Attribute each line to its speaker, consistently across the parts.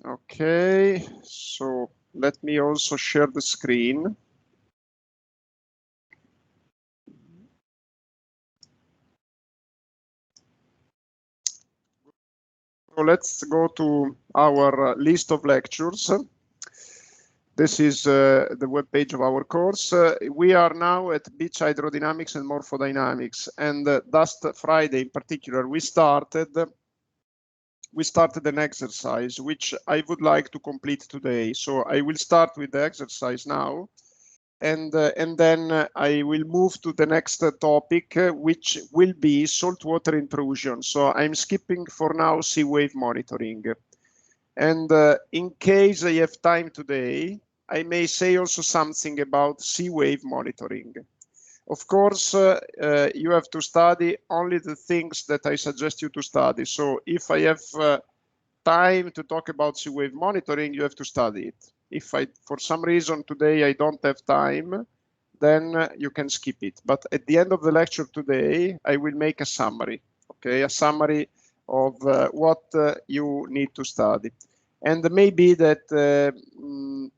Speaker 1: Okay, so let me also share the screen. So let's go to our list of lectures. This is the web page of our course. We are now at beach hydrodynamics and morphodynamics, and last Friday in particular, we started an exercise which I would like to complete today. So I will start with the exercise now, and then I will move to the next topic, which will be saltwater intrusion. So I'm skipping for now sea wave monitoring. And in case I have time today, I may say also something about sea wave monitoring. Of course, you have to study only the things that I suggest you to study. So if I have time to talk about sea wave monitoring, you have to study it. If for some reason today I don't have time, then you can skip it. But at the end of the lecture today, I will make a summary, okay? A summary of what you need to study. And maybe that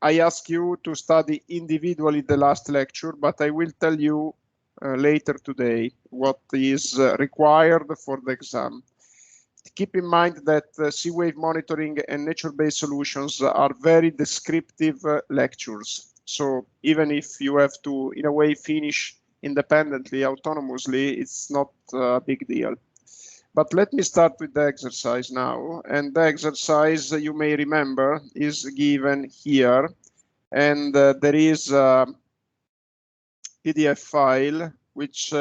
Speaker 1: I ask you to study individually the last lecture, but I will tell you later today what is required for the exam. Keep in mind that sea wave monitoring and nature-based solutions are very descriptive lectures. So even if you have to, in a way, finish independently, autonomously, it's not a big deal. But let me start with the exercise now. And the exercise, you may remember, is given here. And there is a PDF file, which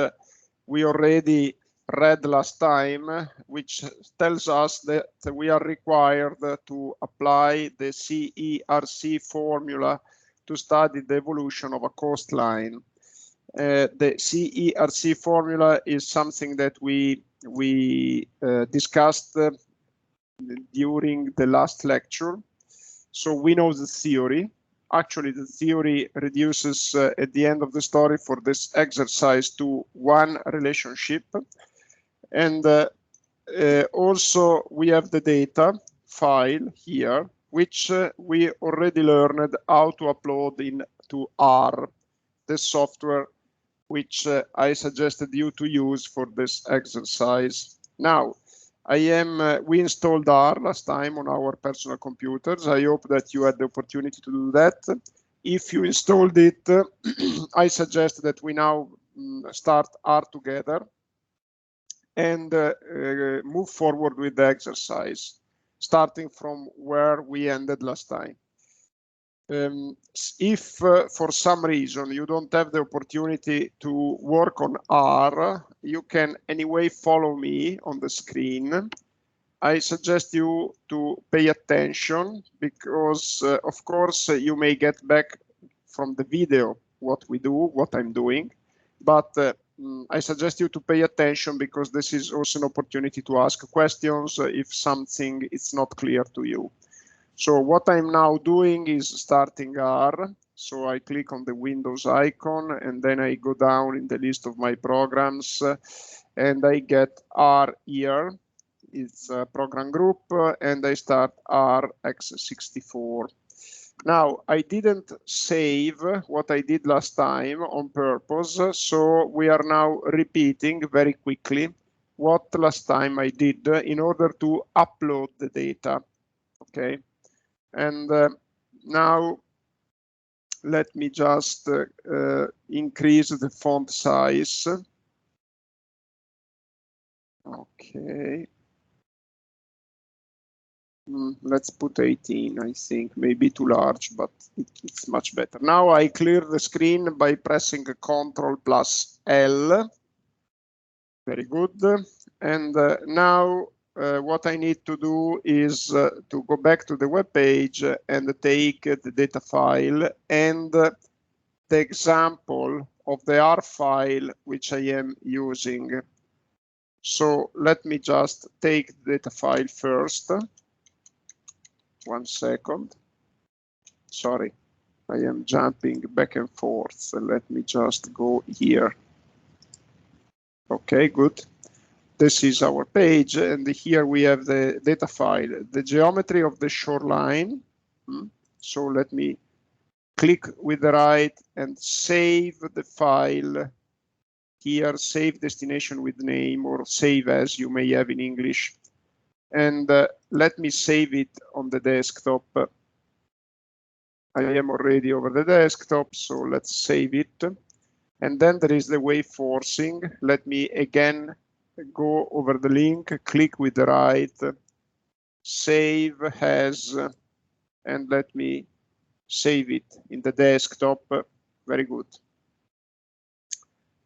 Speaker 1: we already read last time, which tells us that we are required to apply the CERC formula to study the evolution of a coastline. The CERC formula is something that we discussed during the last lecture. So we know the theory. Actually, the theory reduces at the end of the story for this exercise to one relationship. And also we have the data file here, which we already learned how to upload into R, the software which I suggested you to use for this exercise. Now, we installed R last time on our personal computers. I hope that you had the opportunity to do that. If you installed it, I suggest that we now start R together and move forward with the exercise, starting from where we ended last time. If for some reason you don't have the opportunity to work on R, you can anyway follow me on the screen. I suggest you to pay attention because, of course, you may get back from the video what we do, what I'm doing, but I suggest you to pay attention because this is also an opportunity to ask questions if something is not clear to you. So what I'm now doing is starting R. So I click on the Windows icon and then I go down in the list of my programs and I get R here. It's a program group and I start RX64. Now, I didn't save what I did last time on purpose, so we are now repeating very quickly what last time I did in order to upload the data, okay? And now let me just increase the font size. Okay. Let's put 18, I think, maybe too large, but it's much better. Now I clear the screen by pressing Ctrl+L. Very good. And now what I need to do is to go back to the web page and take the data file and the example of the R file which I am using. So let me just take the data file first. 1 second. Sorry, I am jumping back and forth. So let me just go here. Okay, good. this is our page, and here we have the data file, the geometry of the shoreline. So let me click with the right and save the file here, save destination with name, or save as you may have in English. And let me save it on the desktop. I am already over the desktop, so let's save it. And then there is the wave forcing. Let me again go over the link, click with the right, save as, and let me save it in the desktop. Very good.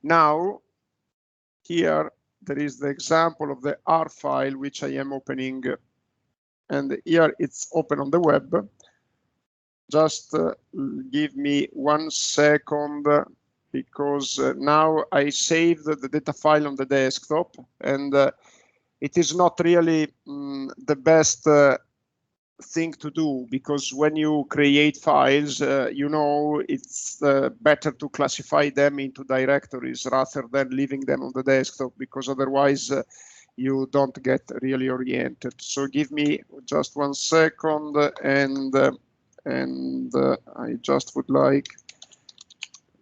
Speaker 1: Now, here there is the example of the R file which I am opening, and here it's open on the web. Just give me 1 second, because now I saved the data file on the desktop, and it is not really the best thing to do, because when you create files, you know, it's better to classify them into directories rather than leaving them on the desktop, because otherwise you don't get really oriented. So give me just 1 second, and I just would like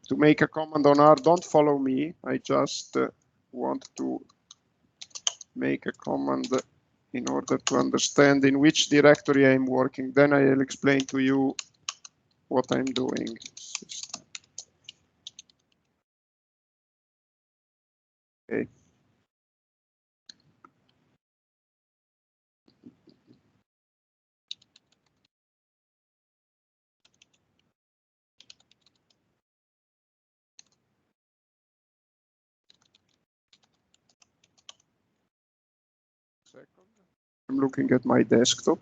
Speaker 1: to make a comment on R. Don't follow me. I just want to make a comment in order to understand in which directory I'm working. Then I'll explain to you what I'm doing. Okay. I'm looking at my desktop.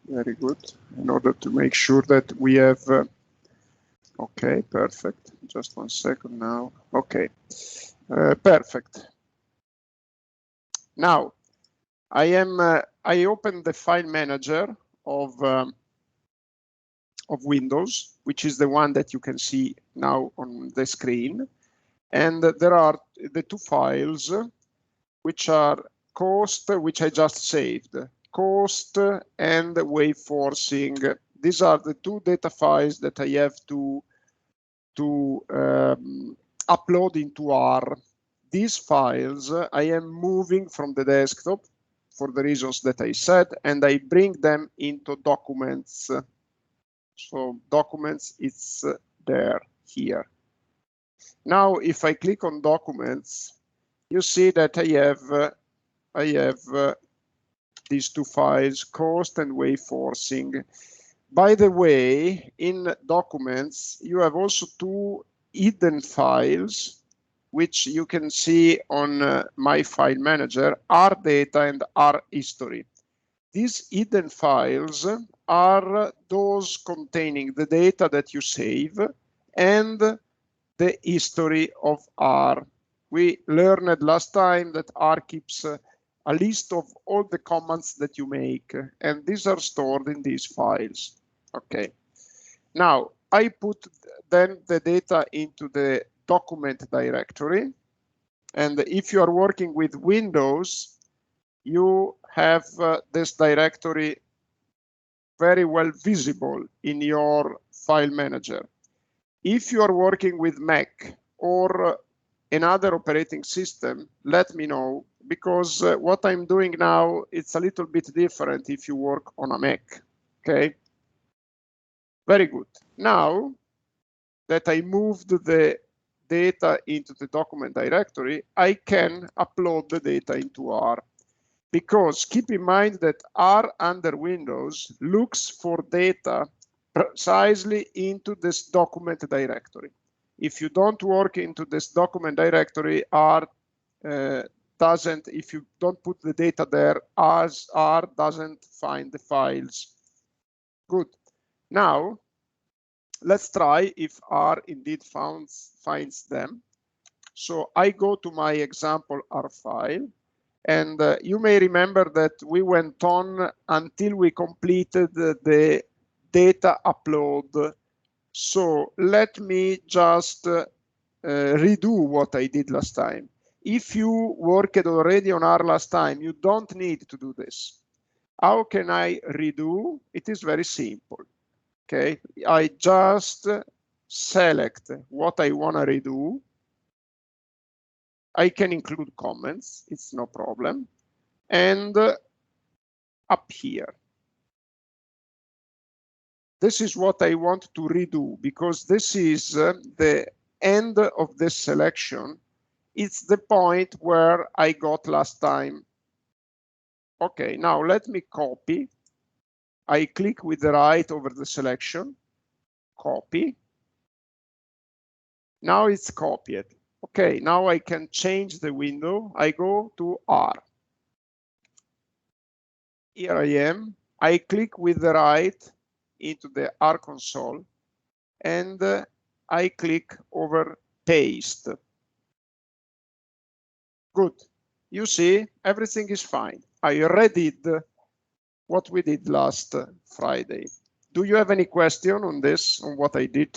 Speaker 1: Very good. In order to make sure that we have, okay, perfect. Just 1 second now. Okay, perfect. Now, I open the file manager of Windows, which is the one that you can see now on the screen. And there are the 2 files, which are cost, which I just saved, cost and wave forcing. These are the 2 data files that I have to upload into R. These files I am moving from the desktop for the reasons that I said, and I bring them into documents. So documents, it's there, here. Now, if I click on documents, you see that I have these 2 files, cost and wave forcing. By the way, in documents, you have also 2 hidden files, which you can see on my file manager, R data and R history. These hidden files are those containing the data that you save and the history of R. We learned last time that R keeps a list of all the commands that you make, and these are stored in these files. Okay. Now, I put then the data into the document directory, and if you are working with Windows, you have this directory very well visible in your file manager. If you are working with Mac or another operating system, let me know, because what I'm doing now, it's a little bit different if you work on a Mac. Okay. Very good. Now that I moved the data into the document directory, I can upload the data into R. Because keep in mind that R under Windows looks for data precisely into this document directory. If you don't work into this document directory, R doesn't, if you don't put the data there, R doesn't find the files. Good. Now, let's try if R indeed finds them. So I go to my example R file. And you may remember that we went on until we completed the data upload. So let me just redo what I did last time. If you worked already on R last time, you don't need to do this. How can I redo? It is very simple. Okay, I just select what I want to redo. I can include comments, it's no problem. And up here, this is what I want to redo, because this is the end of this selection. It's the point where I got last time. Okay, now let me copy. I click with the right over the selection, copy. Now it's copied. Okay, now I can change the window. I go to R. Here I am. I click with the right into the R console, and I click over paste. Good. You see, everything is fine. I redid what we did last Friday. Do you have any question on this, on what I did?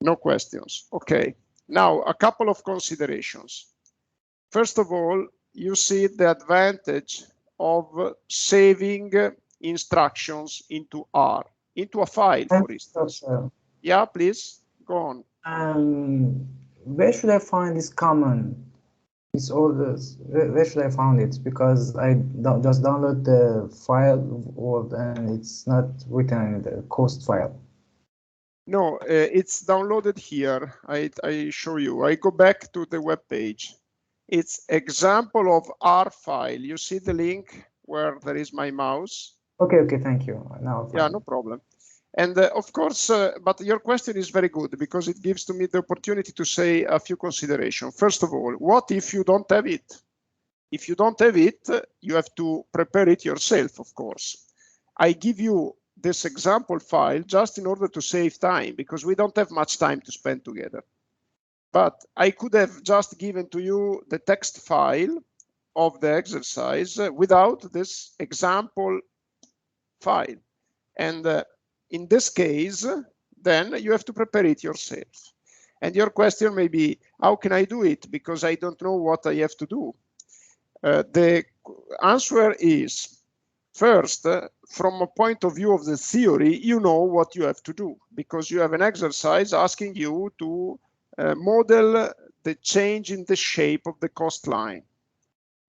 Speaker 1: No questions. Okay. Now, a couple of considerations. First of all, you see the advantage of saving instructions into R, into a file, for instance. Yeah, please, go on.
Speaker 2: Where should I find this command? This orders, where should I find it? Because I just download the file and it's not written in the cost file.
Speaker 1: No, it's downloaded here. I show you. I go back to the web page. It's example of R file. You see the link where there is my mouse?
Speaker 2: Okay, thank you. Now
Speaker 1: yeah, no problem. And of course, but your question is very good, because it gives to me the opportunity to say a few considerations. First of all, what if you don't have it? If you don't have it, you have to prepare it yourself, of course. I give you this example file just in order to save time, because we don't have much time to spend together. But I could have just given to you the text file of the exercise without this example file. And in this case, then you have to prepare it yourself. And your question may be, how can I do it? Because I don't know what I have to do. The answer is, first, from a point of view of the theory, you know what you have to do, because you have an exercise asking you to model the change in the shape of the cost line.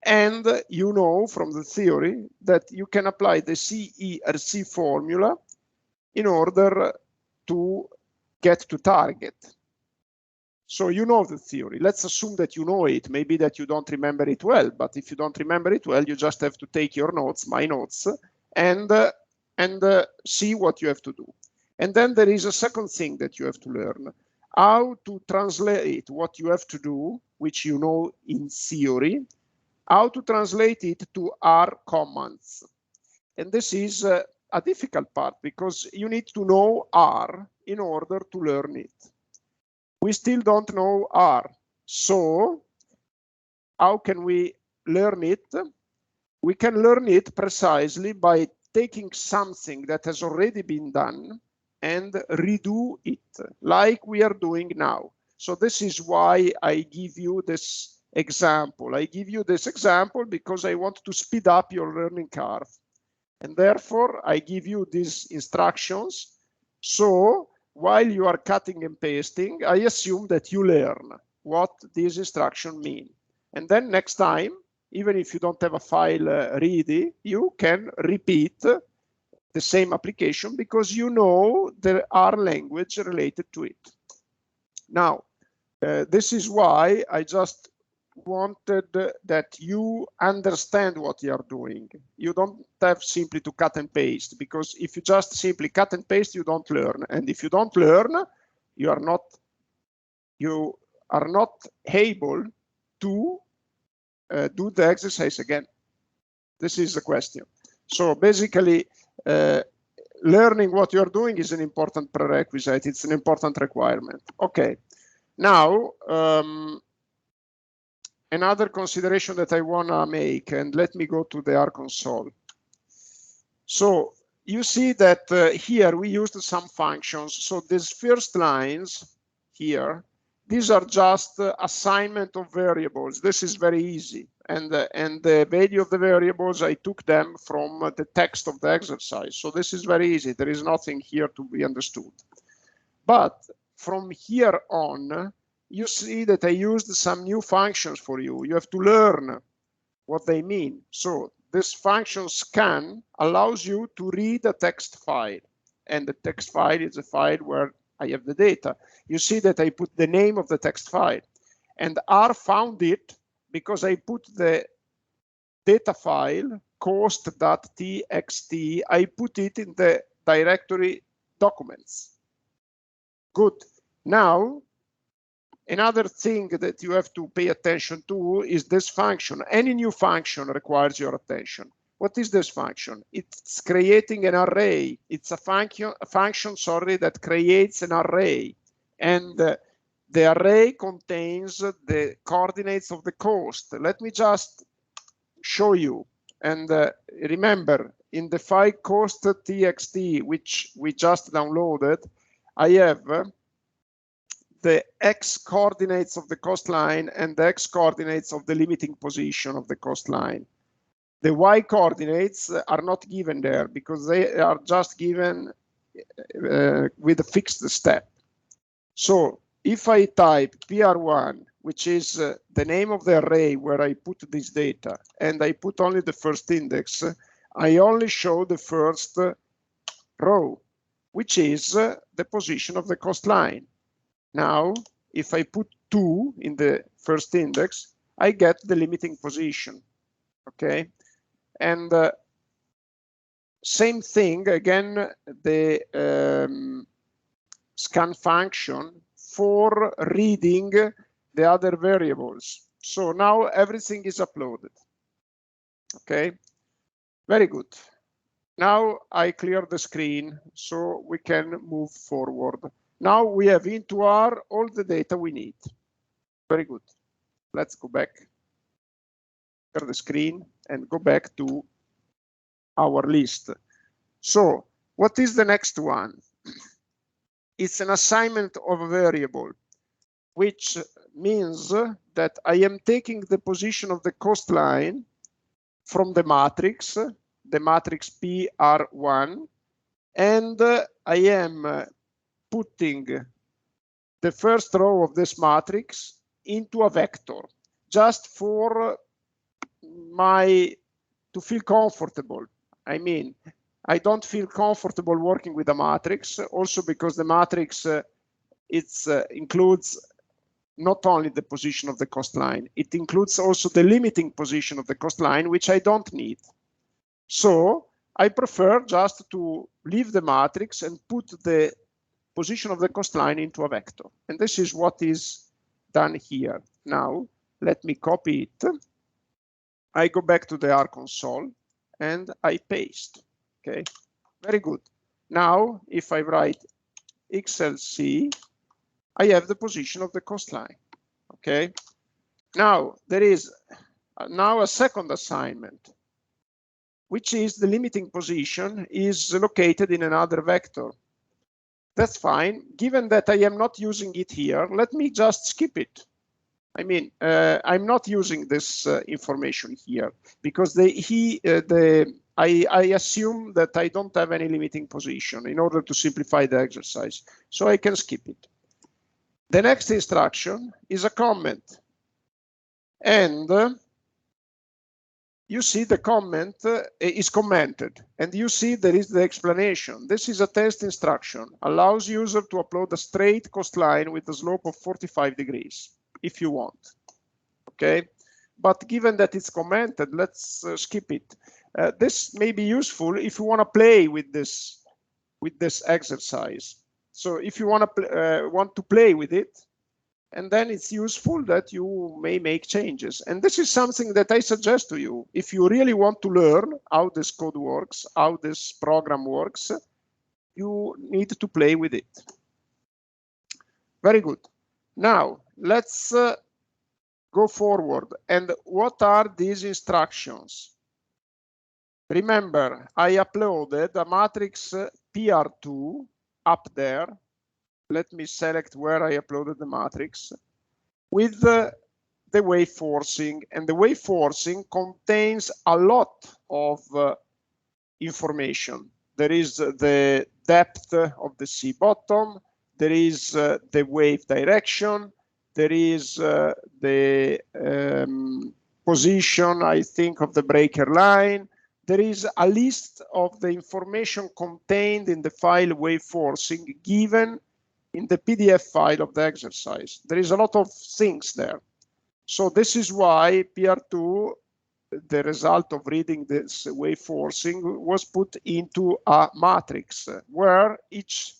Speaker 1: And you know from the theory that you can apply the CERC formula in order to get to target. So you know the theory. Let's assume that you know it. Maybe that you don't remember it well, but if you don't remember it well, you just have to take your notes, my notes, and see what you have to do. And then there is a second thing that you have to learn: how to translate what you have to do, which you know in theory, how to translate it to R commands. And this is a difficult part, because you need to know R in order to learn it. We still don't know R. So how can we learn it? We can learn it precisely by taking something that has already been done and redo it, like we are doing now. So this is why I give you this example. I give you this example because I want to speed up your learning curve. And therefore, I give you these instructions. So while you are cutting and pasting, I assume that you learn what these instructions mean. And then next time, even if you don't have a file ready, you can repeat the same application, because you know there are language related to it. Now, this is why I just wanted that you understand what you are doing. You don't have simply to cut and paste, because if you just simply cut and paste, you don't learn. And if you don't learn, you are not able to do the exercise again. This is the question. So basically, learning what you're doing is an important prerequisite. It's an important requirement. Okay. Now, another consideration that I want to make, and let me go to the R console. So you see that here we used some functions. So these first lines here, these are just assignment of variables. This is very easy. And the value of the variables, I took them from the text of the exercise. So this is very easy. There is nothing here to be understood. But from here on, you see that I used some new functions for you. You have to learn what they mean. So this function scan allows you to read a text file. And the text file is a file where I have the data. You see that I put the name of the text file. And R found it because I put the data file cost.txt. I put it in the directory documents. Good. Now, another thing that you have to pay attention to is this function. Any new function requires your attention. What is this function? It's creating an array. It's a function, sorry, that creates an array. And the array contains the coordinates of the cost. Let me just show you. And remember, in the file cost.txt, which we just downloaded, I have the x coordinates of the cost line and the x coordinates of the limiting position of the cost line. The y coordinates are not given there because they are just given with a fixed step. So if I type PR1, which is the name of the array where I put this data, and I put only the first index, I only show the first row, which is the position of the cost line. Now, if I put 2 in the first index, I get the limiting position, okay? And same thing, again, the scan function for reading the other variables. So now everything is uploaded, okay? Very good. Now I clear the screen so we can move forward. Now we have into R all the data we need. Very good. Let's go back, clear the screen and go back to our list. So what is the next one? It's an assignment of a variable, which means that I am taking the position of the cost line from the matrix PR1, and I am putting the first row of this matrix into a vector, just for to feel comfortable. I mean, I don't feel comfortable working with a matrix, also because the matrix includes not only the position of the cost line, it includes also the limiting position of the cost line, which I don't need. So I prefer just to leave the matrix and put the position of the cost line into a vector. And this is what is done here. Now, let me copy it. I go back to the R console and I paste. Okay, very good. Now, if I write XLC, I have the position of the cost line. Okay, now there is now a second assignment, which is the limiting position is located in another vector. That's fine. Given that I am not using it here, let me just skip it. I mean, I'm not using this information here because I assume that I don't have any limiting position in order to simplify the exercise, so I can skip it. The next instruction is a comment, and you see the comment is commented, and you see there is the explanation. This is a test instruction, allows user to upload a straight cost line with a slope of 45 degrees, if you want, okay? But given that it's commented, let's skip it. This may be useful if you want to play with this exercise. So if you want to play with it, and then it's useful that you may make changes. And this is something that I suggest to you. If you really want to learn how this code works, how this program works, you need to play with it. Very good. Now, let's go forward. And what are these instructions? Remember, I uploaded a matrix PR2 up there. Let me select where I uploaded the matrix with the wave forcing, and the wave forcing contains a lot of information. There is the depth of the sea bottom, there is the wave direction, there is the position, I think, of the breaker line. There is a list of the information contained in the file wave forcing given in the PDF file of the exercise. There is a lot of things there. So this is why PR2, the result of reading this wave forcing, was put into a matrix where each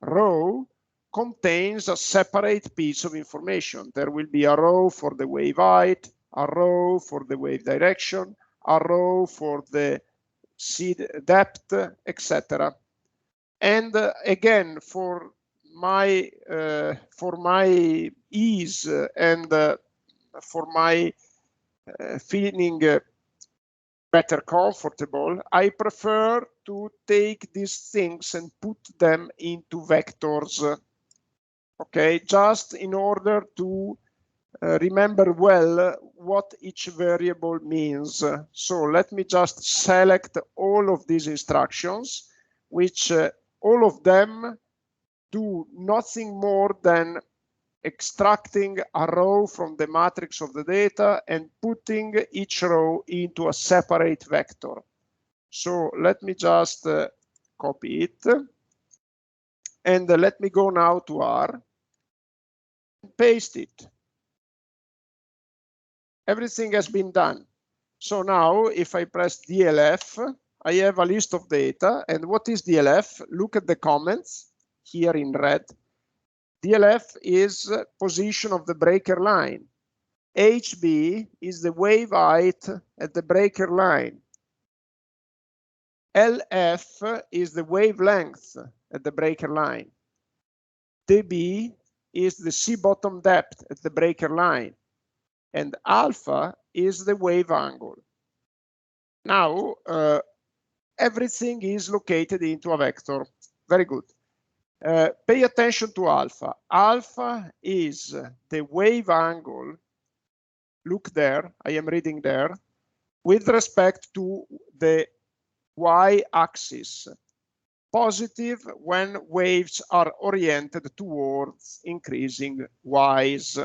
Speaker 1: row contains a separate piece of information. There will be a row for the wave height, a row for the wave direction, a row for the sea depth, etc. And again, for my ease and for my feeling better comfortable, I prefer to take these things and put them into vectors. Okay, just in order to remember well what each variable means. So let me just select all of these instructions, which all of them do nothing more than extracting a row from the matrix of the data and putting each row into a separate vector. So let me just copy it. And let me go now to R and paste it. Everything has been done. So now if I press DLF, I have a list of data. And what is DLF? Look at the comments here in red. DLF is position of the breaker line. HB is the wave height at the breaker line. LF is the wavelength at the breaker line. dB is the sea bottom depth at the breaker line. And alpha is the wave angle. Now, everything is located into a vector. Very good. Pay attention to alpha. Alpha is the wave angle. Look there, I am reading there, with respect to the y-axis. Positive when waves are oriented towards increasing y's.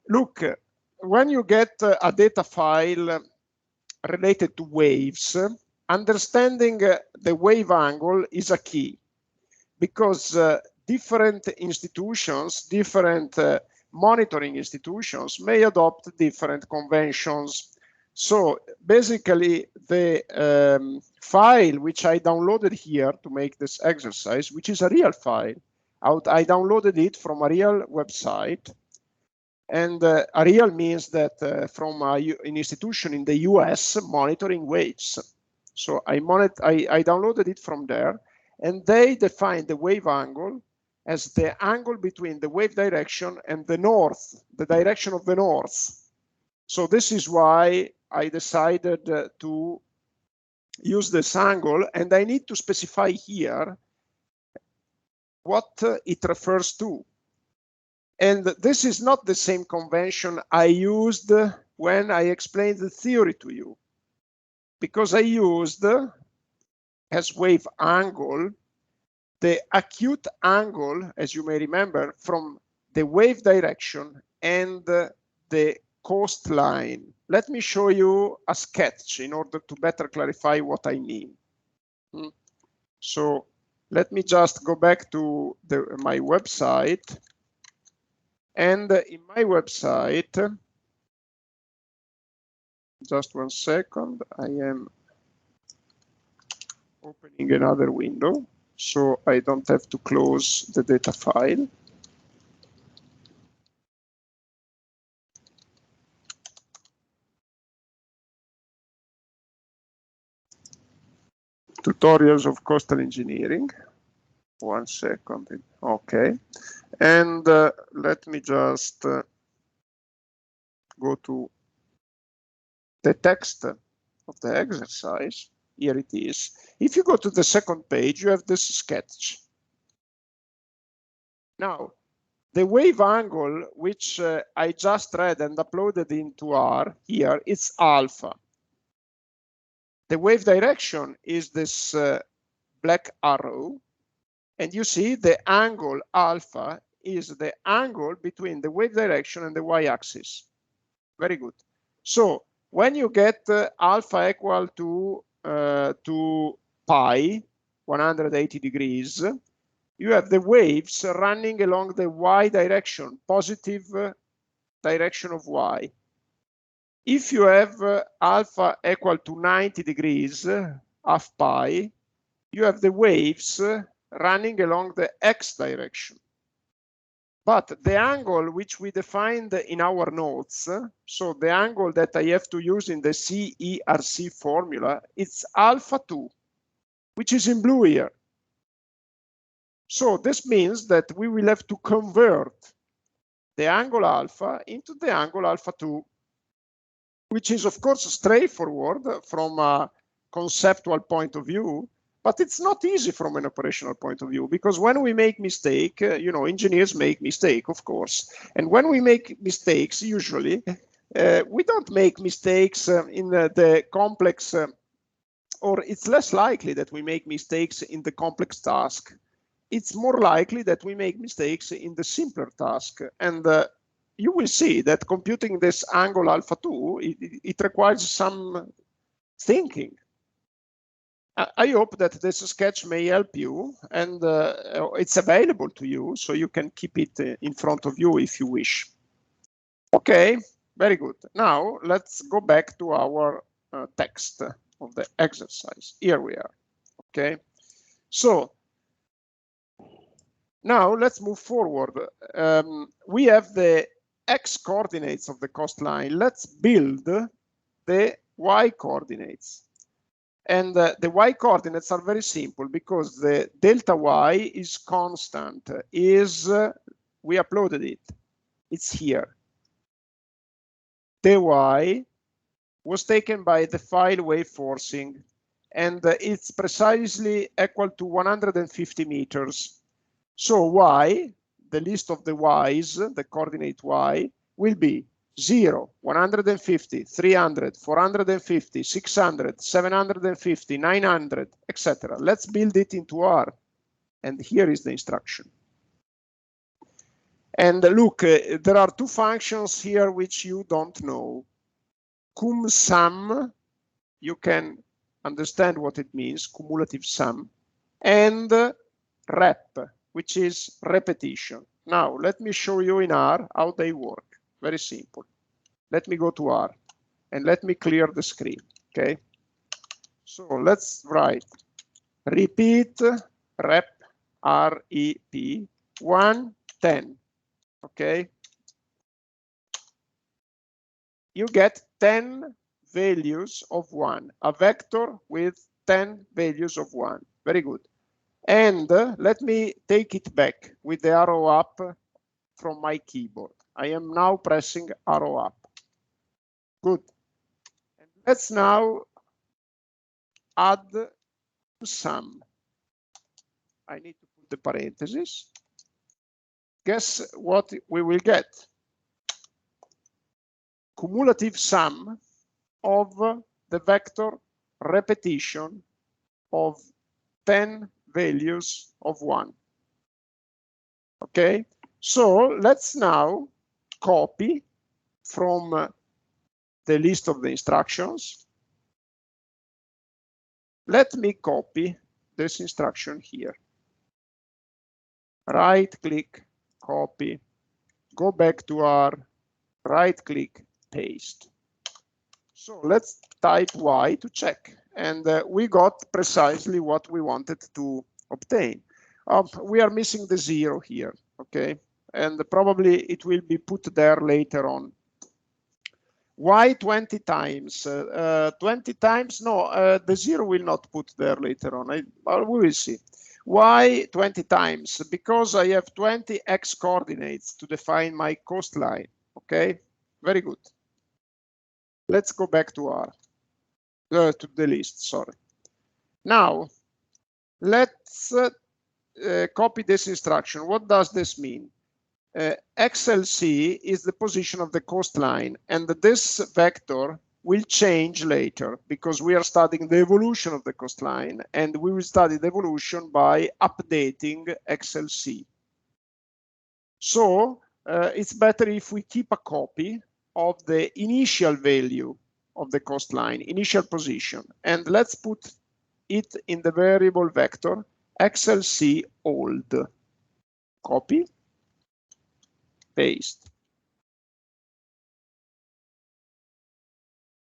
Speaker 1: Look, when you get a data file related to waves, understanding the wave angle is a key, because different institutions, different monitoring institutions may adopt different conventions. So basically, the file which I downloaded here to make this exercise, which is a real file, I downloaded it from a real website. And a real means that from an institution in the US monitoring waves. So I downloaded it from there, and they define the wave angle as the angle between the wave direction and the north, the direction of the north. So this is why I decided to use this angle, and I need to specify here what it refers to. And this is not the same convention I used when I explained the theory to you, because I used as wave angle the acute angle, as you may remember, from the wave direction and the coastline. Let me show you a sketch in order to better clarify what I mean. So let me just go back to my website. And in my website, just 1 second, I am opening another window, so I don't have to close the data file. Tutorials of coastal engineering. 1 second. Okay. And let me just go to the text of the exercise. Here it is. If you go to the second page, you have this sketch. Now, the wave angle, which I just read and uploaded into R here, it's alpha. The wave direction is this black arrow. And you see the angle alpha is the angle between the wave direction and the y-axis. Very good. So when you get alpha equal to pi, 180 degrees, you have the waves running along the y direction, positive direction of y. If you have alpha equal to 90 degrees, half pi, you have the waves running along the x direction. But the angle which we defined in our notes, so the angle that I have to use in the CERC formula, it's alpha 2, which is in blue here. So this means that we will have to convert the angle alpha into the angle alpha 2, which is of course straightforward from a conceptual point of view, but it's not easy from an operational point of view, because when we make mistake, you know, engineers make mistake, of course. And when we make mistakes, usually, we don't make mistakes in the complex, or it's less likely that we make mistakes in the complex task. It's more likely that we make mistakes in the simpler task. And you will see that computing this angle alpha 2, it requires some thinking. I hope that this sketch may help you, and it's available to you, so you can keep it in front of you if you wish. Okay, very good. Now let's go back to our text of the exercise. Here we are. Okay, so now let's move forward. We have the x coordinates of the coastline. Let's build the y coordinates. And the y coordinates are very simple, because the delta y is constant, we uploaded it, it's here. The y was taken by the file wave forcing, and it's precisely equal to 150 meters. So y, the list of the y's, the coordinate y, will be 0, 150, 300, 450, 600, 750, 900, etc. Let's build it into R. And here is the instruction. And look, there are two functions here which you don't know. Cum sum, you can understand what it means, cumulative sum, and rep, which is repetition. Now, let me show you in R how they work. Very simple. Let me go to R and let me clear the screen. Okay. So let's write repeat rep REP 110. Okay. You get 10 values of 1, a vector with 10 values of 1. Very good. And let me take it back with the arrow up from my keyboard. I am now pressing arrow up. Good. And let's now add sum. I need to put the parentheses. Guess what we will get? Cumulative sum of the vector repetition of 10 values of 1. Okay, so let's now copy from the list of the instructions. Let me copy this instruction here. Right click, copy, go back to R, right click, paste. So let's type Y to check. And we got precisely what we wanted to obtain. We are missing the 0 here, okay? And probably it will be put there later on. Why 20 times? 20 times? No, the 0 will not put there later on. We will see. Why 20 times? Because I have 20 x coordinates to define my coastline. Okay, very good. Let's go back to R. to the list, sorry. Now, let's copy this instruction. What does this mean? XLC is the position of the coastline, and this vector will change later because we are studying the evolution of the coastline, and we will study the evolution by updating XLC. So it's better if we keep a copy of the initial value of the coastline, initial position, and let's put it in the variable vector XLC old. Copy, paste.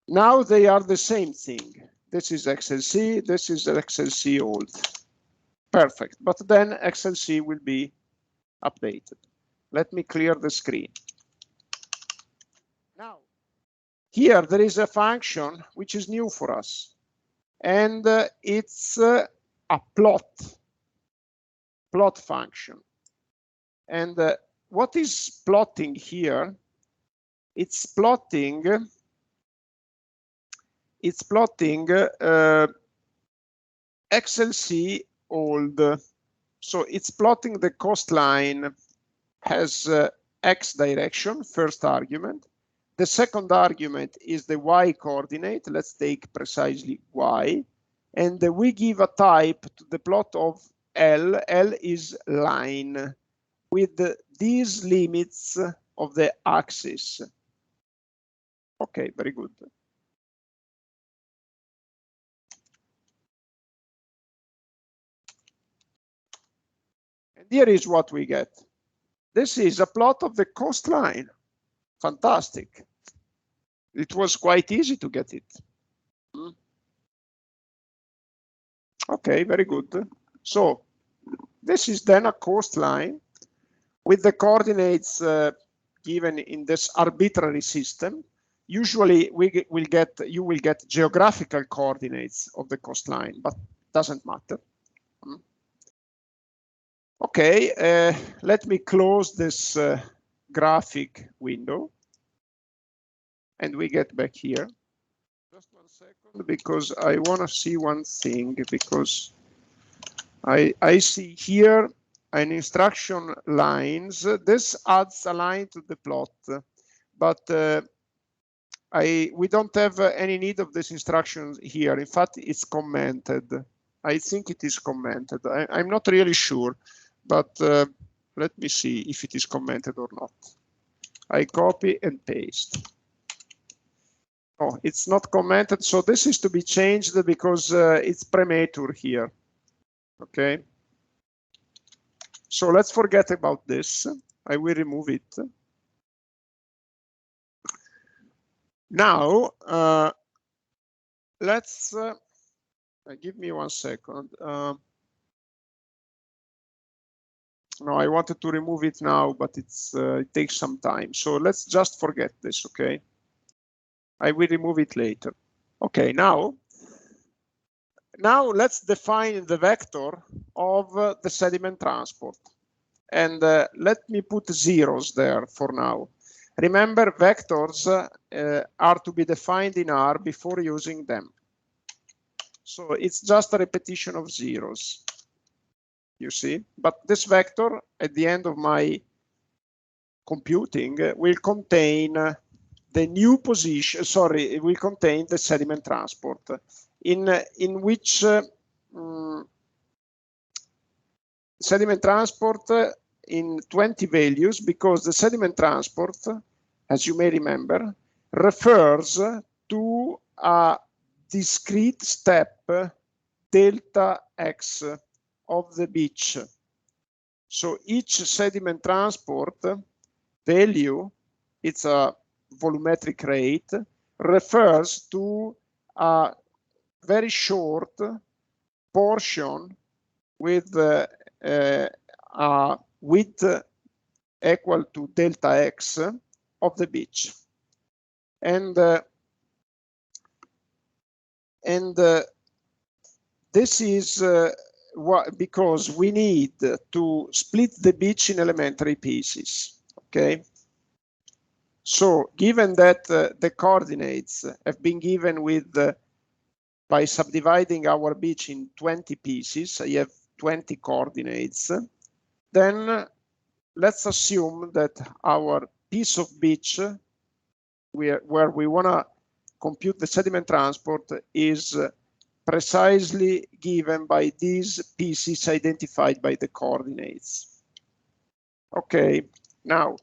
Speaker 1: Now they are the same thing. This is XLC, this is XLC old. Perfect, but then XLC will be updated. Let me clear the screen. Now, here there is a function which is new for us, and it's a plot function. And what is plotting here? It's plotting XLC old. So it's plotting the coastline has X direction, first argument. The second argument is the Y coordinate. Let's take precisely Y. And we give a type to the plot of L. L is line with these limits of the axis. Okay, very good. And here is what we get. This is a plot of the coastline. Fantastic. It was quite easy to get it. Okay, very good. So this is then a coastline with the coordinates given in this arbitrary system. Usually you will get geographical coordinates of the coastline, but doesn't matter. Okay, let me close this graphic window and we get back here. Just 1 second, because I want to see one thing, because I see here an instruction lines. This adds a line to the plot, but we don't have any need of this instruction here. In fact, it's commented. I think it is commented. I'm not really sure, but let me see if it is commented or not. I copy and paste. Oh, it's not commented, so this is to be changed because it's premature here. Okay. So let's forget about this. I will remove it. Now, let's give me 1 second. No, I wanted to remove it now, but it takes some time. So let's just forget this, okay? I will remove it later. Okay, now let's define the vector of the sediment transport. And let me put zeros there for now. Remember, vectors are to be defined in R before using them. So it's just a repetition of zeros, you see. But this vector at the end of my computing will contain the new position, sorry, it will contain the sediment transport in which sediment transport in 20 values, because the sediment transport, as you may remember, refers to a discrete step delta x of the beach. So each sediment transport value, it's a volumetric rate, refers to a very short portion with a width equal to delta x of the beach. And this is because we need to split the beach in elementary pieces, okay? So given that the coordinates have been given with by subdividing our beach in 20 pieces. I have 20 coordinates. Then let's assume that our piece of beach where we want to compute the sediment transport is precisely given by these pieces identified by the coordinates. Okay, now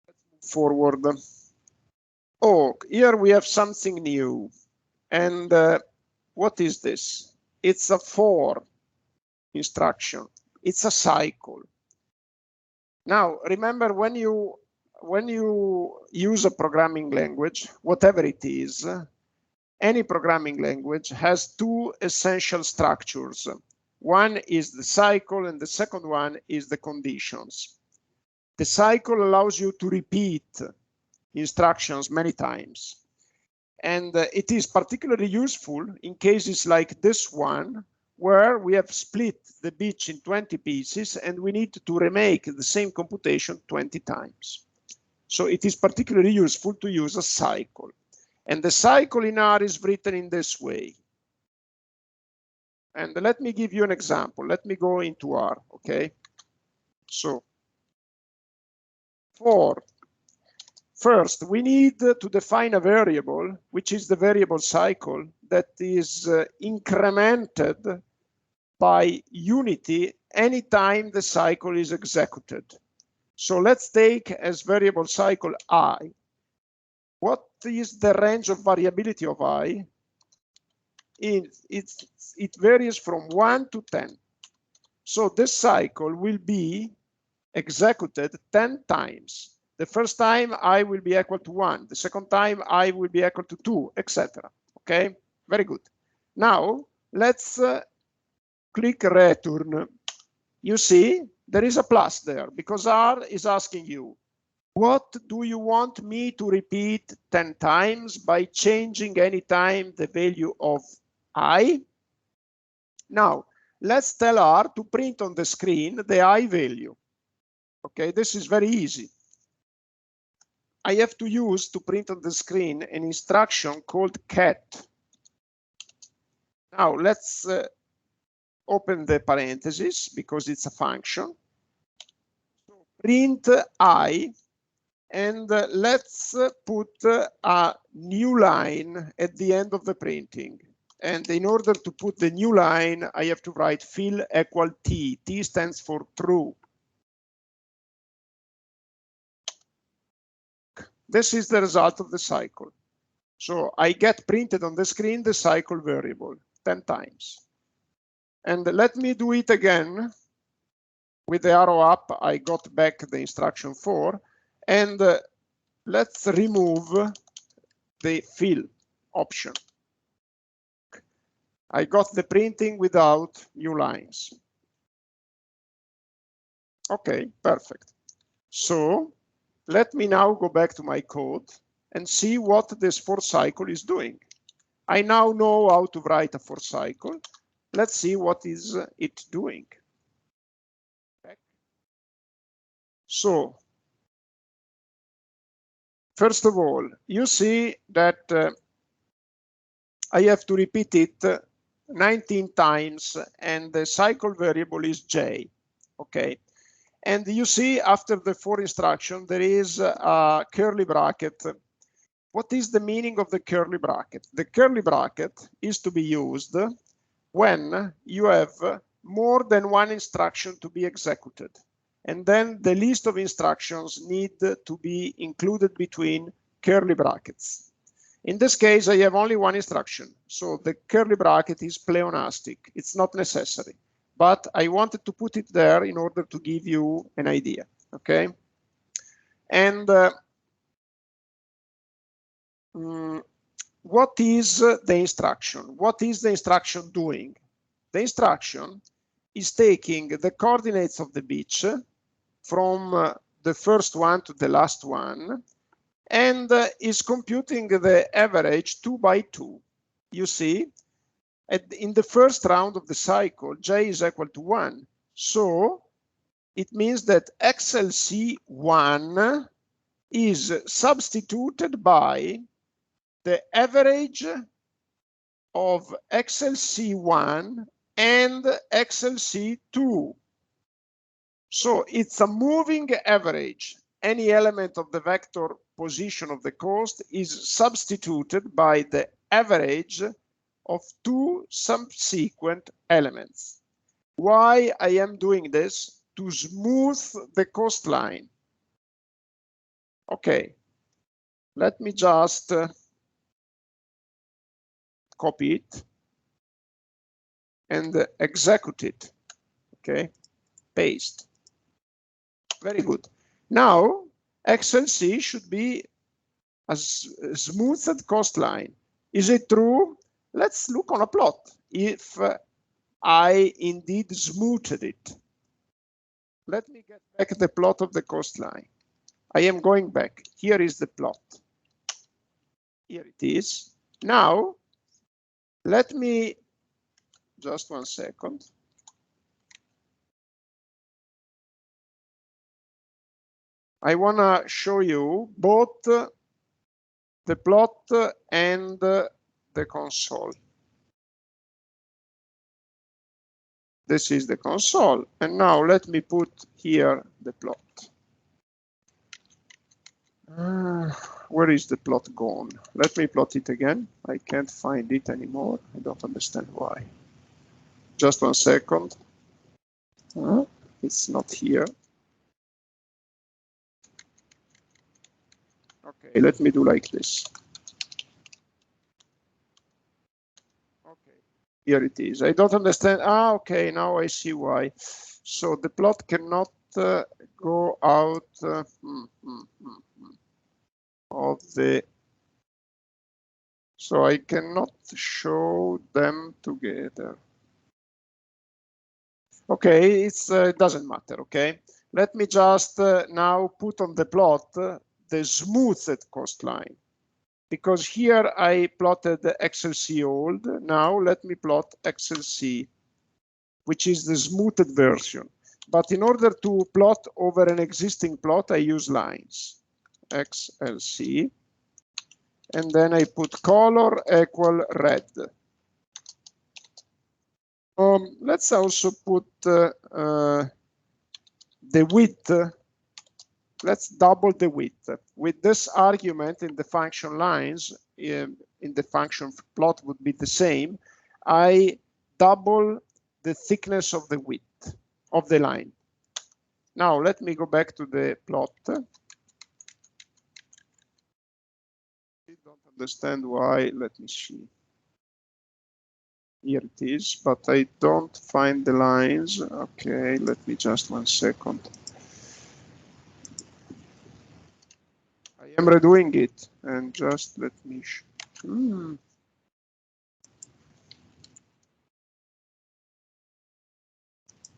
Speaker 1: let's move forward. Oh, here we have something new. And what is this? It's a for instruction. It's a cycle. Now, remember, when you use a programming language, whatever it is, any programming language has two essential structures. One is the cycle, and the second one is the conditions. The cycle allows you to repeat instructions many times. And it is particularly useful in cases like this one, where we have split the beach in 20 pieces and we need to remake the same computation 20 times. So it is particularly useful to use a cycle. And the cycle in R is written in this way. And let me give you an example. Let me go into R, okay? So first, we need to define a variable, which is the variable cycle, that is incremented by unity anytime the cycle is executed. So let's take as variable cycle I. What is the range of variability of I? It varies from 1 to 10. So this cycle will be executed 10 times. The first time I will be equal to 1. The second time I will be equal to 2, etc. Okay, very good. Now let's click return. You see, there is a plus there because R is asking you, what do you want me to repeat 10 times by changing any time the value of I? Now, let's tell R to print on the screen the I value. Okay, this is very easy. I have to use to print on the screen an instruction called cat. Now let's open the parentheses because it's a function. So print I, and let's put a new line at the end of the printing. And in order to put the new line, I have to write fill equal T. T stands for true. This is the result of the cycle. So I get printed on the screen the cycle variable 10 times. And let me do it again. With the arrow up, I got back the instruction for, and let's remove the fill option. I got the printing without new lines. Okay, perfect. So let me now go back to my code and see what this for cycle is doing. I now know how to write a for cycle. Let's see what is it doing. So first of all, you see that I have to repeat it 19 times, and the cycle variable is J. Okay, and you see after the for instruction there is a curly bracket. What is the meaning of the curly bracket? The curly bracket is to be used when you have more than one instruction to be executed, and then the list of instructions need to be included between curly brackets. In this case, I have only one instruction, so the curly bracket is pleonastic. It's not necessary, but I wanted to put it there in order to give you an idea, okay? And what is the instruction? What is the instruction doing? The instruction is taking the coordinates of the beach from the first one to the last one, and is computing the average 2 by 2. You see, in the first round of the cycle, J is equal to 1. So it means that XLC1 is substituted by the average of XLC1 and XLC2. So it's a moving average. Any element of the vector position of the coast is substituted by the average of two subsequent elements. Why I am doing this? To smooth the coastline. Okay, let me just copy it and execute it. Okay, paste. Very good. Now, XLC should be a smoothed coastline. Is it true? Let's look on a plot. If I indeed smoothed it. Let me get back the plot of the coastline. I am going back. Here is the plot. Here it is. Now, let me, just 1 second. I want to show you both the plot and the console. This is the console. And now let me put here the plot. Where is the plot gone? Let me plot it again. I can't find it anymore. I don't understand why. Just 1 second. It's not here. Okay, let me do like this. Okay, here it is. I don't understand. Ah, okay, now I see why. So the plot cannot go out of the, so I cannot show them together. Okay, it doesn't matter. Okay, let me just now put on the plot the smoothed coastline, because here I plotted the XLC old. Now let me plot XLC, which is the smoothed version. But in order to plot over an existing plot, I use lines. XLC, and then I put color equal red. Let's also put the width. Let's double the width. With this argument in the function lines, in the function plot would be the same. I double the thickness of the width of the line. Now let me go back to the plot. I don't understand why. Let me see. Here it is, but I don't find the lines. Okay, let me just 1 second. I am redoing it, and just let me.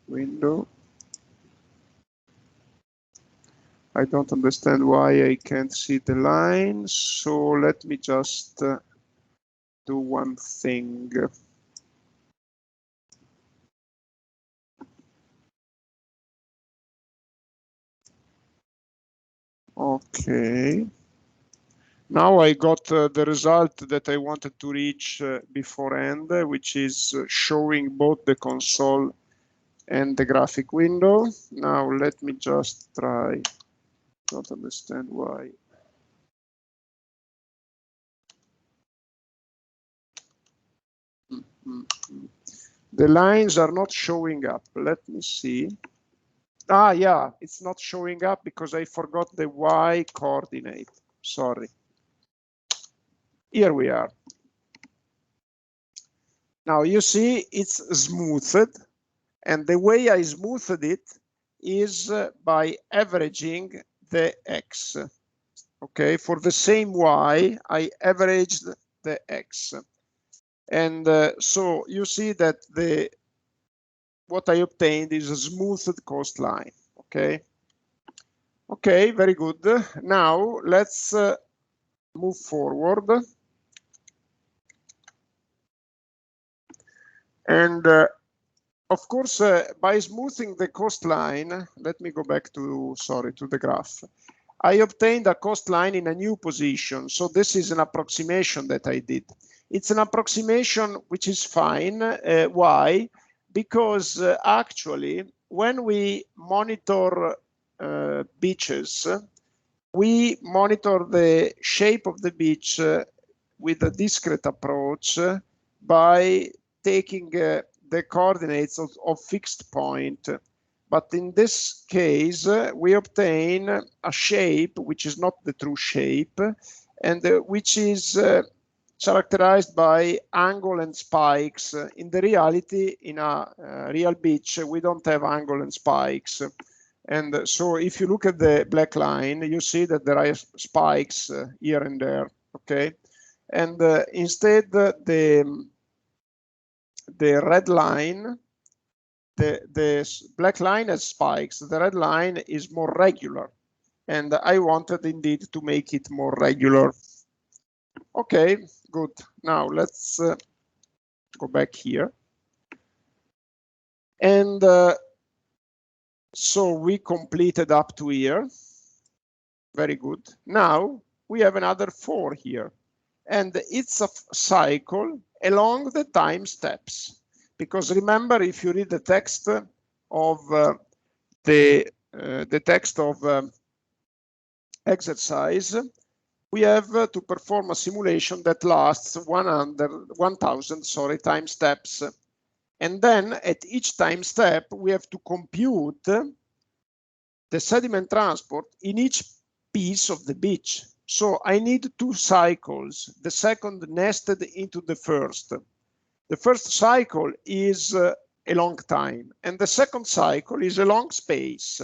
Speaker 1: Window. I don't understand why I can't see the lines. So let me just do one thing. Okay. Now I got the result that I wanted to reach beforehand, which is showing both the console and the graphic window. Now let me just try. Don't understand why. The lines are not showing up. Let me see. Ah, yeah, it's not showing up because I forgot the Y coordinate. Sorry. Here we are. Now you see it's smoothed, and the way I smoothed it is by averaging the X. Okay, for the same Y, I averaged the X. And so you see that what I obtained is a smoothed coastline. Okay. Okay, very good. Now let's move forward. And of course, by smoothing the coastline, let me go back to, sorry, to the graph. I obtained a coastline in a new position. So this is an approximation that I did. It's an approximation which is fine. Why? Because actually, when we monitor beaches, we monitor the shape of the beach with a discrete approach by taking the coordinates of fixed point. But in this case, we obtain a shape which is not the true shape, and which is characterized by angle and spikes. In the reality, in a real beach, we don't have angle and spikes. And so if you look at the black line, you see that there are spikes here and there, okay? And instead, the red line, the black line has spikes, the red line is more regular. And I wanted indeed to make it more regular. Okay, good. Now let's go back here. And so we completed up to here. Very good. Now we have another 4 here. And it's a cycle along the time steps. Because remember, if you read the text of the text of exercise, we have to perform a simulation that lasts 1,000 time steps. And then at each time step, we have to compute the sediment transport in each piece of the beach. So I need 2 cycles, the second nested into the first. The first cycle is a long time, and the second cycle is a long space.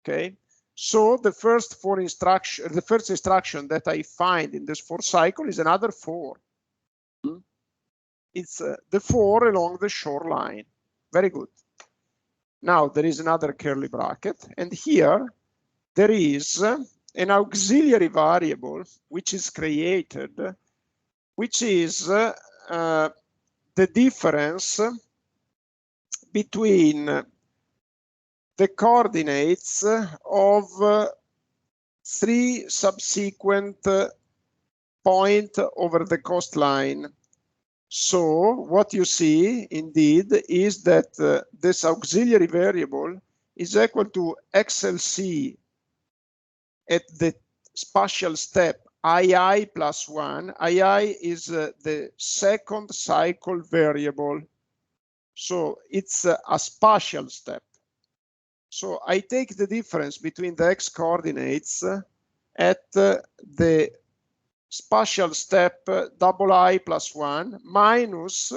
Speaker 1: Okay, so the first instruction that I find in this 4 cycle is another 4. It's the 4 along the shoreline. Very good. Now there is another curly bracket, and here there is an auxiliary variable which is created, which is the difference between the coordinates of 3 subsequent points over the coastline. So what you see indeed is that this auxiliary variable is equal to XLC at the spatial step II plus 1. II is the second cycle variable. So it's a spatial step. So I take the difference between the x coordinates at the spatial step II plus 1 minus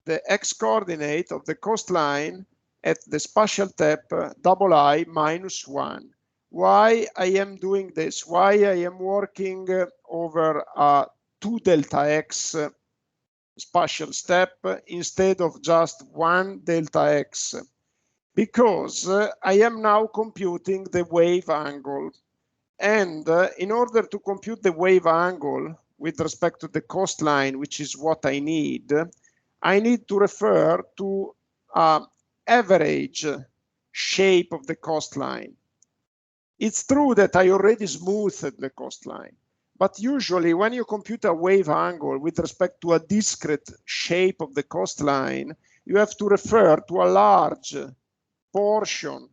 Speaker 1: the x coordinate of the coastline at the spatial step II minus 1. Why I am doing this? Why I am working over a 2 delta x spatial step instead of just 1 delta x? Because I am now computing the wave angle. And in order to compute the wave angle with respect to the coastline, which is what I need to refer to average shape of the coastline. It's true that I already smoothed the coastline, but usually when you compute a wave angle with respect to a discrete shape of the coastline, you have to refer to a large portion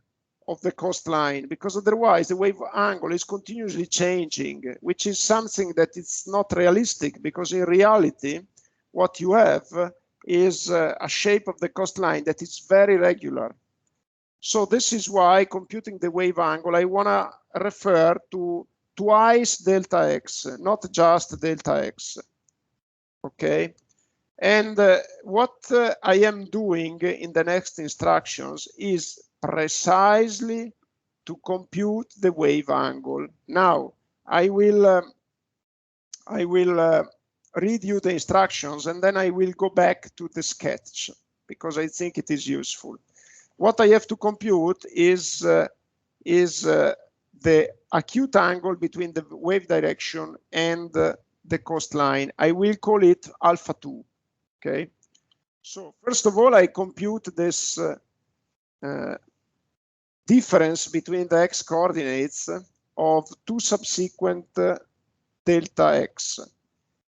Speaker 1: of the coastline, because otherwise the wave angle is continuously changing, which is something that is not realistic, because in reality, what you have is a shape of the coastline that is very regular. So this is why computing the wave angle, I want to refer to twice delta x, not just delta x. Okay. And what I am doing in the next instructions is precisely to compute the wave angle. Now, I will read you the instructions, and then I will go back to the sketch because I think it is useful. What I have to compute is the acute angle between the wave direction and the coastline. I will call it alpha 2. Okay. So first of all, I compute this difference between the x coordinates of two subsequent delta x.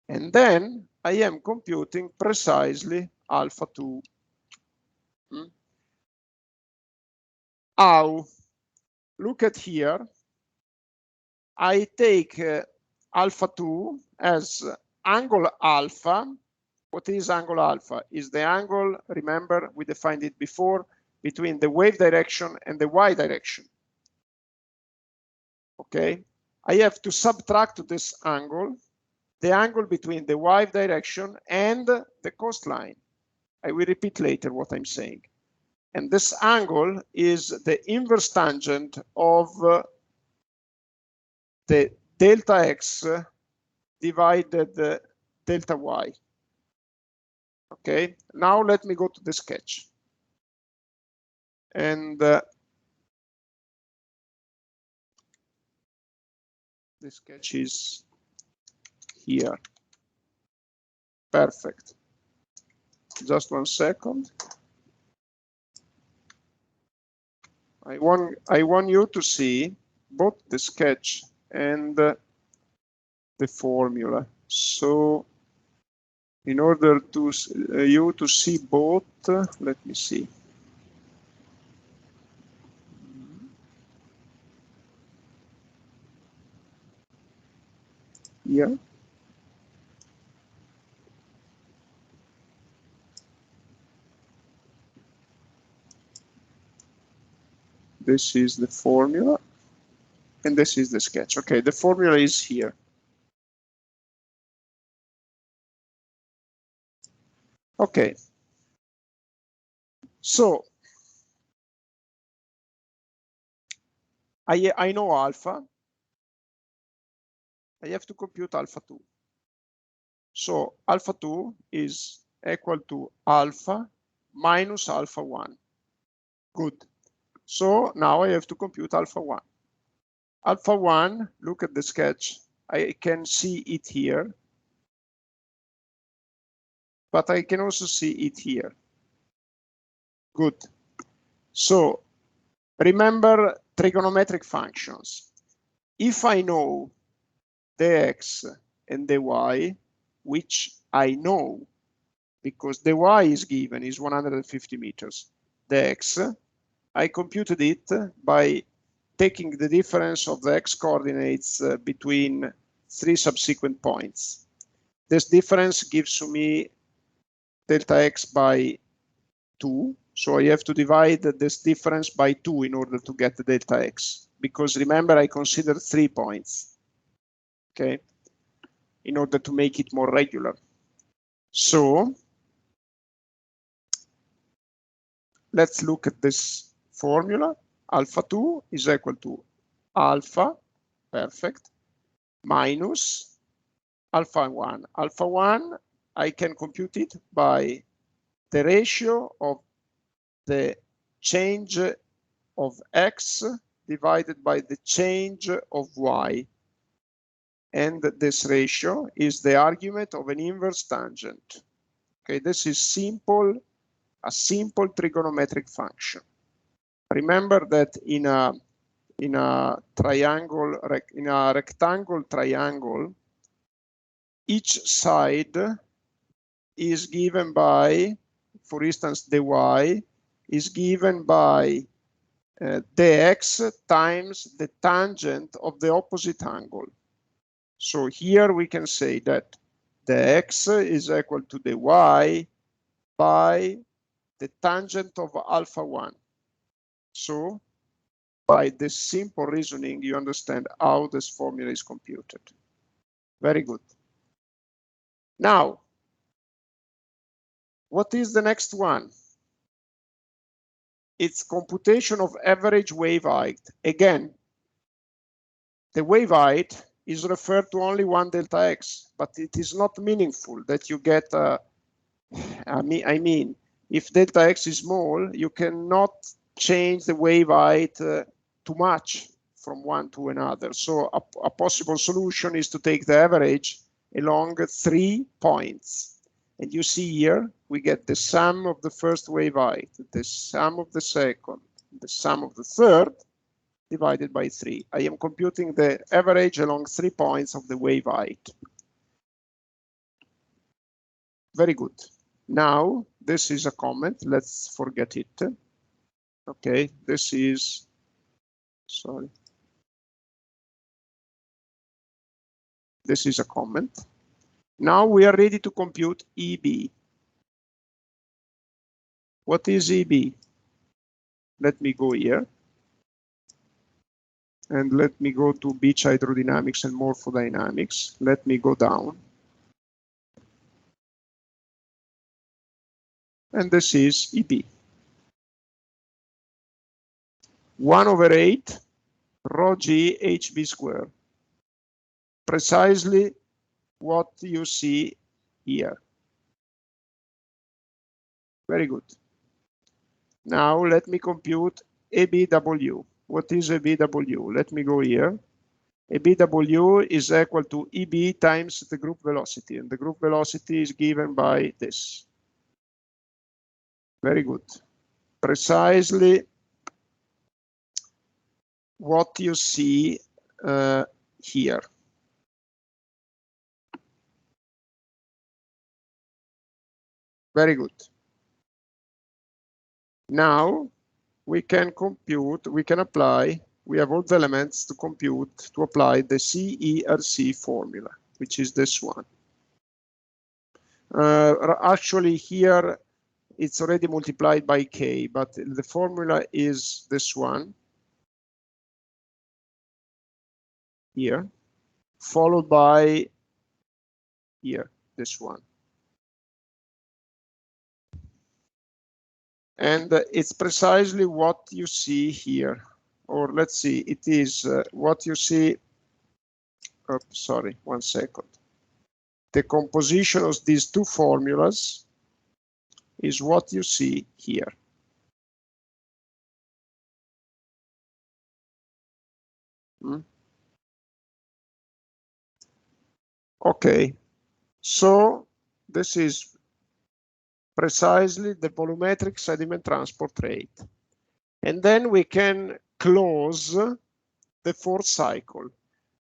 Speaker 1: And then I am computing precisely alpha 2. How? Look at here. I take alpha 2 as angle alpha. What is angle alpha? Is the angle, remember, we defined it before, between the wave direction and the y direction. Okay, I have to subtract this angle, the angle between the y direction and the coastline. I will repeat later what I'm saying. And this angle is the inverse tangent of the delta x divided delta y. Okay, now let me go to the sketch. And the sketch is here. Perfect. Just 1 second. I want you to see both the sketch and the formula. So in order to you to see both, let me see. Here. This is the formula, and this is the sketch. Okay, the formula is here. Okay. So I know alpha. I have to compute alpha 2. So alpha 2 is equal to alpha minus alpha 1. Good. So now I have to compute alpha 1. Alpha 1, look at the sketch. I can see it here, but I can also see it here. Good. So remember trigonometric functions. If I know the x and the y, which I know because the y is given is 150 meters, the x, I computed it by taking the difference of the x coordinates between 3 subsequent points. This difference gives to me delta x by 2. So I have to divide this difference by 2 in order to get the delta x. Because remember, I consider 3 points, okay, in order to make it more regular. So let's look at this formula. Alpha 2 is equal to alpha, perfect, minus alpha 1. Alpha 1, I can compute it by the ratio of the change of x divided by the change of y. And this ratio is the argument of an inverse tangent. Okay, this is simple, a simple trigonometric function. Remember that in a triangle, in a rectangle triangle, each side is given by, for instance, the y is given by the x times the tangent of the opposite angle. So here we can say that the x is equal to the y by the tangent of alpha 1. So by this simple reasoning, you understand how this formula is computed. Very good. Now, what is the next one? It's computation of average wave height. Again, the wave height is referred to only one delta x, but it is not meaningful that you get, I mean, if delta x is small, you cannot change the wave height too much from one to another. So a possible solution is to take the average along 3 points. And you see here, we get the sum of the first wave height, the sum of the second, the sum of the third, divided by 3. I am computing the average along 3 points of the wave height. Very good. Now, this is a comment. Let's forget it. Okay, this is, sorry. This is a comment. Now we are ready to compute EB. What is EB? Let me go here. And let me go to beach hydrodynamics and morphodynamics. Let me go down. And this is EB. 1/8 rho g hb squared. Precisely what you see here. Very good. Now let me compute ABW. What is ABW? Let me go here. ABW is equal to EB times the group velocity, and the group velocity is given by this. Very good. Precisely what you see here. Very good. Now we can compute, we can apply, we have all the elements to compute, to apply the CERC formula, which is this one. Actually here, it's already multiplied by K, but the formula is this one here, followed by here, this one. And it's precisely what you see here, or let's see, it is what you see. Oh, sorry, 1 second. The composition of these two formulas is what you see here. Okay, so this is precisely the volumetric sediment transport rate. And then we can close the fourth cycle.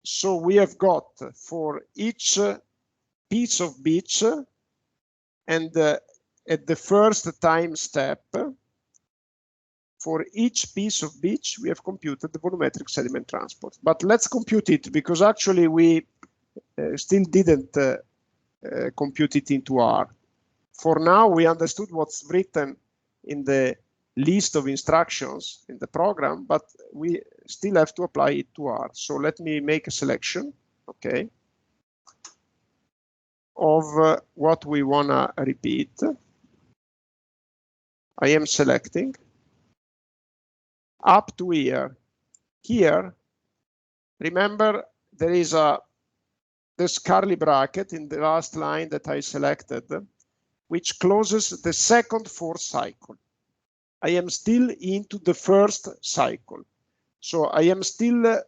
Speaker 1: So we have got for each piece of beach and at the first time step, for each piece of beach, we have computed the volumetric sediment transport. But let's compute it, because actually we still didn't compute it into R. For now, we understood what's written in the list of instructions in the program, but we still have to apply it to R. So let me make a selection, okay, of what we want to repeat. I am selecting up to here. Here, remember, there is this curly bracket in the last line that I selected, which closes the second fourth cycle. I am still into the first cycle. So I am still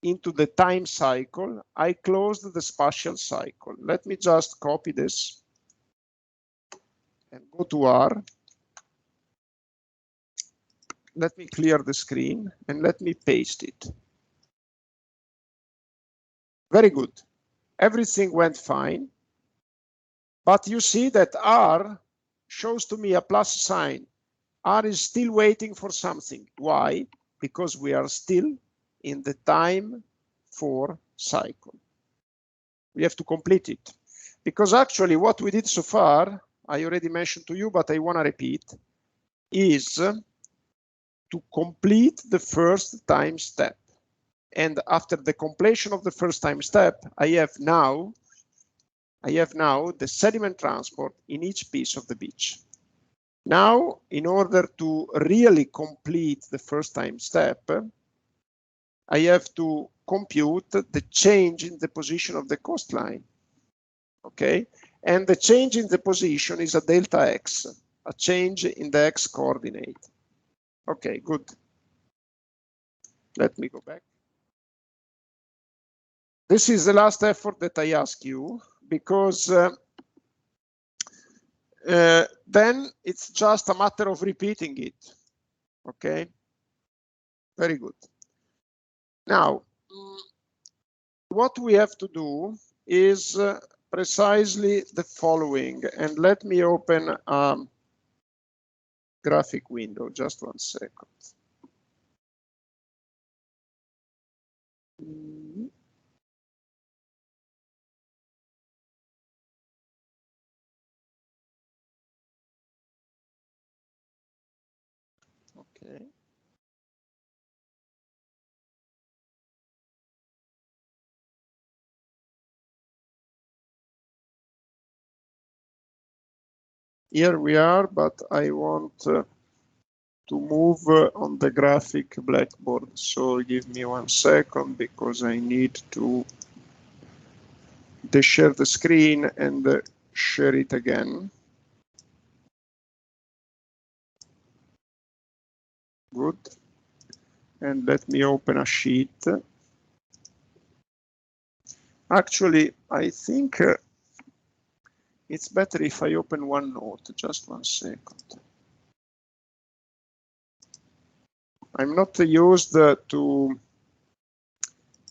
Speaker 1: into the time cycle. I closed the spatial cycle. Let me just copy this and go to R. Let me clear the screen and let me paste it. Very good. Everything went fine. But you see that R shows to me a plus sign. R is still waiting for something. Why? Because we are still in the time for cycle. We have to complete it. Because actually what we did so far, I already mentioned to you, but I want to repeat, is to complete the first time step. And after the completion of the first time step, I have now the sediment transport in each piece of the beach. Now, in order to really complete the first time step, I have to compute the change in the position of the coastline. Okay, and the change in the position is a delta x, a change in the x coordinate. Okay, good. Let me go back. This is the last effort that I ask you, because then it's just a matter of repeating it. Okay, very good. Now, what we have to do is precisely the following, and let me open a graphic window, just 1 second. Okay. Here we are, but I want to move on the graphic blackboard. So give me 1 second because I need to share the screen and share it again. Good. And let me open a sheet. Actually, I think it's better if I open OneNote. Just 1 second. I'm not used to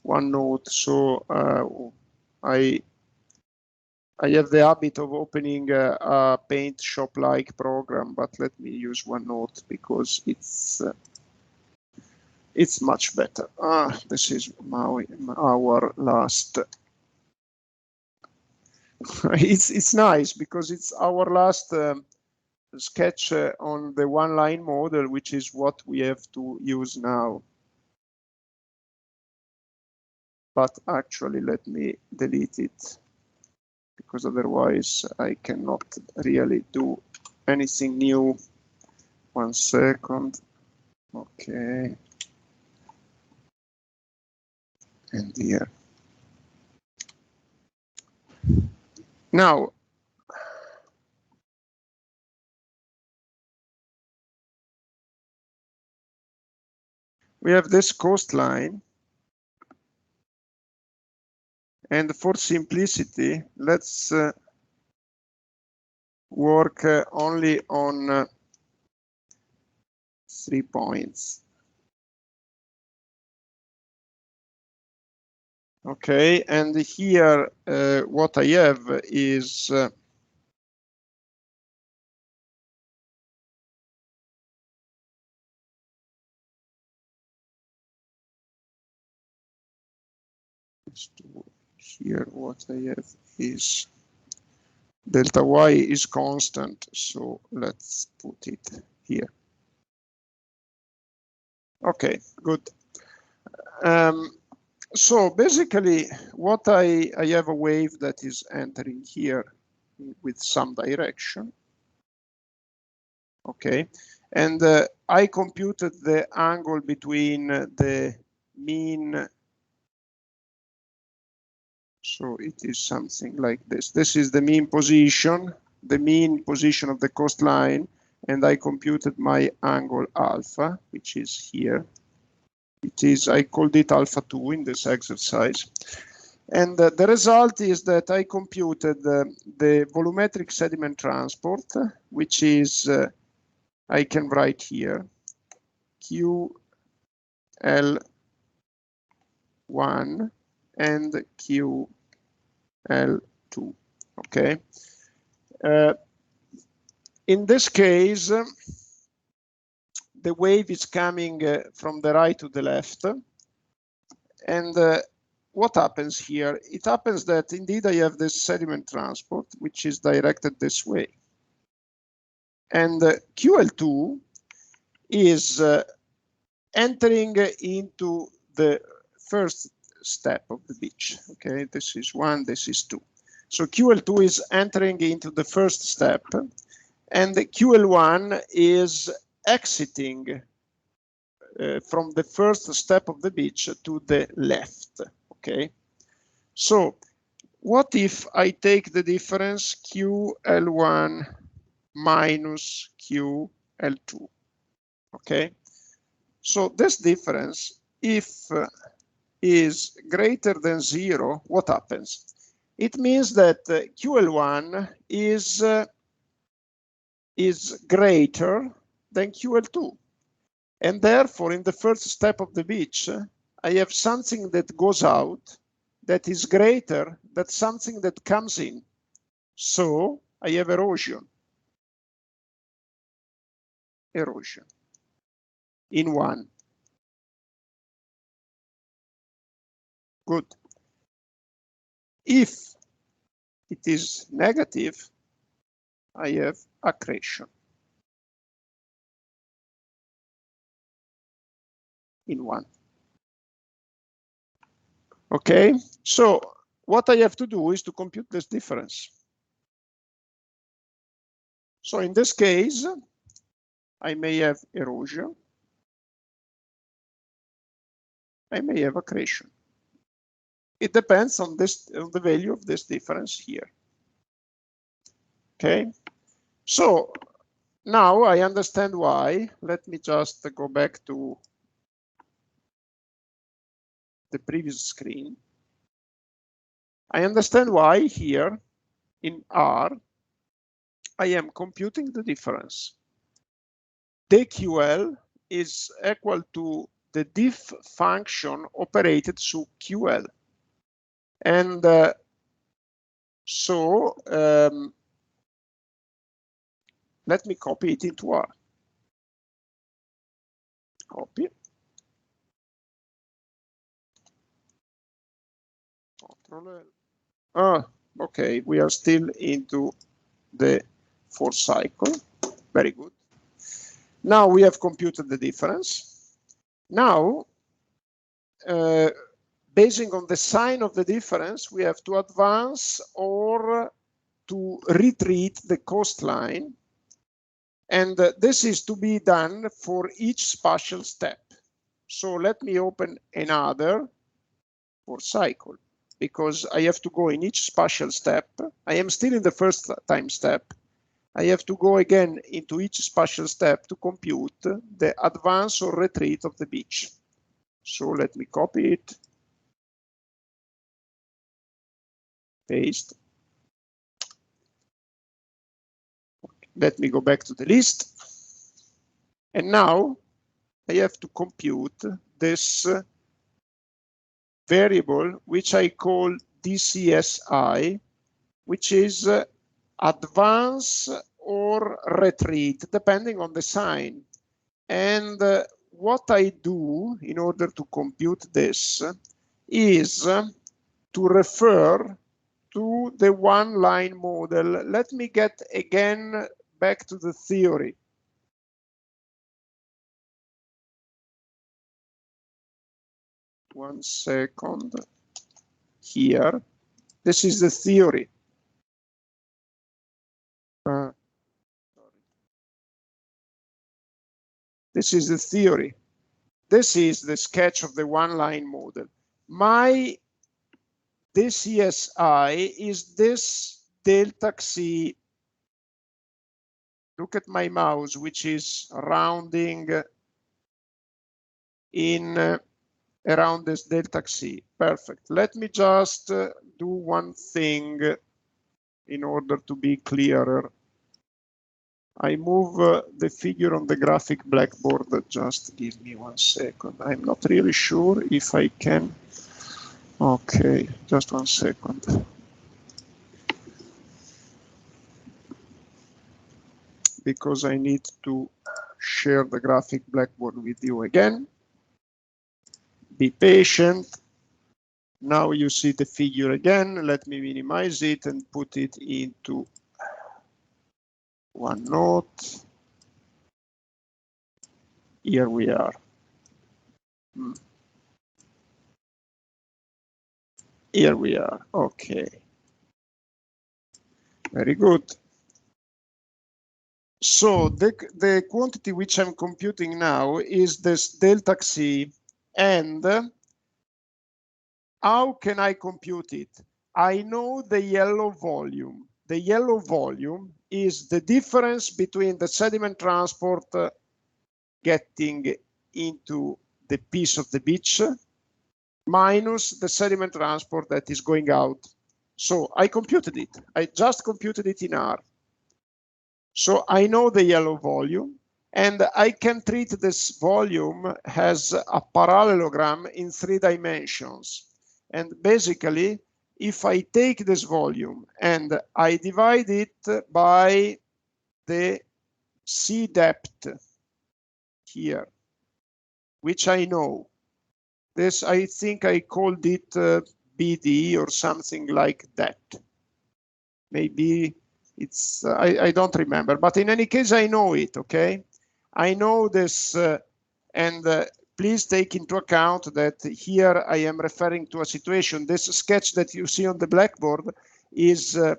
Speaker 1: OneNote, so I have the habit of opening a Paint Shop-like program, but let me use OneNote because it's much better. This is our last. It's nice because it's our last sketch on the one-line model, which is what we have to use now. But actually, let me delete it because otherwise I cannot really do anything new. 1 second. Okay. And here. Now, we have this coastline. And for simplicity, let's work only on 3 points. Okay, and here what I have is here what I have is delta y is constant, so let's put it here. Okay, good. So basically, what I have a wave that is entering here with some direction. Okay, and I computed the angle between the mean. So it is something like this. This is the mean position of the coastline, and I computed my angle alpha, which is here. It is, I called it alpha 2 in this exercise. And the result is that I computed the volumetric sediment transport, which is, I can write here, QL1 and QL2, okay? In this case, the wave is coming from the right to the left. And what happens here? It happens that indeed I have this sediment transport, which is directed this way. And QL2 is entering into the first step of the beach. Okay, this is 1, this is 2. So QL2 is entering into the first step, and the QL1 is exiting from the first step of the beach to the left. Okay, so what if I take the difference QL1 minus QL2? Okay, so this difference, if is greater than 0, what happens? It means that QL1 is greater than QL2. And therefore, in the first step of the beach, I have something that goes out that is greater than something that comes in. So I have erosion. Erosion in one. Good. If it is negative, I have accretion in one. Okay, so what I have to do is to compute this difference. So in this case, I may have erosion. I may have accretion. It depends on the value of this difference here. Okay, so now I understand why. Let me just go back to the previous screen. I understand why here in R, I am computing the difference. dql is equal to the diff function operated through QL. And so let me copy it into R. Copy. Control L. Okay, we are still into the fourth cycle. Very good. Now we have computed the difference. Now, basing on the sign of the difference, we have to advance or to retreat the coastline. And this is to be done for each spatial step. So let me open another fourth cycle, because I have to go in each spatial step. I am still in the first time step. I have to go again into each spatial step to compute the advance or retreat of the beach. So let me copy it, paste. Let me go back to the list. And now I have to compute this variable, which I call DCSI, which is advance or retreat, depending on the sign. And what I do in order to compute this is to refer to the one-line model. Let me get again back to the theory. One second here. This is the theory. This is the theory. This is the sketch of the one-line model. My DCSI is this delta xi. Look at my mouse, which is rounding in around this delta xi. Perfect. Let me just do one thing in order to be clearer. I move the figure on the graphic blackboard. Just give me 1 second. I'm not really sure if I can. Okay, just 1 second. Because I need to share the graphic blackboard with you again. Be patient. Now you see the figure again. Let me minimize it and put it into OneNote. Here we are. Here we are. Okay. Very good. So the quantity which I'm computing now is this delta xi, and how can I compute it? I know the yellow volume. The yellow volume is the difference between the sediment transport getting into the piece of the beach minus the sediment transport that is going out. So I computed it. I just computed it in R. So I know the yellow volume. And I can treat this volume as a parallelogram in 3 dimensions. And basically, if I take this volume and I divide it by the sea depth here, which I know, this I think I called it BD or something like that. Maybe it's, I don't remember, but in any case, I know it, okay? I know this, and please take into account that here I am referring to a situation. This sketch that you see on the blackboard is a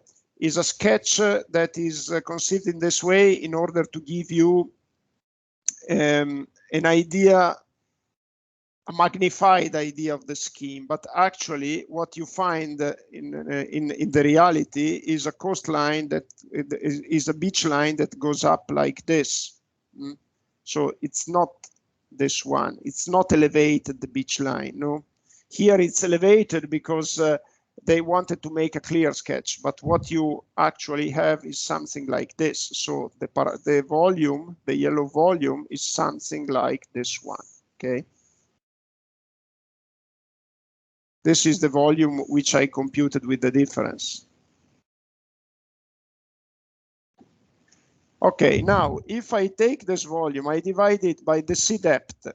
Speaker 1: sketch that is conceived in this way in order to give you an idea, a magnified idea of the scheme, but actually what you find in the reality is a coastline that is a beach line that goes up like this. So it's not this one, it's not elevated, the beach line, no. Here it's elevated because they wanted to make a clear sketch, but what you actually have is something like this. So the volume, the yellow volume, is something like this one, okay? This is the volume which I computed with the difference. Okay, now if I take this volume, I divide it by the sea depth,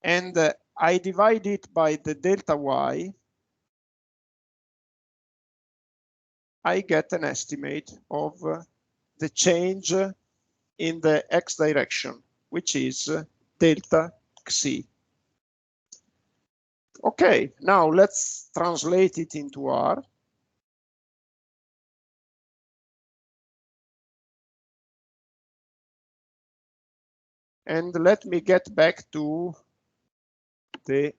Speaker 1: and I divide it by the delta y, I get an estimate of the change in the x direction, which is delta xc. Okay, now let's translate it into R. And let me get back to the,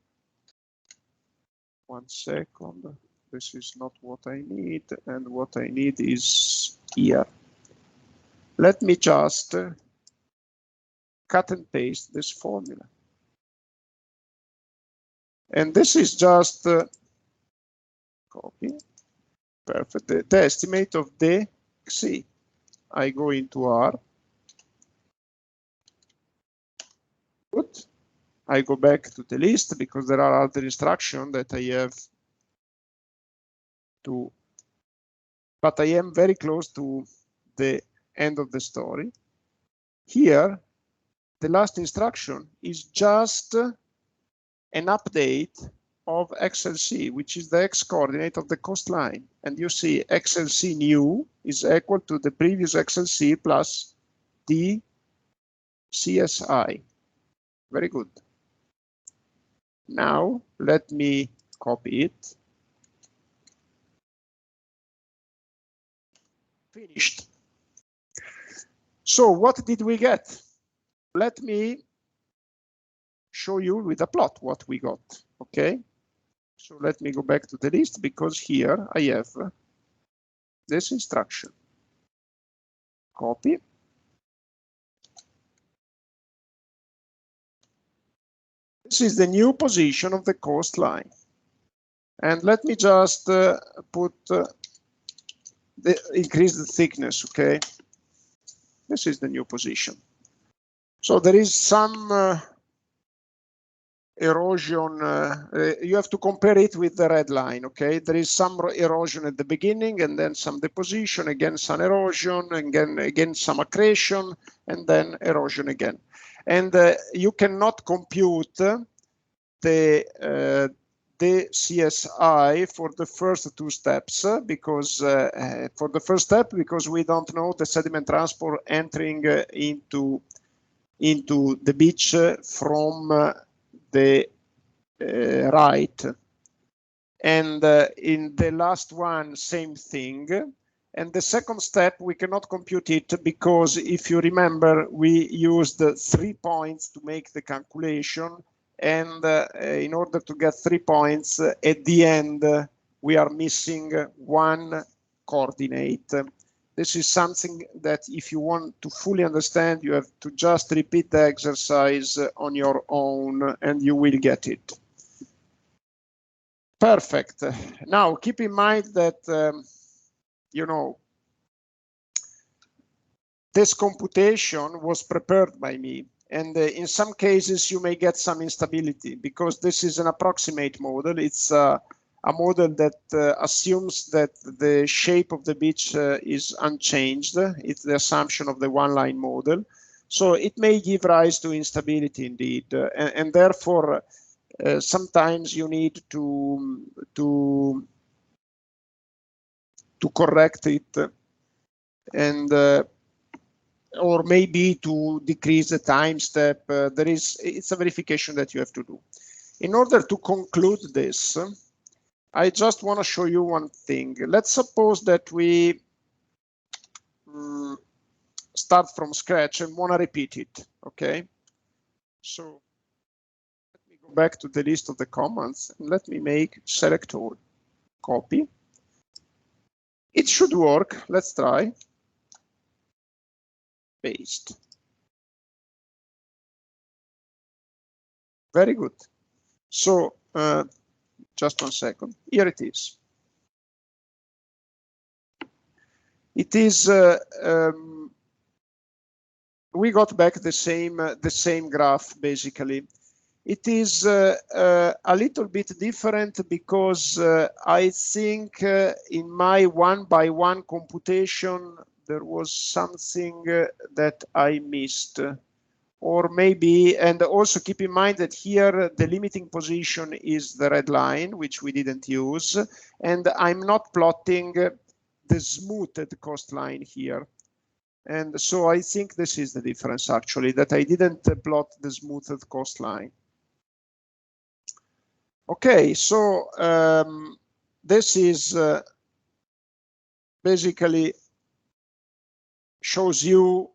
Speaker 1: 1 second. This is not what I need, and what I need is here. Let me just cut and paste this formula. And this is just copy, perfect, the estimate of the xc. I go into R. Good. I go back to the list because there are other instructions that I have to, but I am very close to the end of the story. Here, the last instruction is just an update of XLC, which is the x coordinate of the coastline. And you see XLC new is equal to the previous XLC plus the CSI. Very good. Now let me copy it. Finished. So what did we get? Let me show you with a plot what we got, okay? So let me go back to the list because here I have this instruction. Copy. This is the new position of the coastline. And let me just increase the thickness, okay? This is the new position. So there is some erosion. You have to compare it with the red line, okay? There is some erosion at the beginning, and then some deposition, again some erosion, and again some accretion, and then erosion again. And you cannot compute the CSI for the first 2 steps because for the first step, because we don't know the sediment transport entering into the beach from the right. And in the last one, same thing. And the second step, we cannot compute it because if you remember, we used 3 points to make the calculation. And in order to get 3 points, at the end, we are missing 1 coordinate. This is something that if you want to fully understand, you have to just repeat the exercise on your own and you will get it. Perfect. Now, keep in mind that, you know, this computation was prepared by me. And in some cases, you may get some instability because this is an approximate model. It's a model that assumes that the shape of the beach is unchanged. It's the assumption of the one-line model. So it may give rise to instability indeed. And therefore, sometimes you need to correct it and or maybe to decrease the time step. It's a verification that you have to do. In order to conclude this, I just want to show you one thing. Let's suppose that we start from scratch and want to repeat it, okay? So let me go back to the list of the commands and let me make select all, copy. It should work. Let's try. Paste. Very good. So just 1 second. Here it is. It is. We got back the same graph basically. It is a little bit different because I think in my one-by-one computation there was something that I missed. Or maybe, and also keep in mind that here the limiting position is the red line, which we didn't use, and I'm not plotting the smoothed cost line here. And so I think this is the difference actually, that I didn't plot the smoothed cost line. Okay, so this is basically shows you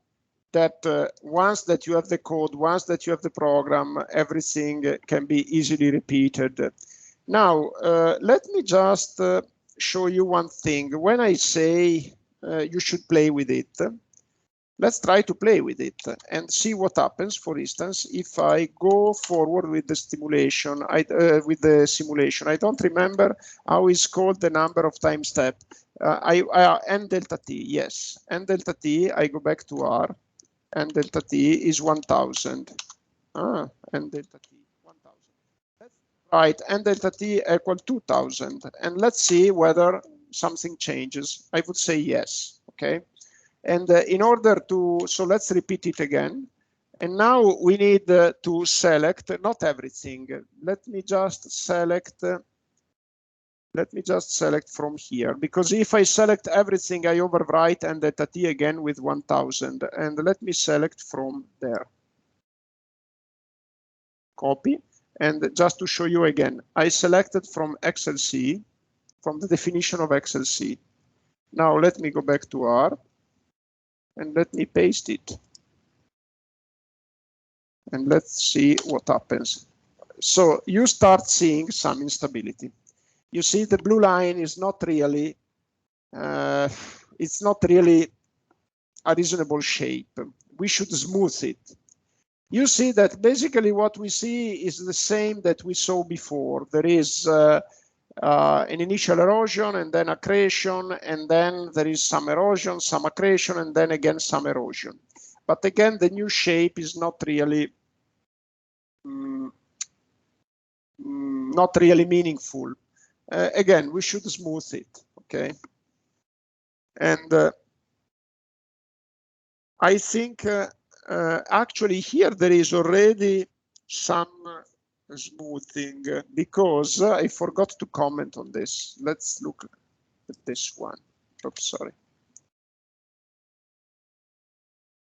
Speaker 1: that once that you have the code, once that you have the program, everything can be easily repeated. Now, let me just show you one thing. When I say you should play with it, let's try to play with it and see what happens. For instance, if I go forward with the simulation, I don't remember how it's called the number of time step. N delta t, yes, N delta t, I go back to R, N delta t is 1000. N delta t, 1000. That's right, N delta t equal 2000. And let's see whether something changes. I would say yes, okay? And in order to, so let's repeat it again. And now we need to select, not everything. Let me just select from here, because if I select everything, I overwrite N delta t again with 1000. And let me select from there. Copy. And just to show you again, I selected from XLC, from the definition of XLC. Now let me go back to R. And let me paste it. And let's see what happens. So you start seeing some instability. You see the blue line is not really, it's not really a reasonable shape. We should smooth it. You see that basically what we see is the same that we saw before. There is an initial erosion and then accretion, and then there is some erosion, some accretion, and then again some erosion. But again, the new shape is not really meaningful. Again, we should smooth it, okay? And I think actually here there is already some smoothing because I forgot to comment on this. Let's look at this one. Oops, sorry.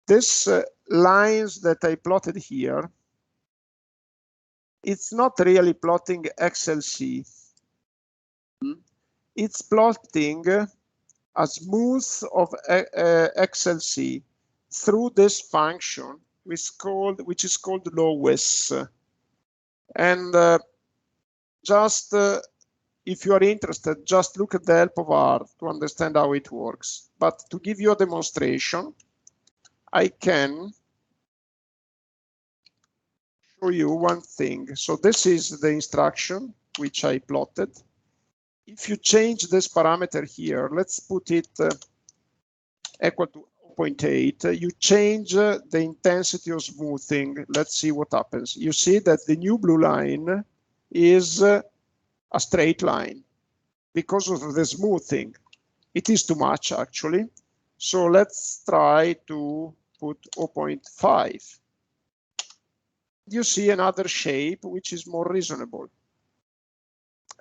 Speaker 1: This lines that I plotted here, it's not really plotting XLC. It's plotting a smooth of XLC through this function, which is called lowes. And just if you are interested, just look at the help of R to understand how it works. But to give you a demonstration, I can show you one thing. So this is the instruction which I plotted. If you change this parameter here, let's put it equal to, 0.8, you change the intensity of smoothing. Let's see what happens. You see that the new blue line is a straight line because of the smoothing. It is too much actually. So let's try to put 0.5. You see another shape which is more reasonable.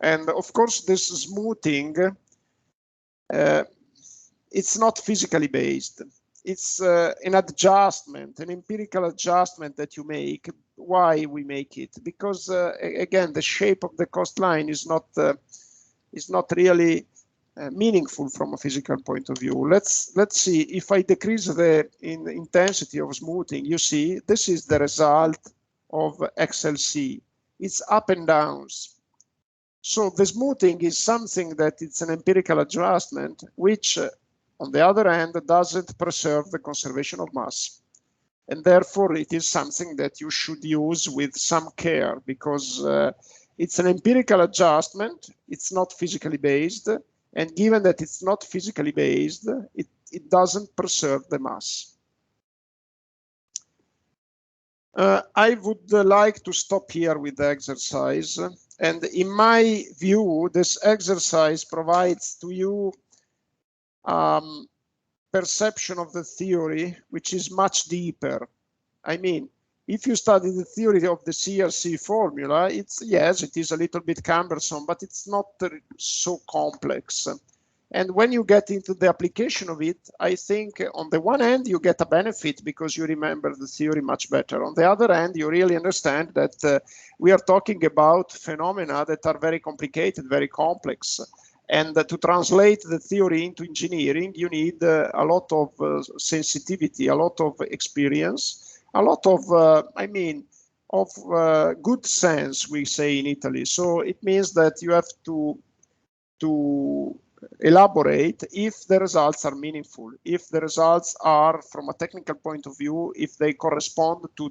Speaker 1: And of course, this smoothing, it's not physically based. It's an adjustment, an empirical adjustment that you make. Why we make it? Because again, the shape of the coastline is not really meaningful from a physical point of view. Let's see. If I decrease the intensity of smoothing, you see this is the result of XLC. It's up and downs. So the smoothing is something that it's an empirical adjustment, which on the other hand doesn't preserve the conservation of mass. And therefore it is something that you should use with some care, because it's an empirical adjustment, it's not physically based, and given that it's not physically based, it doesn't preserve the mass. I would like to stop here with the exercise. And in my view, this exercise provides to you perception of the theory, which is much deeper. I mean, if you study the theory of the CRC formula, yes, it is a little bit cumbersome, but it's not so complex. And when you get into the application of it, I think on the one hand, you get a benefit because you remember the theory much better. On the other hand, you really understand that we are talking about phenomena that are very complicated, very complex. And to translate the theory into engineering, you need a lot of sensitivity, a lot of experience, a lot of, good sense, we say in Italy. So it means that you have to elaborate if the results are meaningful, if the results are, from a technical point of view, if they correspond to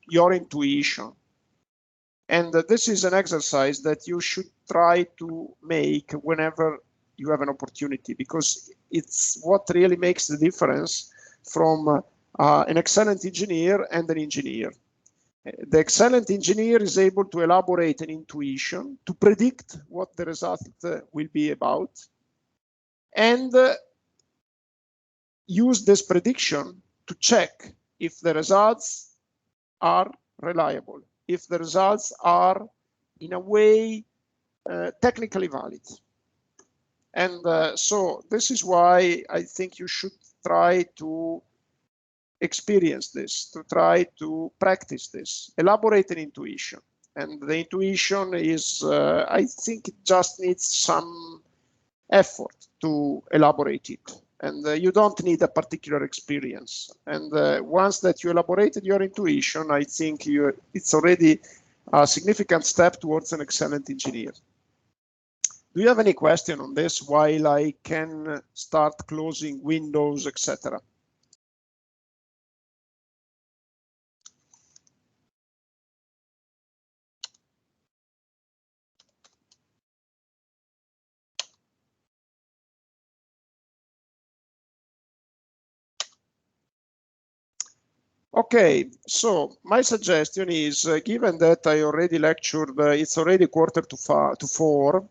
Speaker 1: your intuition. And this is an exercise that you should try to make whenever you have an opportunity, because it's what really makes the difference from an excellent engineer and an engineer. The excellent engineer is able to elaborate an intuition, to predict what the result will be about, and use this prediction to check if the results are reliable, if the results are in a way technically valid. And so this is why I think you should try to experience this, to try to practice this, elaborate an intuition. And the intuition is, I think it just needs some effort to elaborate it. And you don't need a particular experience. And once that you elaborated your intuition, I think it's already a significant step towards an excellent engineer. Do you have any question on this while I can start closing windows, etc.? Okay, so my suggestion is, given that I already lectured, it's already 3:45,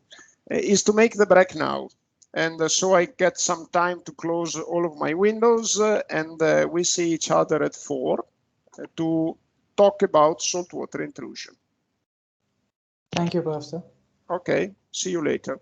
Speaker 1: is to make the break now. And so I get some time to close all of my windows, and we see each other at 4 to talk about saltwater intrusion.
Speaker 2: Thank you, Professor.
Speaker 1: Okay, see you later.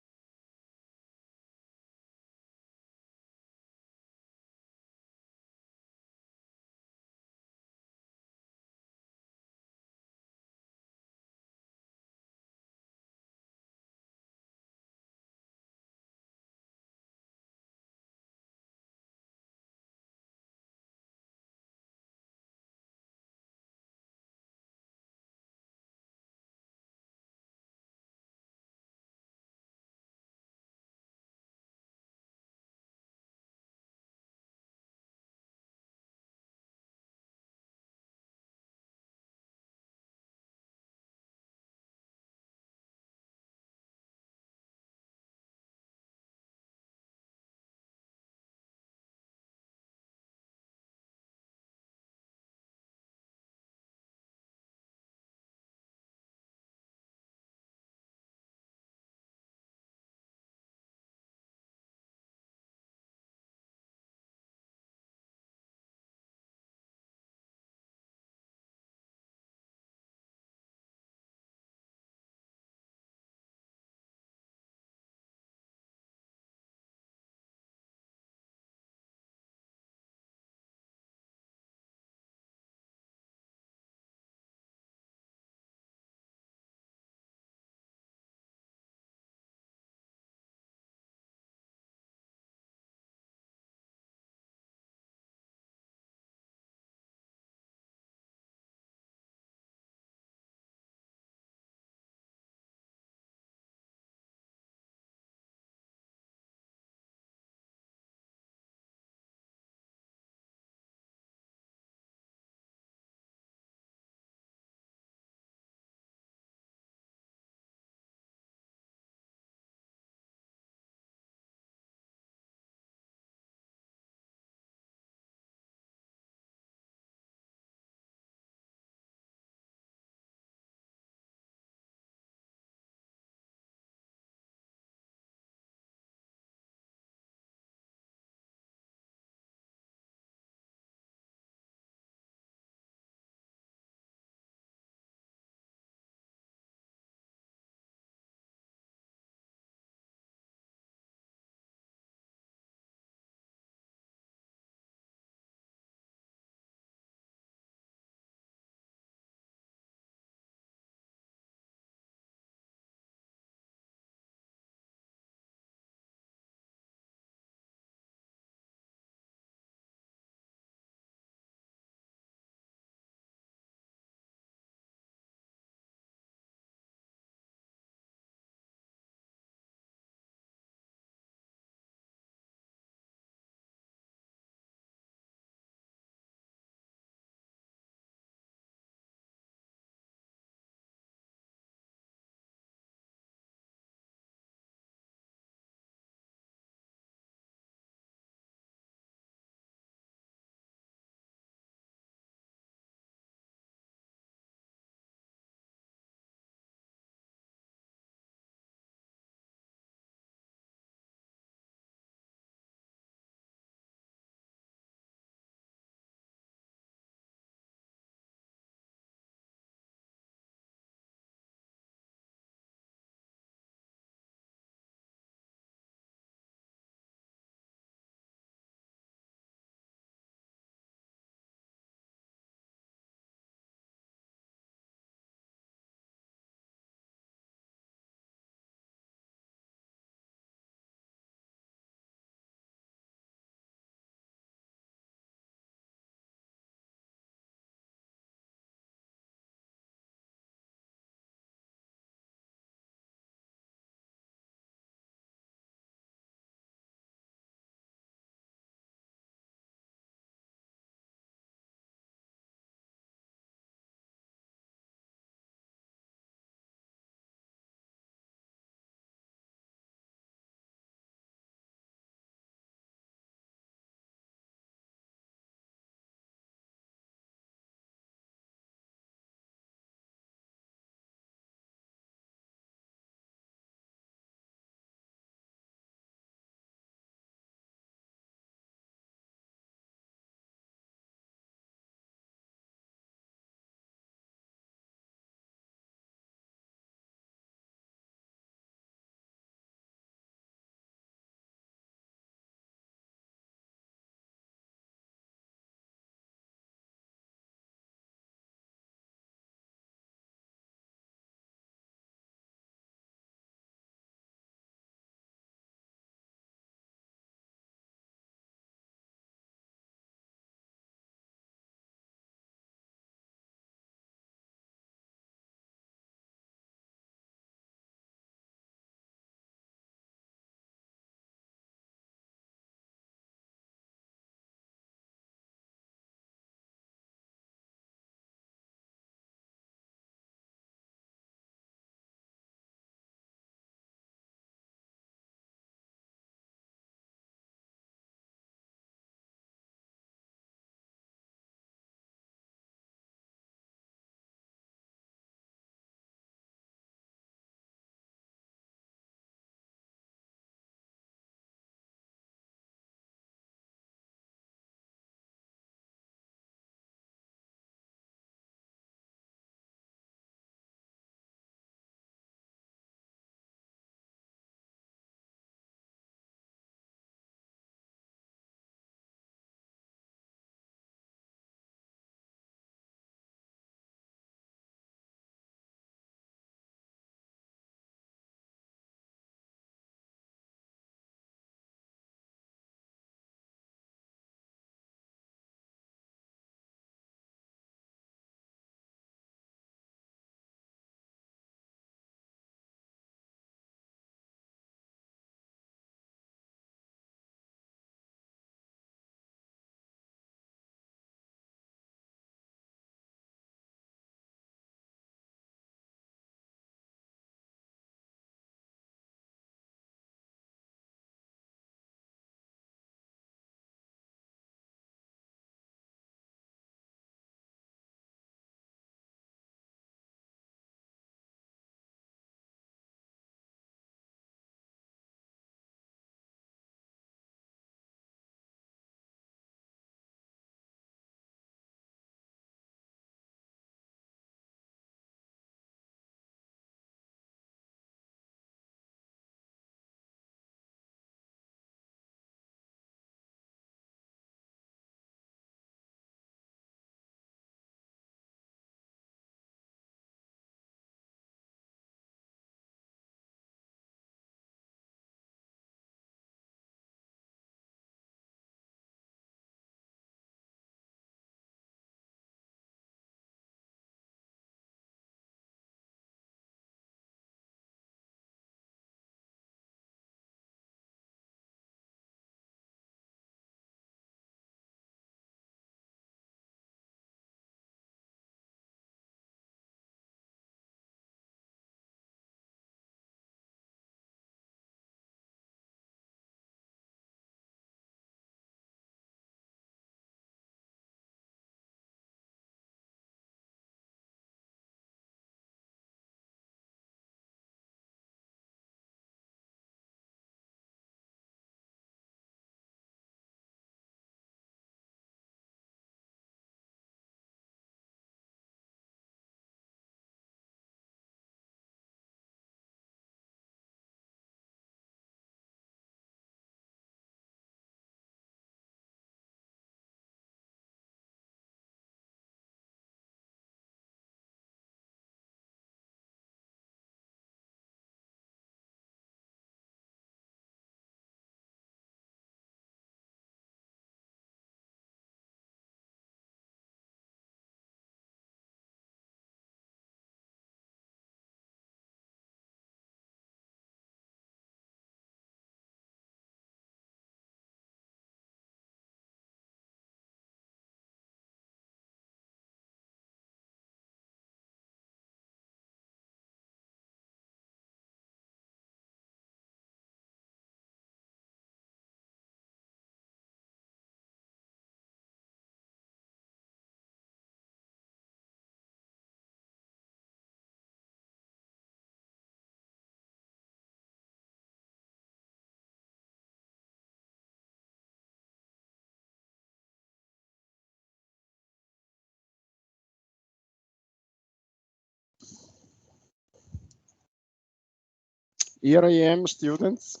Speaker 1: Here I am, students.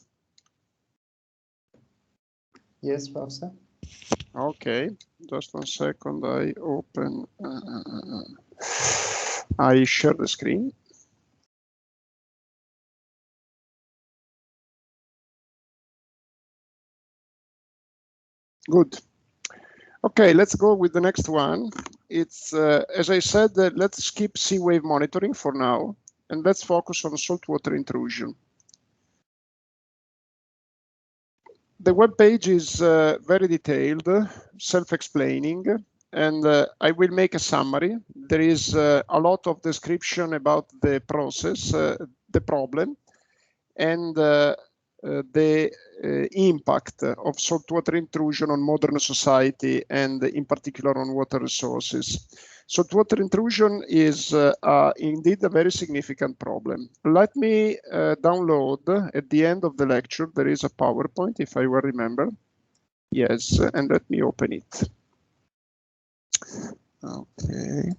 Speaker 2: Yes, Professor.
Speaker 1: Okay, just 1 second. I open. I share the screen. Good. Okay, let's go with the next one. It's, as I said, let's skip sea wave monitoring for now, and let's focus on saltwater intrusion. The web page is very detailed, self-explaining, and I will make a summary. There is a lot of description about the process, the problem, and the impact of saltwater intrusion on modern society and in particular on water resources. Saltwater intrusion is indeed a very significant problem. Let me download at the end of the lecture. There is a PowerPoint, if I will remember. Yes, and let me open it. Okay.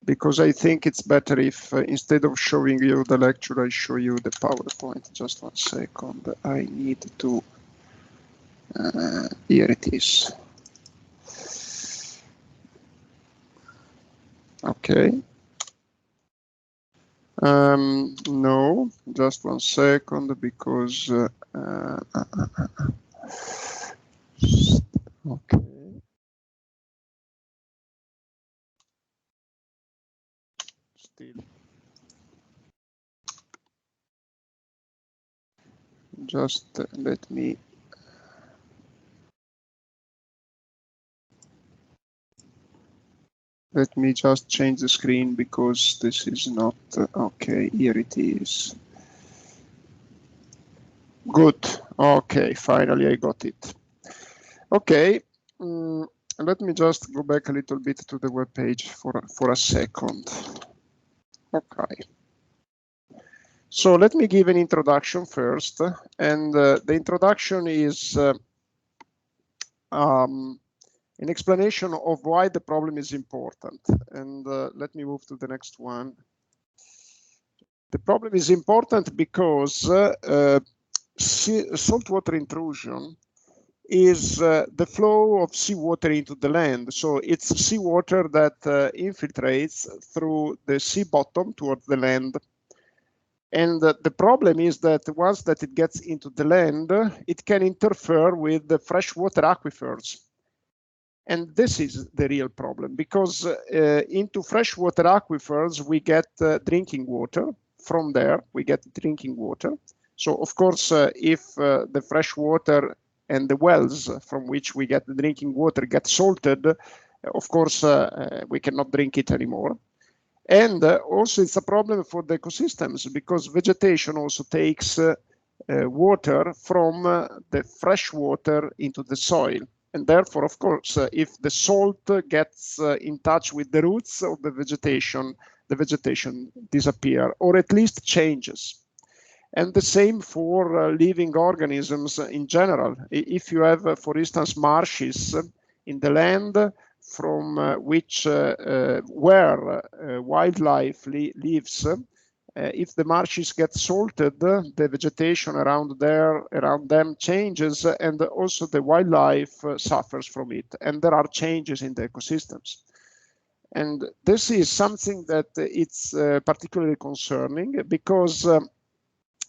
Speaker 1: Because I think it's better if instead of showing you the lecture, I show you the PowerPoint. Just 1 second. I need to, here it is. Okay. No, just 1 second because, okay. Still. Just let me just change the screen because this is not okay. Here it is. Good. Okay, finally I got it. Okay, let me just go back a little bit to the web page for a second. Okay. So let me give an introduction first, and the introduction is an explanation of why the problem is important. And let me move to the next one. The problem is important because saltwater intrusion is the flow of seawater into the land. So it's seawater that infiltrates through the sea bottom towards the land. And the problem is that once that it gets into the land, it can interfere with the freshwater aquifers. And this is the real problem, because into freshwater aquifers, we get drinking water. From there, we get drinking water. So, of course, if the fresh water and the wells from which we get the drinking water get salted, of course, we cannot drink it anymore. And also it's a problem for the ecosystems because vegetation also takes water from the fresh water into the soil. And therefore, of course, if the salt gets in touch with the roots of the vegetation disappears or at least changes. And the same for living organisms in general. If you have, for instance, marshes in the land from where wildlife lives, if the marshes get salted, the vegetation around them changes, and also the wildlife suffers from it. And there are changes in the ecosystems. And this is something that it's particularly concerning because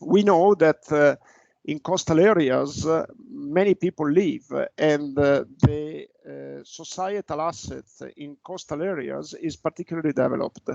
Speaker 1: we know that in coastal areas, many people live, and the societal assets in coastal areas is particularly developed.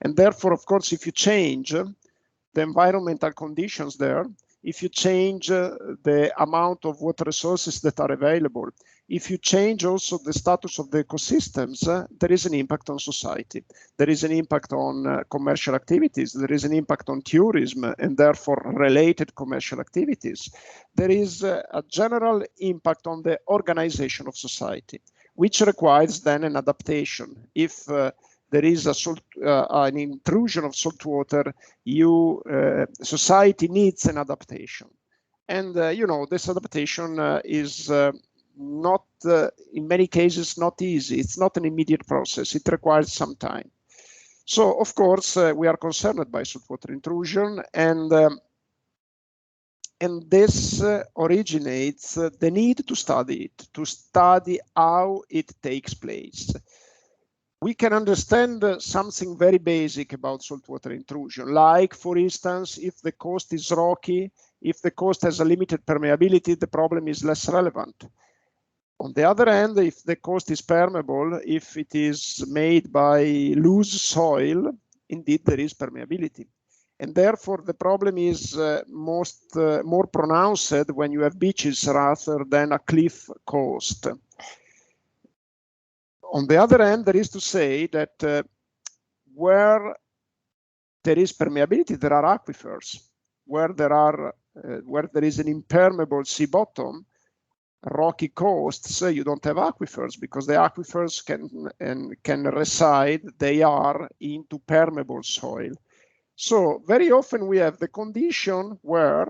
Speaker 1: And therefore, of course, if you change the environmental conditions there, if you change the amount of water resources that are available, if you change also the status of the ecosystems, there is an impact on society. There is an impact on commercial activities. There is an impact on tourism and therefore related commercial activities. There is a general impact on the organization of society, which requires then an adaptation. If there is an intrusion of salt water, society needs an adaptation. And, this adaptation is not, in many cases, not easy. It's not an immediate process. It requires some time. So, of course, we are concerned by saltwater intrusion, and this originates the need to study it, to study how it takes place. We can understand something very basic about saltwater intrusion, like, for instance, if the coast is rocky, if the coast has a limited permeability, the problem is less relevant. On the other hand, if the coast is permeable, if it is made by loose soil, indeed there is permeability. And therefore, the problem is more pronounced when you have beaches rather than a cliff coast. On the other hand, there is to say that where there is permeability, there are aquifers. Where there is an impermeable sea bottom, rocky coasts, you don't have aquifers, because the aquifers can reside, they are into permeable soil. So very often we have the condition where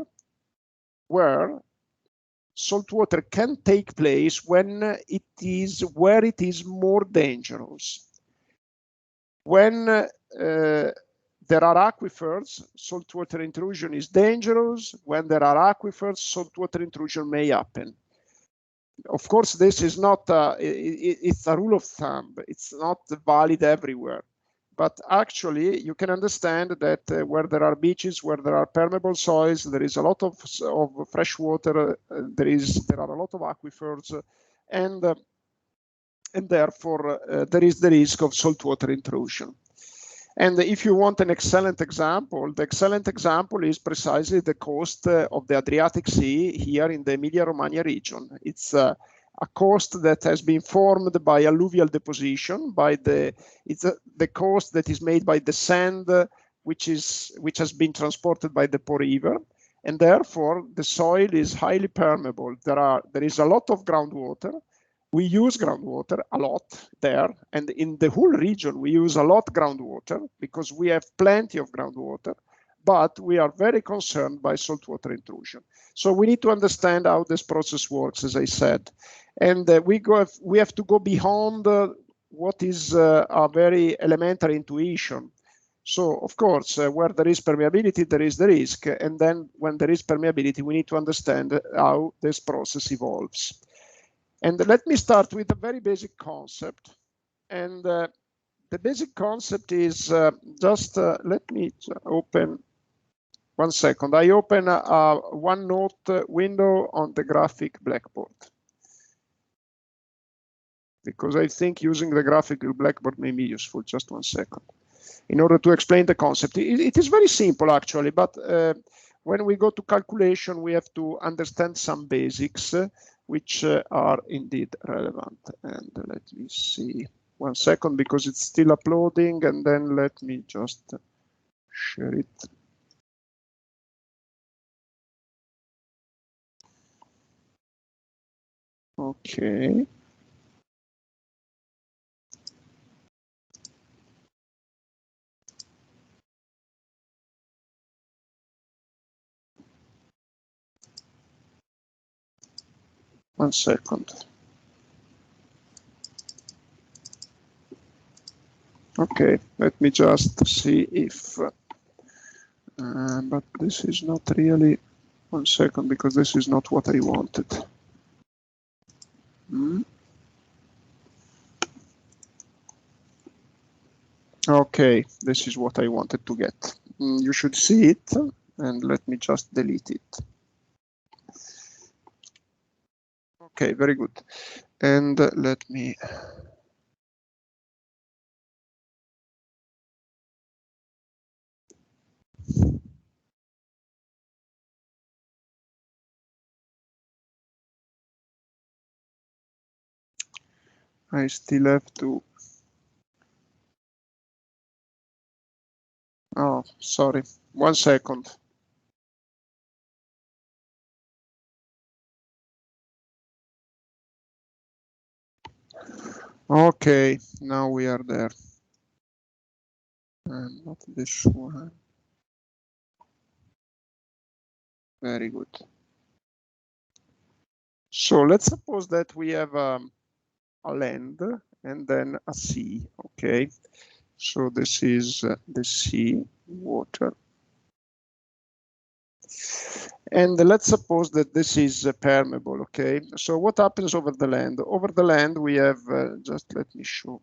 Speaker 1: saltwater can take place when it is where it is more dangerous. When there are aquifers, saltwater intrusion is dangerous. When there are aquifers, saltwater intrusion may happen. Of course, this is not, it's a rule of thumb. It's not valid everywhere. But actually, you can understand that where there are beaches, where there are permeable soils, there is a lot of fresh water, there are a lot of aquifers, and therefore there is the risk of saltwater intrusion. And if you want an excellent example, the excellent example is precisely the coast of the Adriatic Sea here in the Emilia-Romagna region. It's a coast that has been formed by alluvial deposition. It's the coast that is made by the sand, which has been transported by the Po River, and therefore the soil is highly permeable. There is a lot of groundwater. We use groundwater a lot there, and in the whole region we use a lot groundwater because we have plenty of groundwater, but we are very concerned by saltwater intrusion. So we need to understand how this process works, as I said, and we have to go beyond what is a very elementary intuition. So, of course, where there is permeability, there is the risk, and then when there is permeability, we need to understand how this process evolves. And let me start with a very basic concept. And the basic concept is let me open 1 second. I open a OneNote window on the graphic blackboard, because I think using the graphical blackboard may be useful. Just 1 second. In order to explain the concept. It is very simple, actually, but when we go to calculation, we have to understand some basics, which are indeed relevant. And let me see 1 second, because it's still uploading, and then let me just share it. Okay. One second. Okay, let me just see if, but this is not really, 1 second, because this is not what I wanted. Okay, this is what I wanted to get. You should see it, and let me just delete it. Okay, very good. And let me. I still have to. Oh, sorry. 1 second. Okay, now we are there. And not this one. Very good. So let's suppose that we have a land and then a sea. Okay. So this is the sea water. And let's suppose that this is permeable, okay? So what happens over the land? Over the land, we have, just let me show.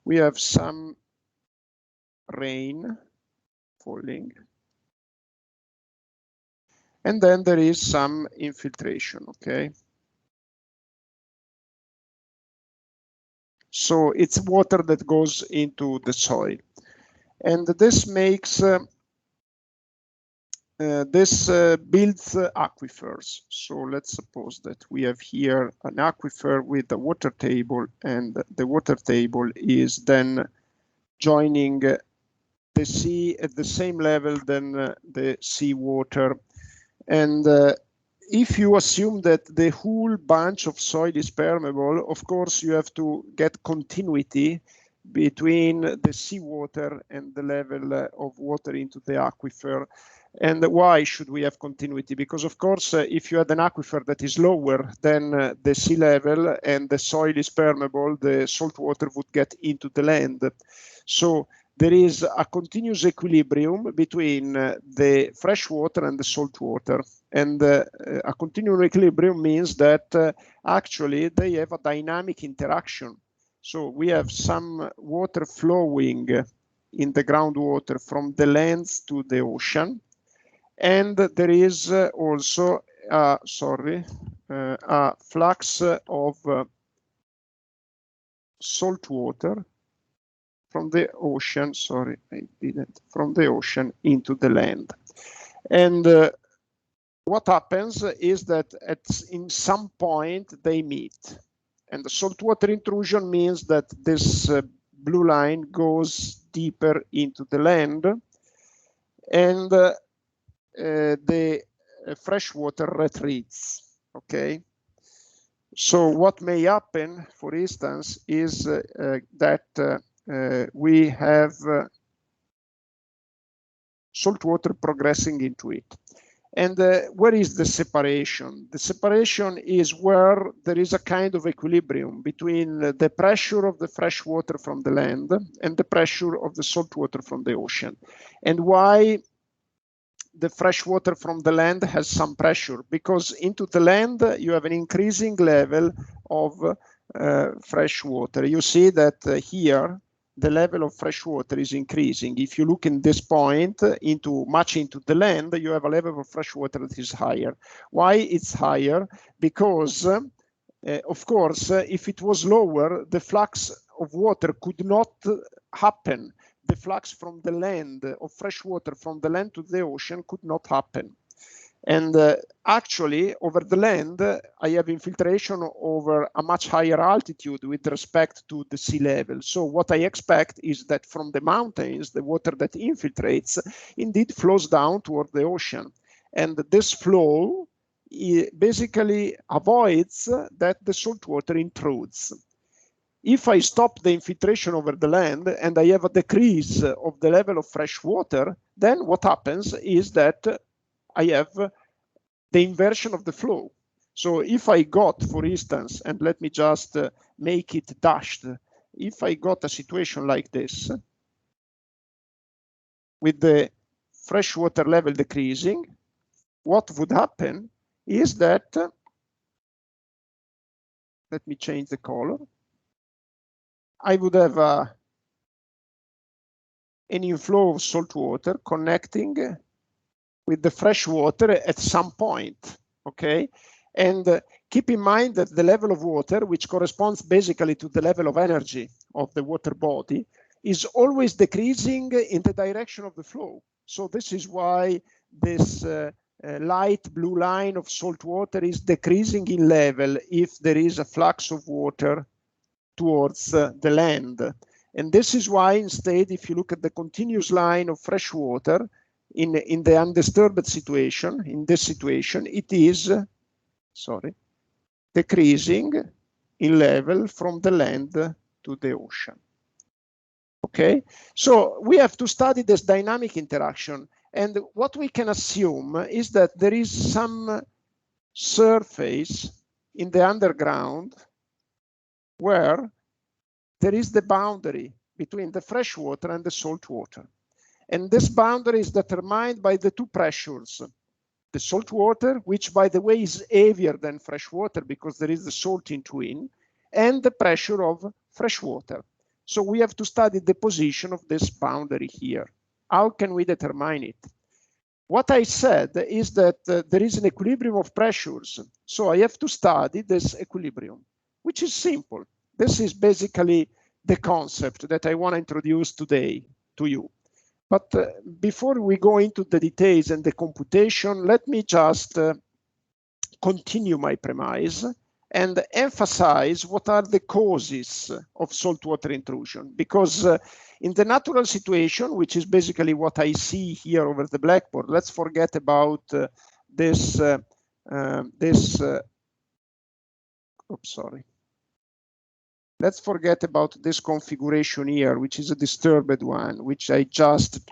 Speaker 1: We have some rain falling. And then there is some infiltration, okay? So it's water that goes into the soil. And this makes, builds aquifers. So let's suppose that we have here an aquifer with a water table, and the water table is then joining the sea at the same level than the seawater. And if you assume that the whole bunch of soil is permeable, of course you have to get continuity between the seawater and the level of water into the aquifer. And why should we have continuity? Because of course, if you had an aquifer that is lower than the sea level and the soil is permeable, the salt water would get into the land. So there is a continuous equilibrium between the fresh water and the salt water. And a continuous equilibrium means that actually they have a dynamic interaction. So we have some water flowing in the groundwater from the lands to the ocean. And there is also, a flux of salt water from the ocean, from the ocean into the land. And what happens is that in some point they meet. And the saltwater intrusion means that this blue line goes deeper into the land, and the freshwater retreats, okay? So what may happen, for instance, is that we have salt water progressing into it. And where is the separation? The separation is where there is a kind of equilibrium between the pressure of the fresh water from the land and the pressure of the salt water from the ocean. And why the fresh water from the land has some pressure? Because into the land you have an increasing level of fresh water. You see that here the level of fresh water is increasing. If you look in this point much into the land, you have a level of fresh water that is higher. Why it's higher? Because of course, if it was lower, the flux of water could not happen. The flux from the land of fresh water from the land to the ocean could not happen. And actually, over the land, I have infiltration over a much higher altitude with respect to the sea level. So what I expect is that from the mountains, the water that infiltrates indeed flows down toward the ocean. And this flow basically avoids that the salt water intrudes. If I stop the infiltration over the land and I have a decrease of the level of fresh water, then what happens is that I have the inversion of the flow. So if I got, for instance, and let me just make it dashed, if I got a situation like this, with the freshwater level decreasing, what would happen is that, let me change the color, I would have an inflow of salt water connecting with the fresh water at some point, okay? And keep in mind that the level of water, which corresponds basically to the level of energy of the water body, is always decreasing in the direction of the flow. So this is why this light blue line of salt water is decreasing in level if there is a flux of water towards the land. And this is why instead, if you look at the continuous line of fresh water, in the undisturbed situation, in this situation, it is, decreasing in level from the land to the ocean. Okay, so we have to study this dynamic interaction. And what we can assume is that there is some surface in the underground where there is the boundary between the fresh water and the salt water. And this boundary is determined by the two pressures. The salt water, which by the way is heavier than fresh water because there is the salt in between, and the pressure of fresh water. So we have to study the position of this boundary here. How can we determine it? What I said is that there is an equilibrium of pressures. So I have to study this equilibrium, which is simple. This is basically the concept that I want to introduce today to you. But before we go into the details and the computation, let me just continue my premise and emphasize what are the causes of saltwater intrusion. Because in the natural situation, which is basically what I see here over the blackboard, let's forget about oops, sorry. Let's forget about this configuration here, which is a disturbed one, which I just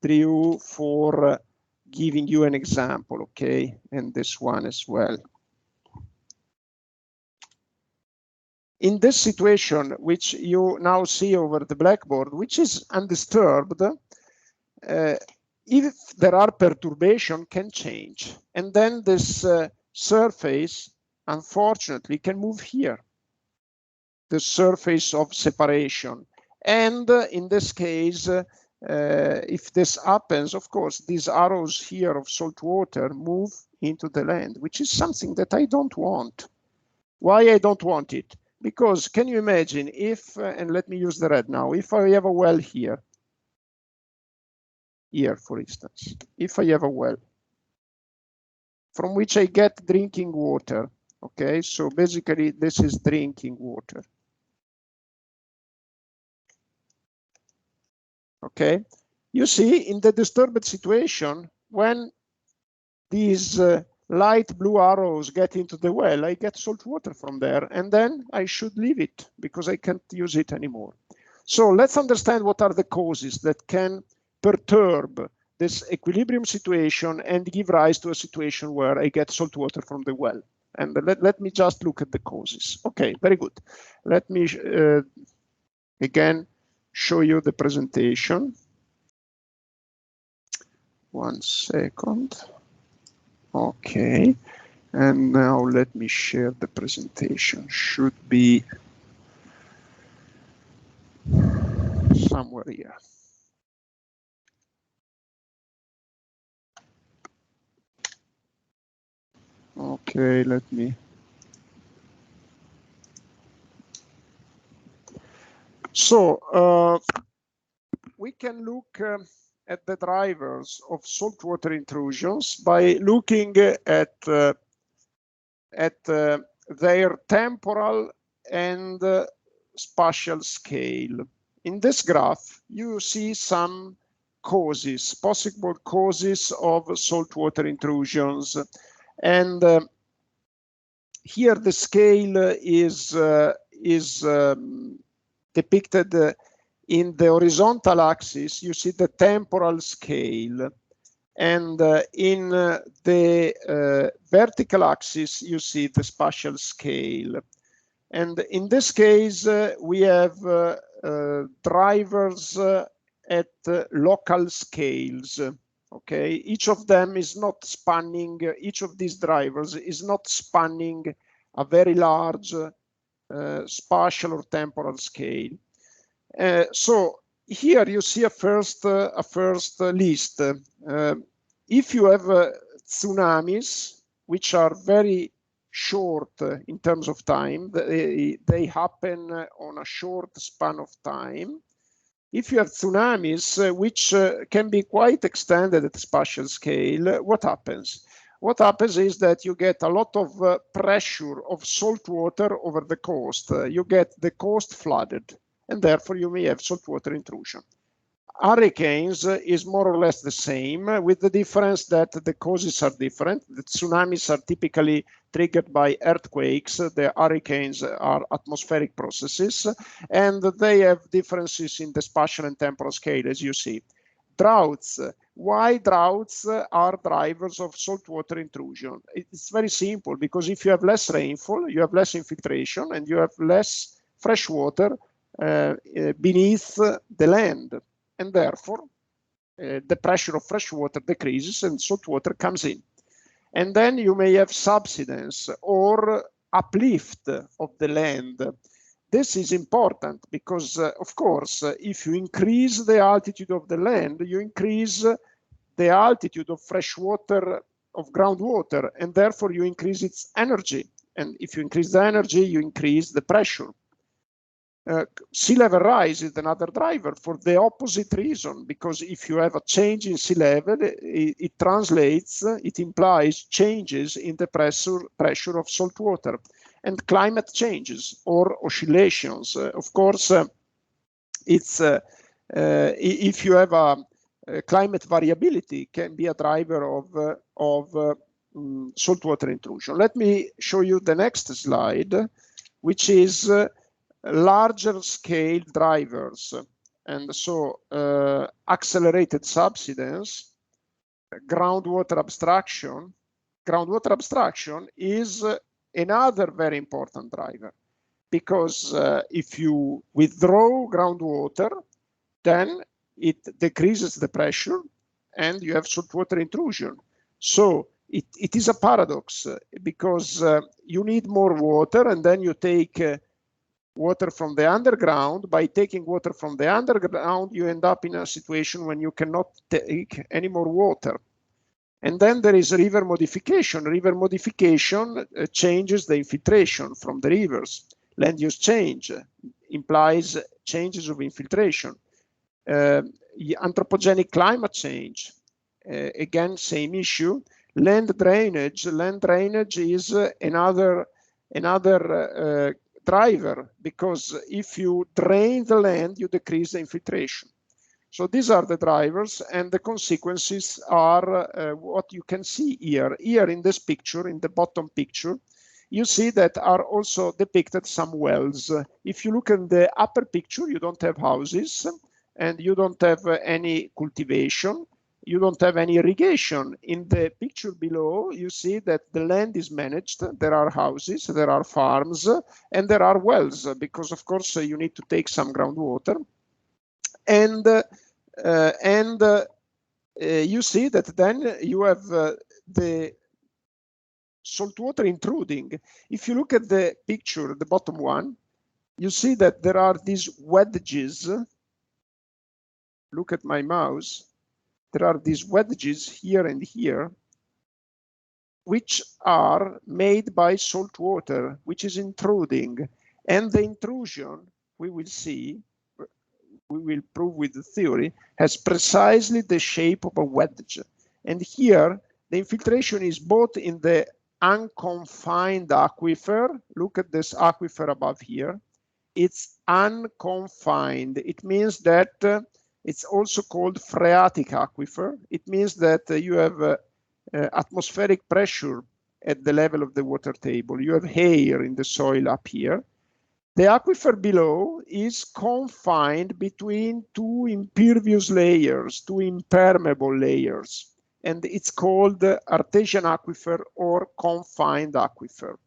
Speaker 1: drew for giving you an example, okay? And this one as well. In this situation, which you now see over the blackboard, which is undisturbed, if there are perturbation, can change. And then this surface, unfortunately, can move here. The surface of separation. And in this case, if this happens, of course, these arrows here of salt water move into the land, which is something that I don't want. Why I don't want it? Because can you imagine if, and let me use the red now, if I have a well here, for instance, if I have a well from which I get drinking water, okay, so basically this is drinking water. Okay, you see in the disturbed situation, when these light blue arrows get into the well, I get salt water from there, and then I should leave it because I can't use it anymore. So let's understand what are the causes that can perturb this equilibrium situation and give rise to a situation where I get salt water from the well. And let me just look at the causes. Okay, very good. Let me again show you the presentation. 1 second. Okay, and now let me share the presentation. Should be somewhere here. Okay, let me. So we can look at the drivers of saltwater intrusions by looking at their temporal and spatial scale. In this graph, you see some causes, possible causes of saltwater intrusions, and here the scale is depicted in the horizontal axis. You see the temporal scale, and in the vertical axis you see the spatial scale. And in this case we have drivers at local scales. Okay, each of them is not spanning, each of these drivers is not spanning a very large spatial or temporal scale. So here you see a first list. If you have tsunamis, which are very short in terms of time, they happen on a short span of time. If you have tsunamis, which can be quite extended at spatial scale, what happens? What happens is that you get a lot of pressure of salt water over the coast. You get the coast flooded, and therefore you may have saltwater intrusion. Hurricanes is more or less the same, with the difference that the causes are different. The tsunamis are typically triggered by earthquakes. The hurricanes are atmospheric processes, and they have differences in the spatial and temporal scale, as you see. Droughts. Why droughts are drivers of saltwater intrusion? It's very simple, because if you have less rainfall, you have less infiltration, and you have less fresh water. The saltwater beneath the land, and therefore the pressure of fresh water decreases and salt water comes in. And then you may have subsidence or uplift of the land. This is important because, of course, if you increase the altitude of the land, you increase the altitude of fresh water, of groundwater, and therefore you increase its energy. And if you increase the energy, you increase the pressure. Sea level rise is another driver for the opposite reason, because if you have a change in sea level, it translates, it implies changes in the pressure of salt water. And climate changes or oscillations, of course, it's if you have a climate variability, can be a driver of saltwater intrusion. Let me show you the next slide, which is larger scale drivers. And so accelerated subsidence, groundwater abstraction. Groundwater abstraction is another very important driver, because if you withdraw groundwater, then it decreases the pressure and you have saltwater intrusion. So it is a paradox, because you need more water and then you take water from the underground. By taking water from the underground, you end up in a situation when you cannot take any more water. And then there is river modification. River modification changes the infiltration from the rivers. Land use change implies changes of infiltration. Anthropogenic climate change, again, same issue. Land drainage is another driver, because if you drain the land, you decrease the infiltration. So these are the drivers, and the consequences are what you can see here. Here in this picture, in the bottom picture, you see that are also depicted some wells. If you look in the upper picture, you don't have houses and you don't have any cultivation. You don't have any irrigation. In the picture below, you see that the land is managed. There are houses, there are farms, and there are wells, because of course you need to take some groundwater. And you see that then you have the saltwater intruding. If you look at the picture, the bottom one, you see that there are these wedges. Look at my mouse. There are these wedges here and here, which are made by salt water, which is intruding. And the intrusion, we will see, we will prove with the theory, has precisely the shape of a wedge. And here, the infiltration is both in the unconfined aquifer. Look at this aquifer above here. It's unconfined. It means that it's also called phreatic aquifer. It means that you have atmospheric pressure at the level of the water table. You have air in the soil up here. The aquifer below is confined between two impervious layers, two impermeable layers, and it's called artesian aquifer or confined aquifer.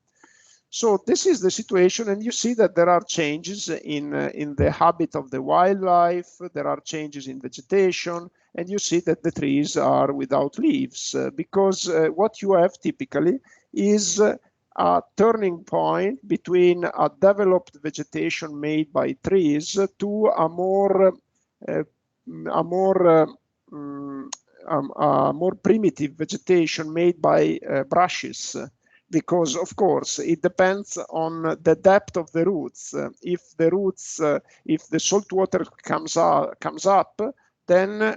Speaker 1: So this is the situation, and you see that there are changes in the habit of the wildlife, there are changes in vegetation, and you see that the trees are without leaves, because what you have typically is a turning point between a developed vegetation made by trees to a more primitive vegetation made by brushes. Because of course it depends on the depth of the roots. If the roots, if the salt water comes up, then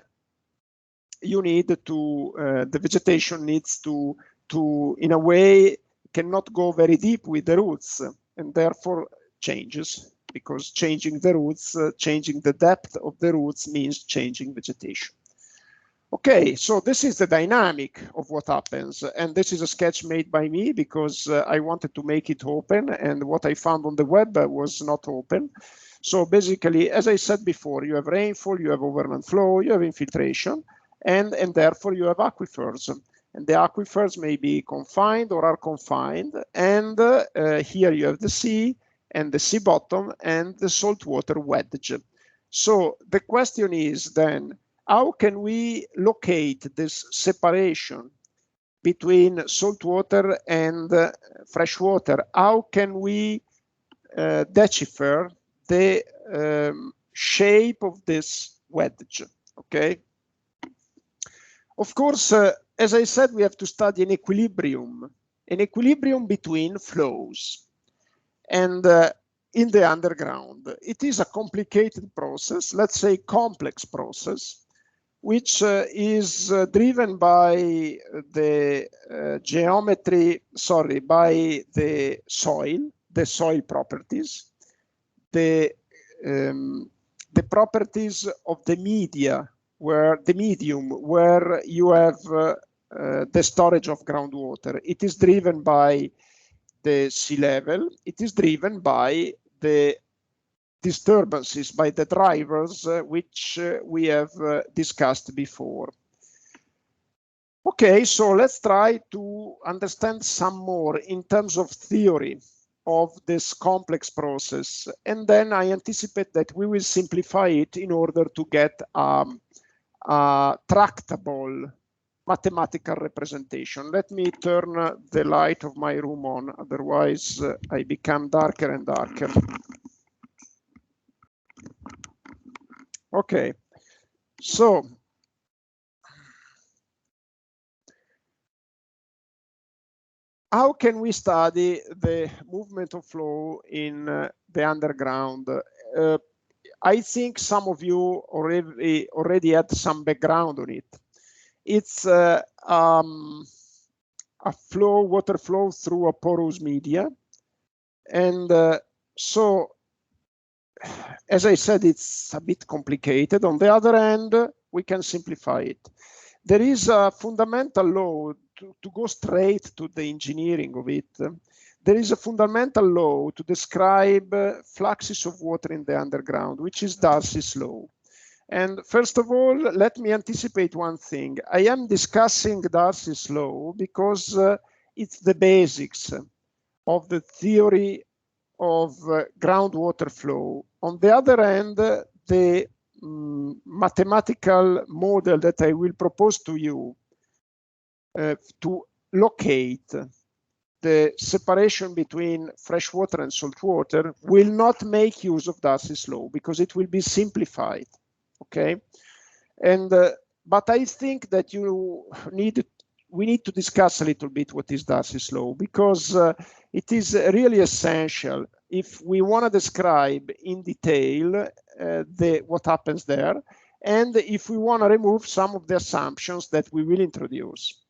Speaker 1: you need to, the vegetation needs to in a way cannot go very deep with the roots, and therefore changes, because changing the roots, changing the depth of the roots means changing vegetation. Okay, so this is the dynamic of what happens, and this is a sketch made by me because I wanted to make it open, and what I found on the web was not open. So basically, as I said before, you have rainfall, you have overland flow, you have infiltration, and therefore you have aquifers. And the aquifers may be confined or are confined, and here you have the sea, and the sea bottom and the saltwater wedge. So the question is then, how can we locate this separation between saltwater and freshwater? How can we decipher the shape of this wedge? Okay. Of course, as I said, we have to study an equilibrium between flows. And in the underground, it is a complicated process, let's say complex process, which is driven by the geometry, sorry, by the soil properties, the properties of the media, where the medium where you have the storage of groundwater. It is driven by the sea level. It is driven by the disturbances, by the drivers, which we have discussed before. Okay, so let's try to understand some more in terms of theory of this complex process. And then I anticipate that we will simplify it in order to get a tractable mathematical representation. Let me turn the light of my room on, otherwise I become darker and darker. Okay, so how can we study the movement of flow in the underground? I think some of you already had some background on it. It's a water flow through a porous media. And so, as I said, it's a bit complicated. On the other hand, we can simplify it. There is a fundamental law, to go straight to the engineering of it. There is a fundamental law to describe fluxes of water in the underground, which is Darcy's law. And first of all, let me anticipate one thing. I am discussing Darcy's law because it's the basics of the theory of groundwater flow. On the other hand, the mathematical model that I will propose to you to locate the separation between freshwater and saltwater will not make use of Darcy's law because it will be simplified. Okay, and but I think that we need to discuss a little bit what is Darcy's law, because it is really essential if we want to describe in detail what happens there, and if we want to remove some of the assumptions that we will introduce.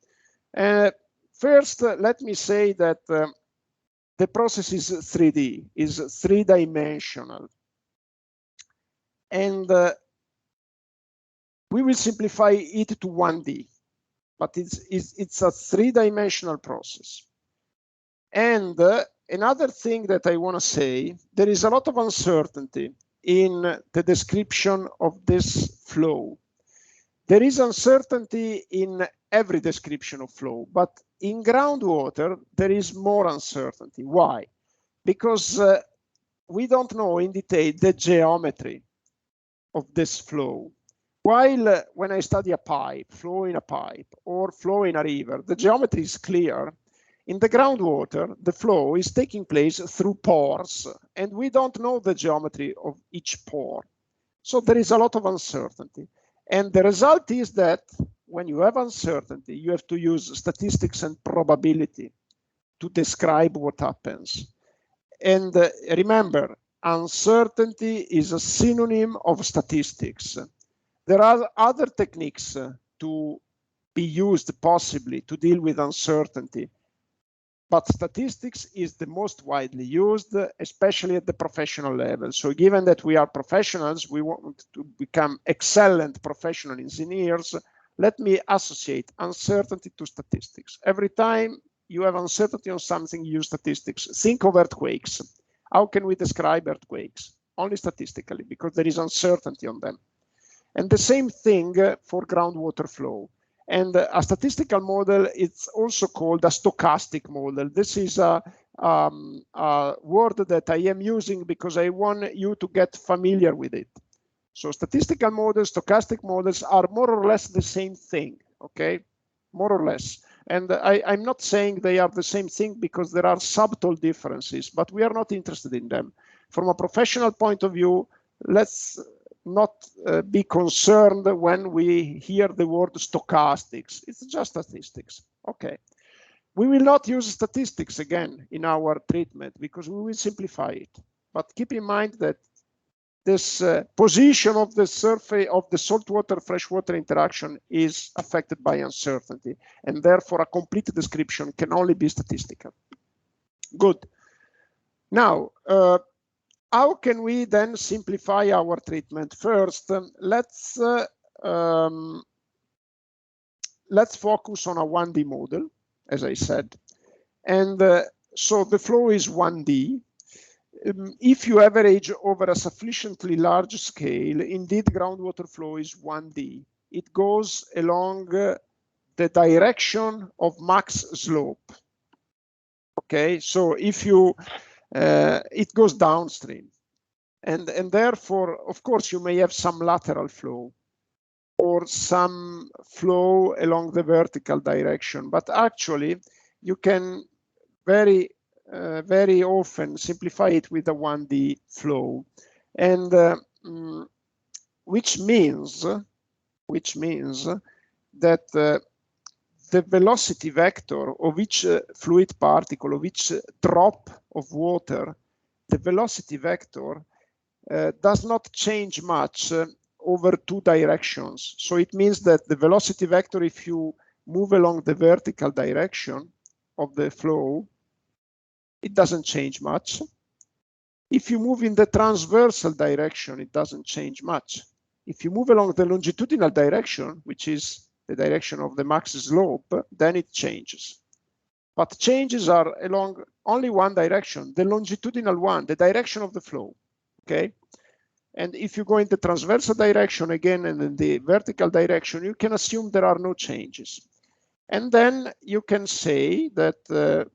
Speaker 1: First, let me say that the process is 3D, is three-dimensional, and we will simplify it to 1D, but it's a three-dimensional process. And another thing that I want to say, there is a lot of uncertainty in the description of this flow. There is uncertainty in every description of flow, but in groundwater, there is more uncertainty. Why? Because we don't know in detail the geometry of this flow. While when I study a pipe, flow in a pipe, or flow in a river, the geometry is clear. In the groundwater, the flow is taking place through pores, and we don't know the geometry of each pore. So there is a lot of uncertainty. And the result is that when you have uncertainty, you have to use statistics and probability to describe what happens. And remember, uncertainty is a synonym of statistics. There are other techniques to be used possibly to deal with uncertainty, but statistics is the most widely used, especially at the professional level. So given that we are professionals, we want to become excellent professional engineers, let me associate uncertainty to statistics. Every time you have uncertainty on something, use statistics. Think of earthquakes. How can we describe earthquakes? Only statistically, because there is uncertainty on them. And the same thing for groundwater flow. And a statistical model, it's also called a stochastic model. This is a word that I am using because I want you to get familiar with it. So statistical models, stochastic models are more or less the same thing, okay? More or less. And I'm not saying they are the same thing because there are subtle differences, but we are not interested in them. From a professional point of view, let's not be concerned when we hear the word stochastics. It's just statistics, okay? We will not use statistics again in our treatment because we will simplify it. But keep in mind that this position of the surface of the saltwater freshwater interaction is affected by uncertainty, and therefore a complete description can only be statistical. Good. Now, how can we then simplify our treatment? First, let's focus on a 1D model, as I said. And so the flow is 1D. If you average over a sufficiently large scale, indeed groundwater flow is 1D. It goes along the direction of max slope. Okay, so if you, it goes downstream. And therefore, of course, you may have some lateral flow or some flow along the vertical direction, but actually you can very often simplify it with a 1D flow, and which means that the velocity vector of each fluid particle, of each drop of water, the velocity vector does not change much over two directions. So it means that the velocity vector, if you move along the vertical direction of the flow, it doesn't change much. If you move in the transversal direction, it doesn't change much. If you move along the longitudinal direction, which is the direction of the max slope, then it changes. But changes are along only one direction, the longitudinal one, the direction of the flow, okay? And if you go in the transversal direction again and in the vertical direction, you can assume there are no changes. And then you can say that the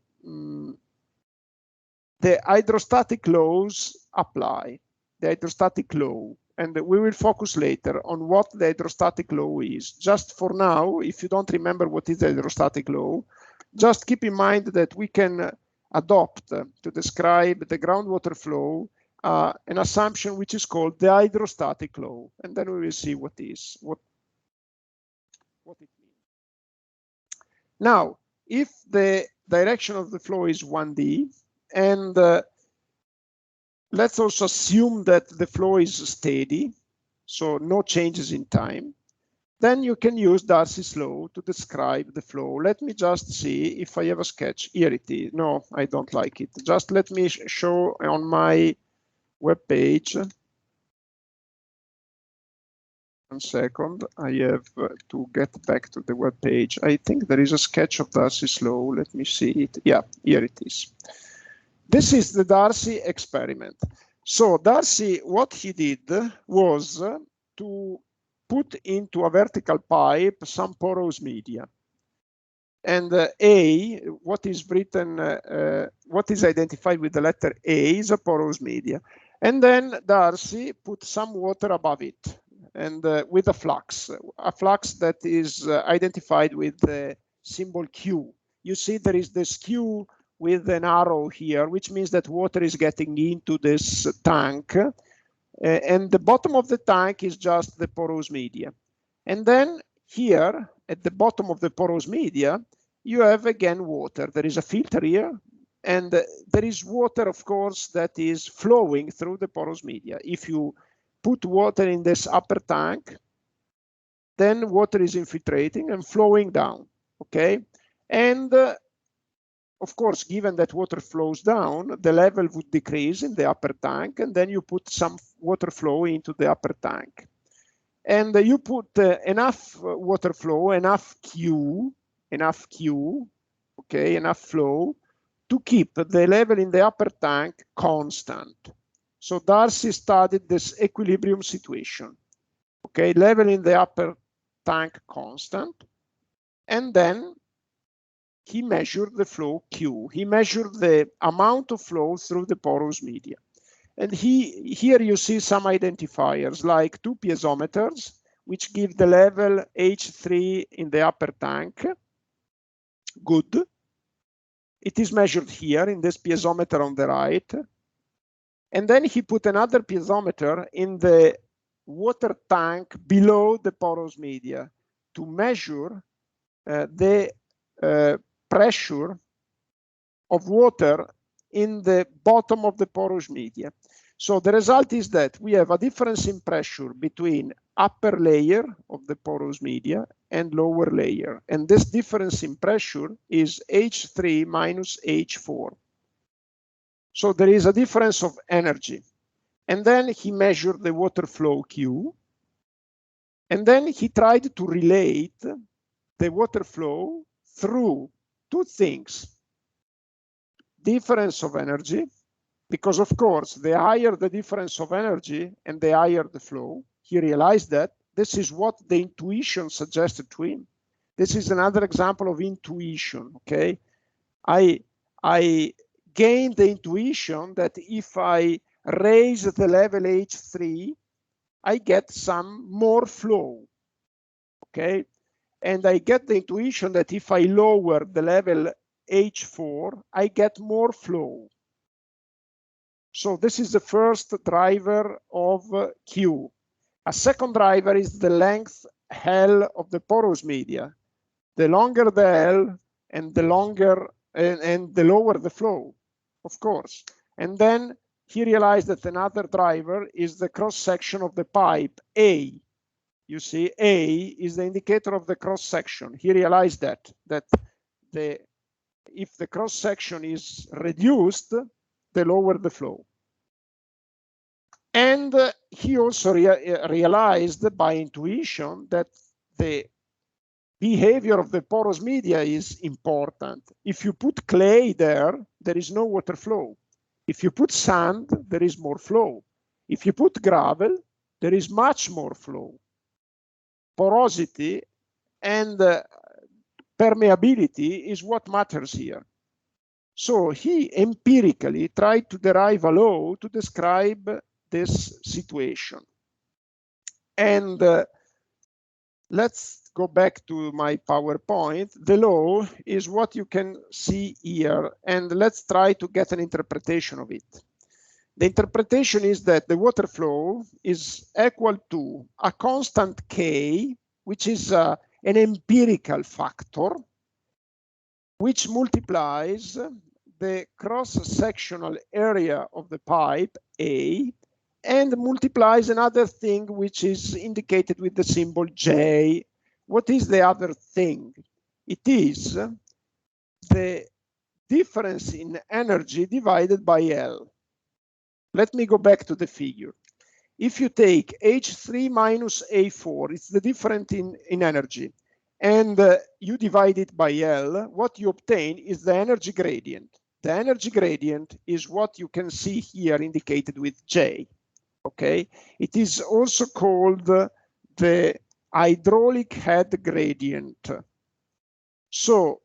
Speaker 1: hydrostatic laws apply, the hydrostatic law, and we will focus later on what the hydrostatic law is. Just for now, if you don't remember what is the hydrostatic law, just keep in mind that we can adopt to describe the groundwater flow an assumption which is called the hydrostatic law, and then we will see what it means. Now, if the direction of the flow is 1D, and let's also assume that the flow is steady, so no changes in time, then you can use Darcy's law to describe the flow. Let me just see if I have a sketch. Here it is. No, I don't like it. Just let me show on my web page. 1 second, I have to get back to the web page. I think there is a sketch of Darcy's law. Let me see it. Yeah, here it is. This is the Darcy experiment. So Darcy, what he did was to put into a vertical pipe some porous media. And A, what is written, what is identified with the letter A is a porous media. And then Darcy put some water above it, and with a flux that is identified with the symbol Q. You see there is this Q with an arrow here, which means that water is getting into this tank. And the bottom of the tank is just the porous media. And then here, at the bottom of the porous media, you have again water. There is a filter here, and there is water, of course, that is flowing through the porous media. If you put water in this upper tank, then water is infiltrating and flowing down, okay? And of course, given that water flows down, the level would decrease in the upper tank, and then you put some water flow into the upper tank. And you put enough water flow, enough Q, okay, enough flow to keep the level in the upper tank constant. So Darcy studied this equilibrium situation, okay, level in the upper tank constant, and then he measured the flow Q. He measured the amount of flow through the porous media. And here you see some identifiers like 2 piezometers, which give the level H3 in the upper tank. Good. It is measured here in this piezometer on the right. And then he put another piezometer in the water tank below the porous media to measure the pressure of water in the bottom of the porous media. So the result is that we have a difference in pressure between upper layer of the porous media and lower layer. And this difference in pressure is H3 minus H4. So there is a difference of energy. And then he measured the water flow Q. And then he tried to relate the water flow through two things. Difference of energy, because of course, the higher the difference of energy and the higher the flow, he realized that this is what the intuition suggested to him. This is another example of intuition, okay? I gained the intuition that if I raise the level H3, I get some more flow, okay? And I get the intuition that if I lower the level H4, I get more flow. So this is the first driver of Q. A second driver is the length L of the porous media. The longer the L and the longer and the lower the flow, of course. And then he realized that another driver is the cross section of the pipe A. You see, A is the indicator of the cross section. He realized that if the cross section is reduced, the lower the flow. And he also realized by intuition that the behavior of the porous media is important. If you put clay there, there is no water flow. If you put sand, there is more flow. If you put gravel, there is much more flow. Porosity and permeability is what matters here. So he empirically tried to derive a law to describe this situation. And let's go back to my PowerPoint. The law is what you can see here, and let's try to get an interpretation of it. The interpretation is that the water flow is equal to a constant K, which is an empirical factor, which multiplies the cross-sectional area of the pipe A and multiplies another thing which is indicated with the symbol J. What is the other thing? It is the difference in energy divided by L. Let me go back to the figure. If you take H3 minus A4, it's the difference in energy, and you divide it by L, what you obtain is the energy gradient. The energy gradient is what you can see here indicated with J. Okay, it is also called the hydraulic head gradient. So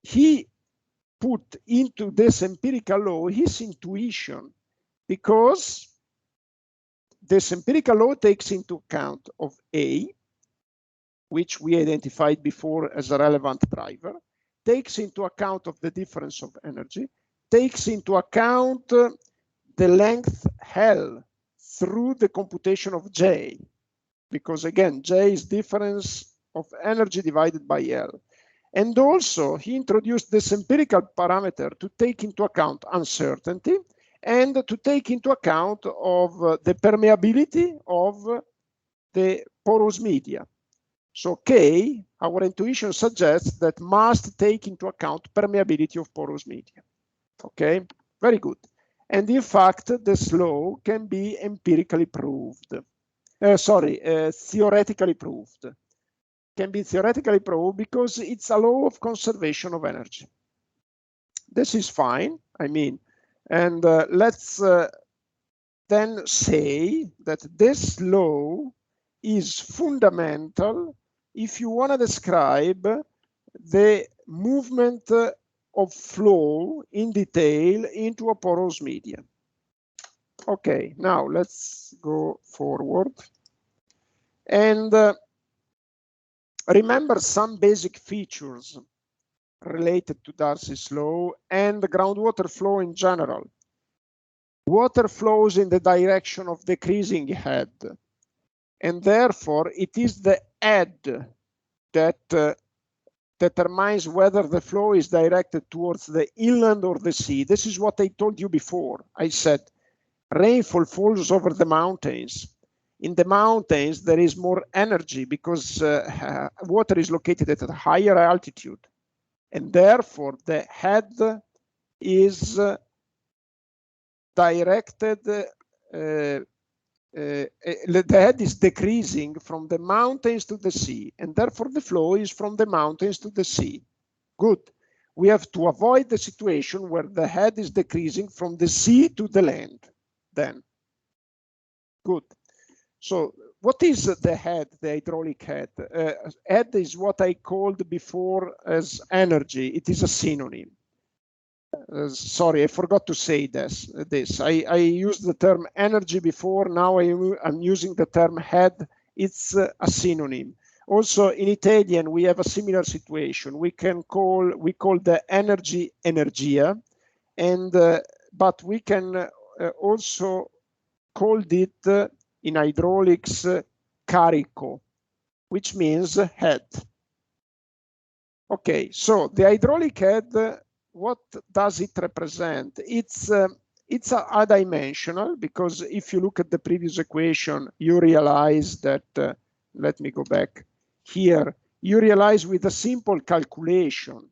Speaker 1: he put into this empirical law his intuition, because this empirical law takes into account of A, which we identified before as a relevant driver, takes into account of the difference of energy, takes into account the length L through the computation of J, because again, J is difference of energy divided by L. And also he introduced this empirical parameter to take into account uncertainty and to take into account of the permeability of the porous media. So K, our intuition suggests that must take into account permeability of porous media. Okay, very good. And in fact, this law can be empirically proved. Theoretically proved. Can be theoretically proved because it's a law of conservation of energy. This is fine, I mean, and let's then say that this law is fundamental if you want to describe the movement of flow in detail into a porous medium. Okay, now let's go forward. And remember some basic features related to Darcy's law and the groundwater flow in general. Water flows in the direction of decreasing head, and therefore it is the head that determines whether the flow is directed towards the inland or the sea. This is what I told you before. I said rainfall falls over the mountains. In the mountains, there is more energy because water is located at a higher altitude. And therefore, the head is directed, the head is decreasing from the mountains to the sea, and therefore the flow is from the mountains to the sea. Good. We have to avoid the situation where the head is decreasing from the sea to the land. Then, good. So what is the head, the hydraulic head? Head is what I called before as energy. It is a synonym. Sorry, I forgot to say this. I used the term energy before. Now I'm using the term head. It's a synonym. Also in Italian, we have a similar situation. We call the energy energia, and but we can also call it in hydraulics carico, which means head. Okay, so the hydraulic head, what does it represent? It's adimensional, because if you look at the previous equation, you realize that, let me go back here, you realize with a simple calculation,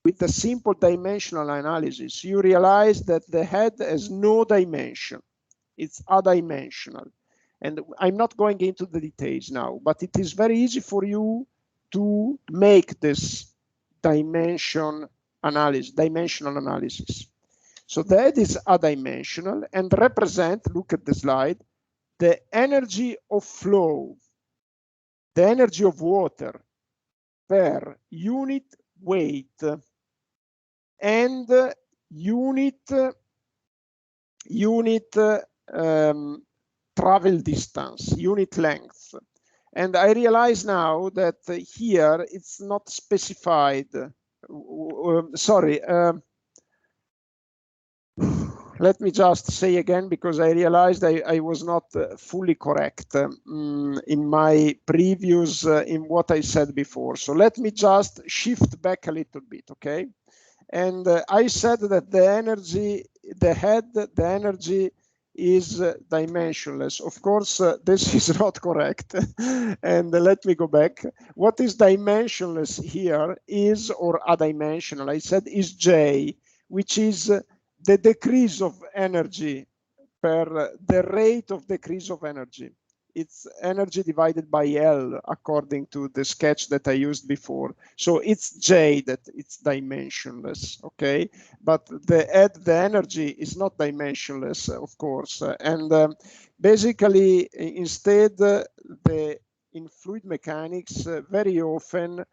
Speaker 1: with a simple dimensional analysis, you realize that the head has no dimension. It's adimensional. And I'm not going into the details now, but it is very easy for you to make this dimensional analysis. So that is adimensional and represent, look at the slide, the energy of flow, the energy of water per unit weight and unit travel distance, unit length. And I realize now that here it's not specified. Sorry, let me just say again, because I realized I was not fully correct in my previous, in what I said before. So let me just shift back a little bit, okay? And I said that the energy, the head, the energy is dimensionless. Of course, this is not correct. And let me go back. What is dimensionless here is, or adimensional, I said is J, which is the decrease of energy per the rate of decrease of energy. It's energy divided by L according to the sketch that I used before. So it's J that it's dimensionless, okay? But the energy is not dimensionless, of course. And basically, instead, in fluid mechanics, very often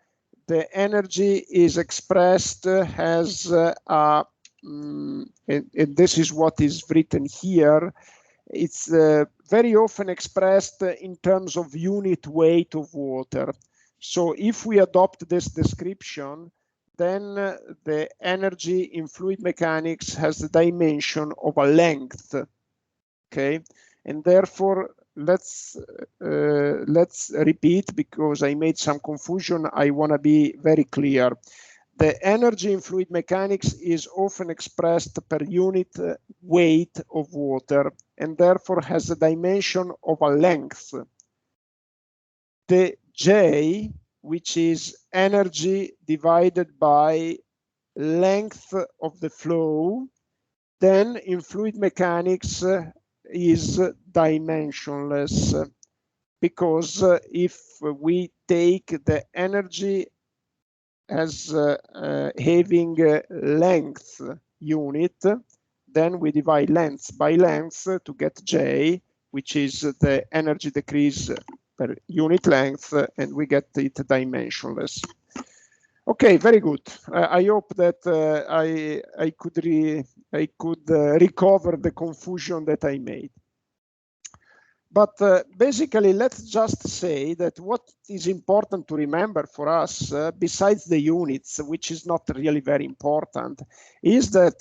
Speaker 1: the energy is expressed as and this is what is written here. It's very often expressed in terms of unit weight of water. So if we adopt this description, then the energy in fluid mechanics has the dimension of a length, okay? And therefore, let's repeat, because I made some confusion. I want to be very clear. The energy in fluid mechanics is often expressed per unit weight of water, and therefore has a dimension of a length. The J, which is energy divided by length of the flow, then in fluid mechanics is dimensionless, because if we take the energy as having length unit, then we divide length by length to get J, which is the energy decrease per unit length, and we get it dimensionless. Okay, very good. I hope that I could recover the confusion that I made. But basically, let's just say that what is important to remember for us, besides the units, which is not really very important, is that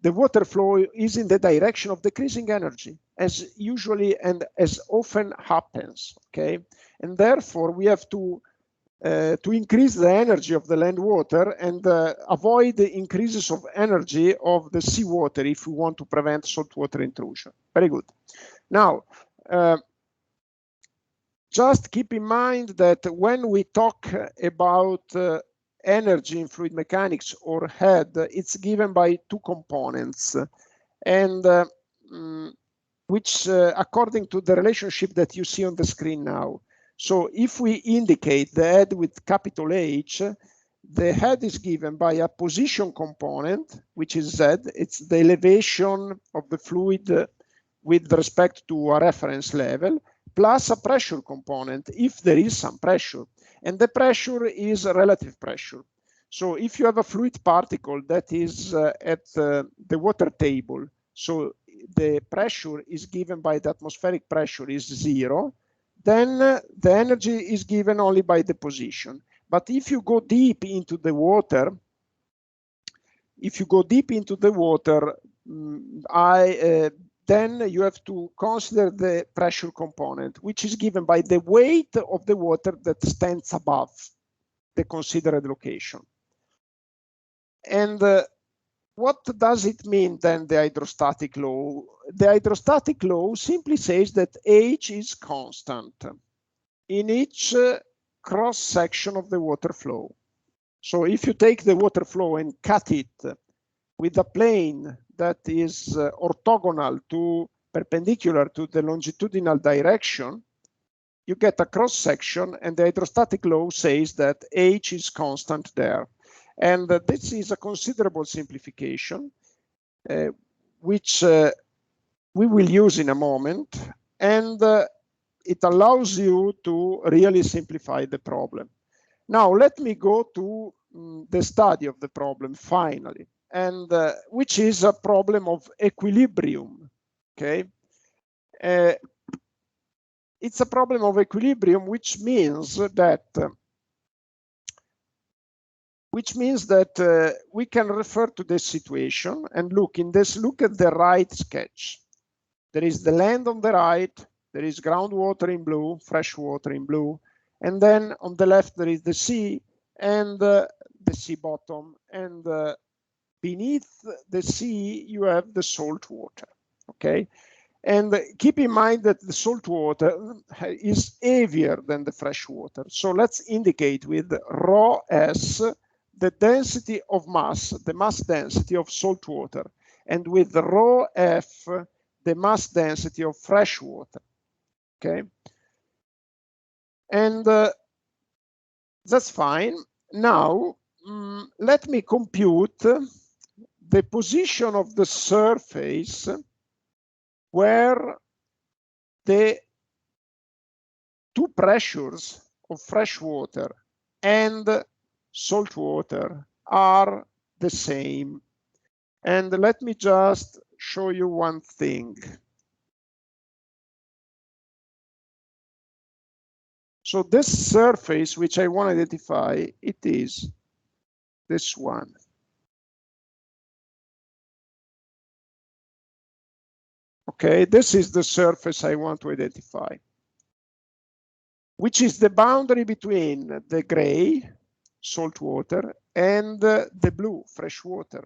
Speaker 1: the water flow is in the direction of decreasing energy, as usually and as often happens. Okay, and therefore we have to increase the energy of the land water and avoid the increases of energy of the seawater if we want to prevent saltwater intrusion. Very good. Now, just keep in mind that when we talk about energy in fluid mechanics or head, it's given by two components, and which according to the relationship that you see on the screen now. So if we indicate the head with capital H, the head is given by a position component, which is Z. It's the elevation of the fluid with respect to a reference level, plus a pressure component if there is some pressure. And the pressure is relative pressure. So if you have a fluid particle that is at the water table, so the pressure is given by the atmospheric pressure is 0, then the energy is given only by the position. But if you go deep into the water, then you have to consider the pressure component, which is given by the weight of the water that stands above the considered location. And what does it mean then, the hydrostatic law? The hydrostatic law simply says that H is constant in each cross section of the water flow. So if you take the water flow and cut it with a plane that is orthogonal to, perpendicular to the longitudinal direction, you get a cross section, and the hydrostatic law says that H is constant there. And this is a considerable simplification, which we will use in a moment, and it allows you to really simplify the problem. Now, let me go to the study of the problem finally, and which is a problem of equilibrium. Okay, it's a problem of equilibrium, which means that we can refer to this situation and look at the right sketch. There is the land on the right, there is groundwater in blue, fresh water in blue, and then on the left there is the sea and the sea bottom, and beneath the sea you have the salt water. Okay, and keep in mind that the salt water is heavier than the fresh water. So let's indicate with rho S the density of mass, the mass density of salt water, and with rho F the mass density of fresh water. Okay, and that's fine. Now let me compute the position of the surface where the two pressures of fresh water and salt water are the same. And let me just show you one thing. So this surface, which I want to identify, it is this one. Okay, this is the surface I want to identify, which is the boundary between the gray, salt water, and the blue, fresh water.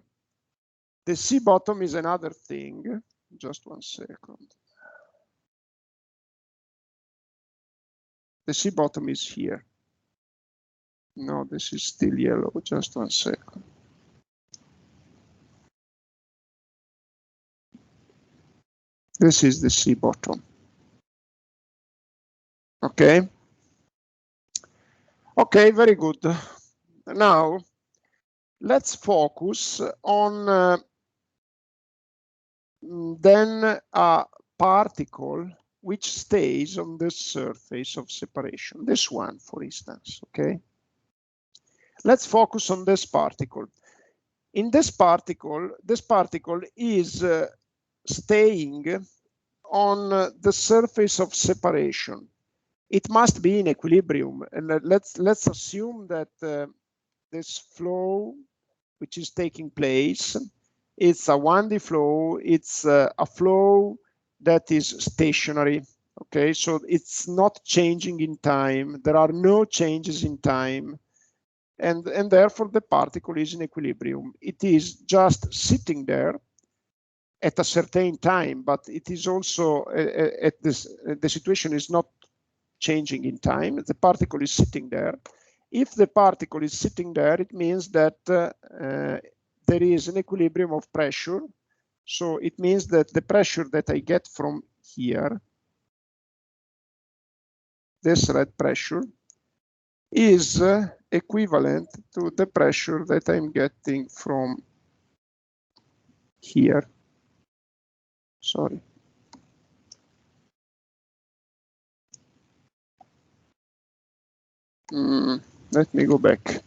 Speaker 1: The sea bottom is another thing. Just 1 second. The sea bottom is here. No, this is still yellow. Just 1 second. This is the sea bottom. Okay. Okay, very good. Now, let's focus on then a particle which stays on the surface of separation. This one, for instance, okay? Let's focus on this particle. In this particle is staying on the surface of separation. It must be in equilibrium, and let's assume that this flow which is taking place, it's a 1D flow, it's a flow that is stationary. Okay, so it's not changing in time. There are no changes in time. And therefore the particle is in equilibrium. It is just sitting there at a certain time, but it is also at this, the situation is not changing in time. The particle is sitting there. If the particle is sitting there, it means that there is an equilibrium of pressure. So it means that the pressure that I get from here, this red pressure, is equivalent to the pressure that I'm getting from here. Sorry. Let me go back.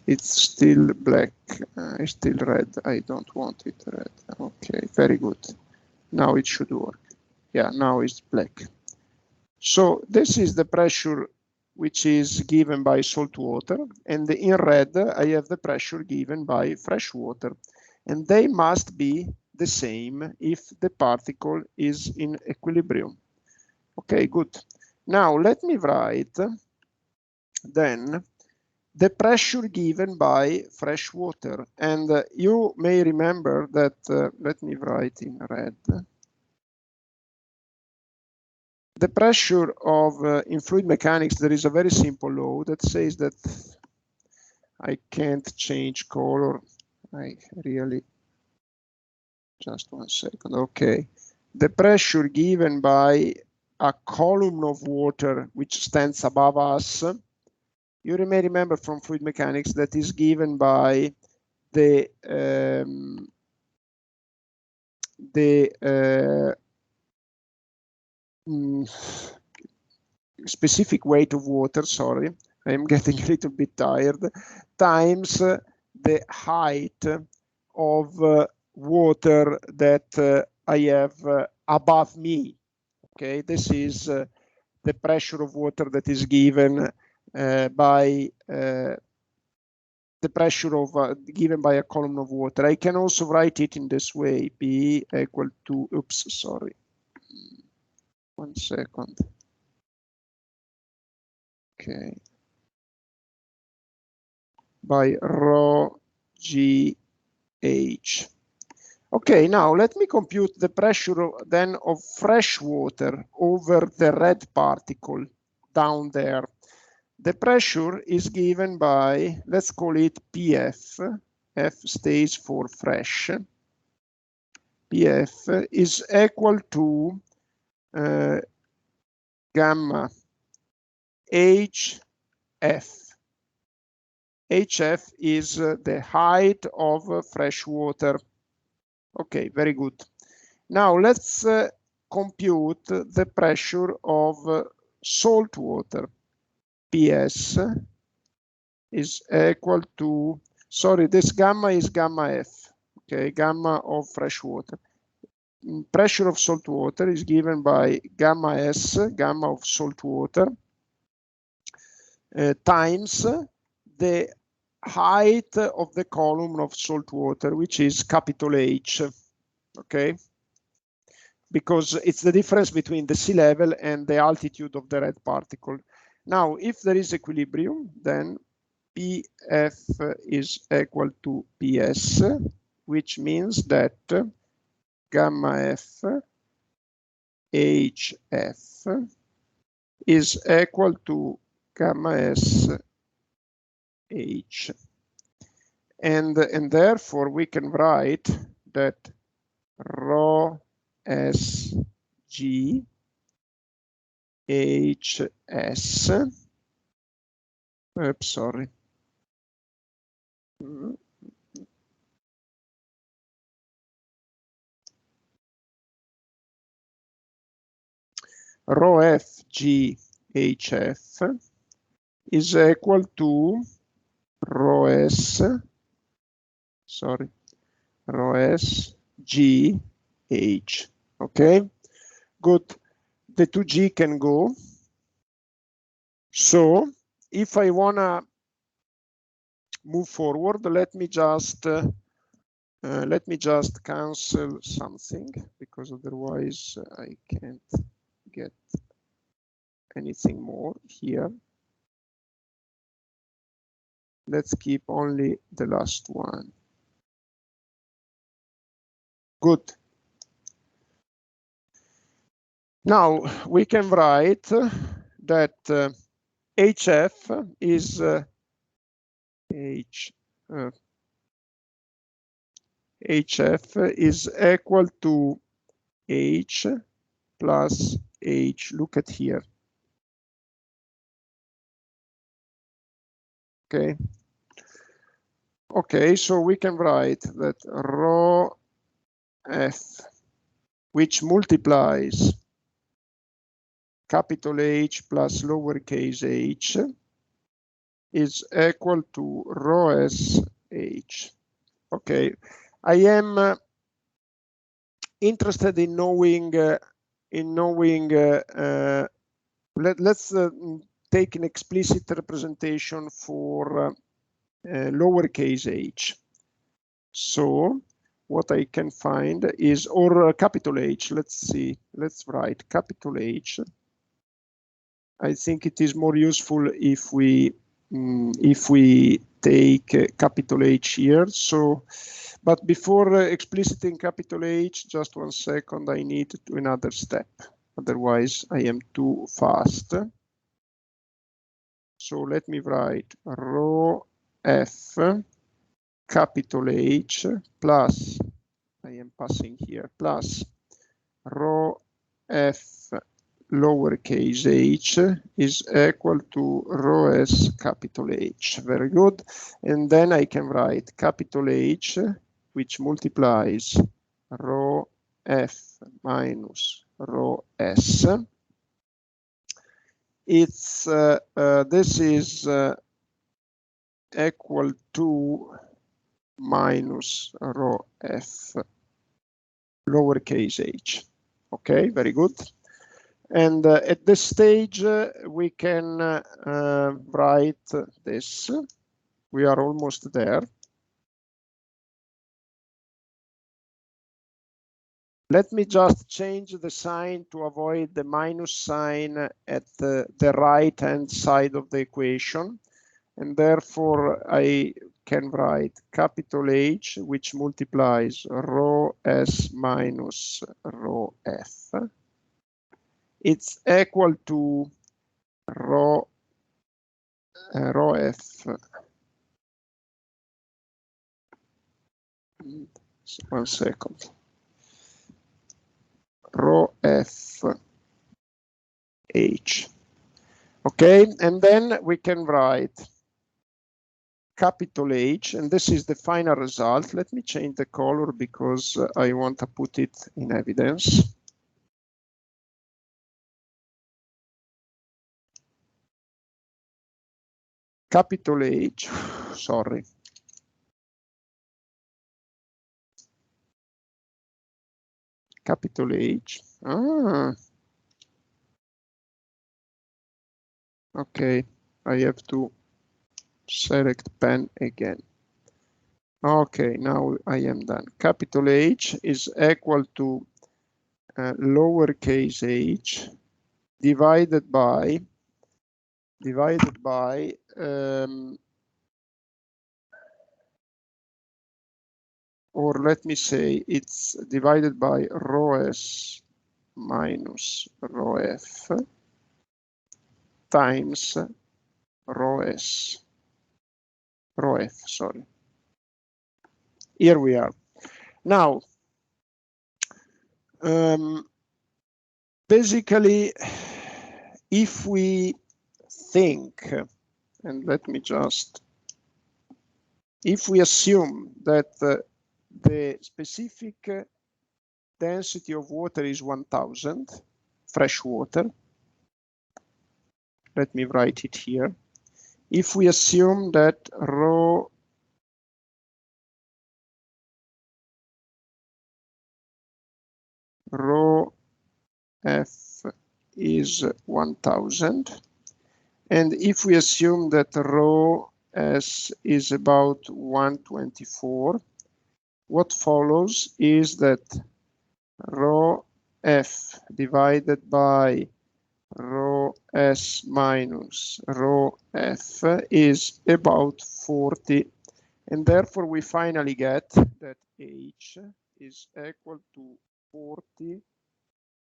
Speaker 1: It's still black. It's still red. I don't want it red. Okay, very good. Now it should work. Yeah, now it's black. So this is the pressure which is given by salt water, and in red I have the pressure given by fresh water, and they must be the same if the particle is in equilibrium. Okay, good. Now let me write then the pressure given by fresh water, and you may remember that, let me write in red. The pressure of, in fluid mechanics, there is a very simple law that says that I can't change color. I really, just 1 second, okay. The pressure given by a column of water which stands above us, you may remember from fluid mechanics that is given by the specific weight of water, sorry, I'm getting a little bit tired, times the height of water that I have above me. Okay, this is the pressure of water that is given by the pressure of given by a column of water. I can also write it in this way: P equal to, oops, sorry, 1 second. Okay, by rho g h. Okay, now let me compute the pressure then of fresh water over the red particle down there. The pressure is given by, let's call it PF. F stays for fresh. PF is equal to gamma HF. HF is the height of fresh water. Okay, very good. Now let's compute the pressure of salt water. PS is equal to, sorry, this gamma is gamma F, okay, gamma of fresh water. Pressure of salt water is given by gamma S, gamma of salt water, times the height of the column of salt water, which is capital H, okay? Because it's the difference between the sea level and the altitude of the red particle. Now, if there is equilibrium, then PF is equal to PS, which means that gamma F HF is equal to gamma S H. And therefore we can write that rho S G HS, oops, sorry. Rho F G HF is equal to rho S, sorry, rho S, G, H. Okay, good. The 2G can go. So if I wanna move forward, let me just cancel something, because otherwise I can't get anything more here. Let's keep only the last one. Good. Now we can write that HF is HF is equal to H plus H. Look at here. Okay. Okay, so we can write that rho F, which multiplies capital H plus lowercase h, is equal to rho S H. Okay, I am interested in knowing let's take an explicit representation for lowercase h. So what I can find is, or capital H, let's see, let's write capital H. I think it is more useful if we take capital H here. So, but before expliciting capital H, just 1 second, I need to do another step. Otherwise, I am too fast. So let me write rho F capital H plus, I am passing here, plus rho F lowercase h is equal to rho S capital H. Very good. And then I can write capital H, which multiplies rho F minus rho S. It's this is equal to minus rho F lowercase h. Okay, very good. And at this stage, we can write this. We are almost there. Let me just change the sign to avoid the minus sign at the right-hand side of the equation. And therefore, I can write capital H, which multiplies rho S minus rho F. It's equal to rho F. 1 second. Rho F H. Okay, and then we can write capital H, and this is the final result. Let me change the color because I want to put it in evidence. Capital H, sorry. Capital H. Okay, I have to select pen again. Okay, now I am done. Capital H is equal to lowercase h divided by or let me say it's divided by rho S minus rho F times rho S, rho F, sorry. Here we are. Now, basically, if we think, and let me just, if we assume that the specific density of water is 1000, fresh water, let me write it here. if we assume that rho f is 1000, and if we assume that rho s is about 124, what follows is that rho f divided by rho s minus rho f is about 40, and therefore we finally get that h is equal to 40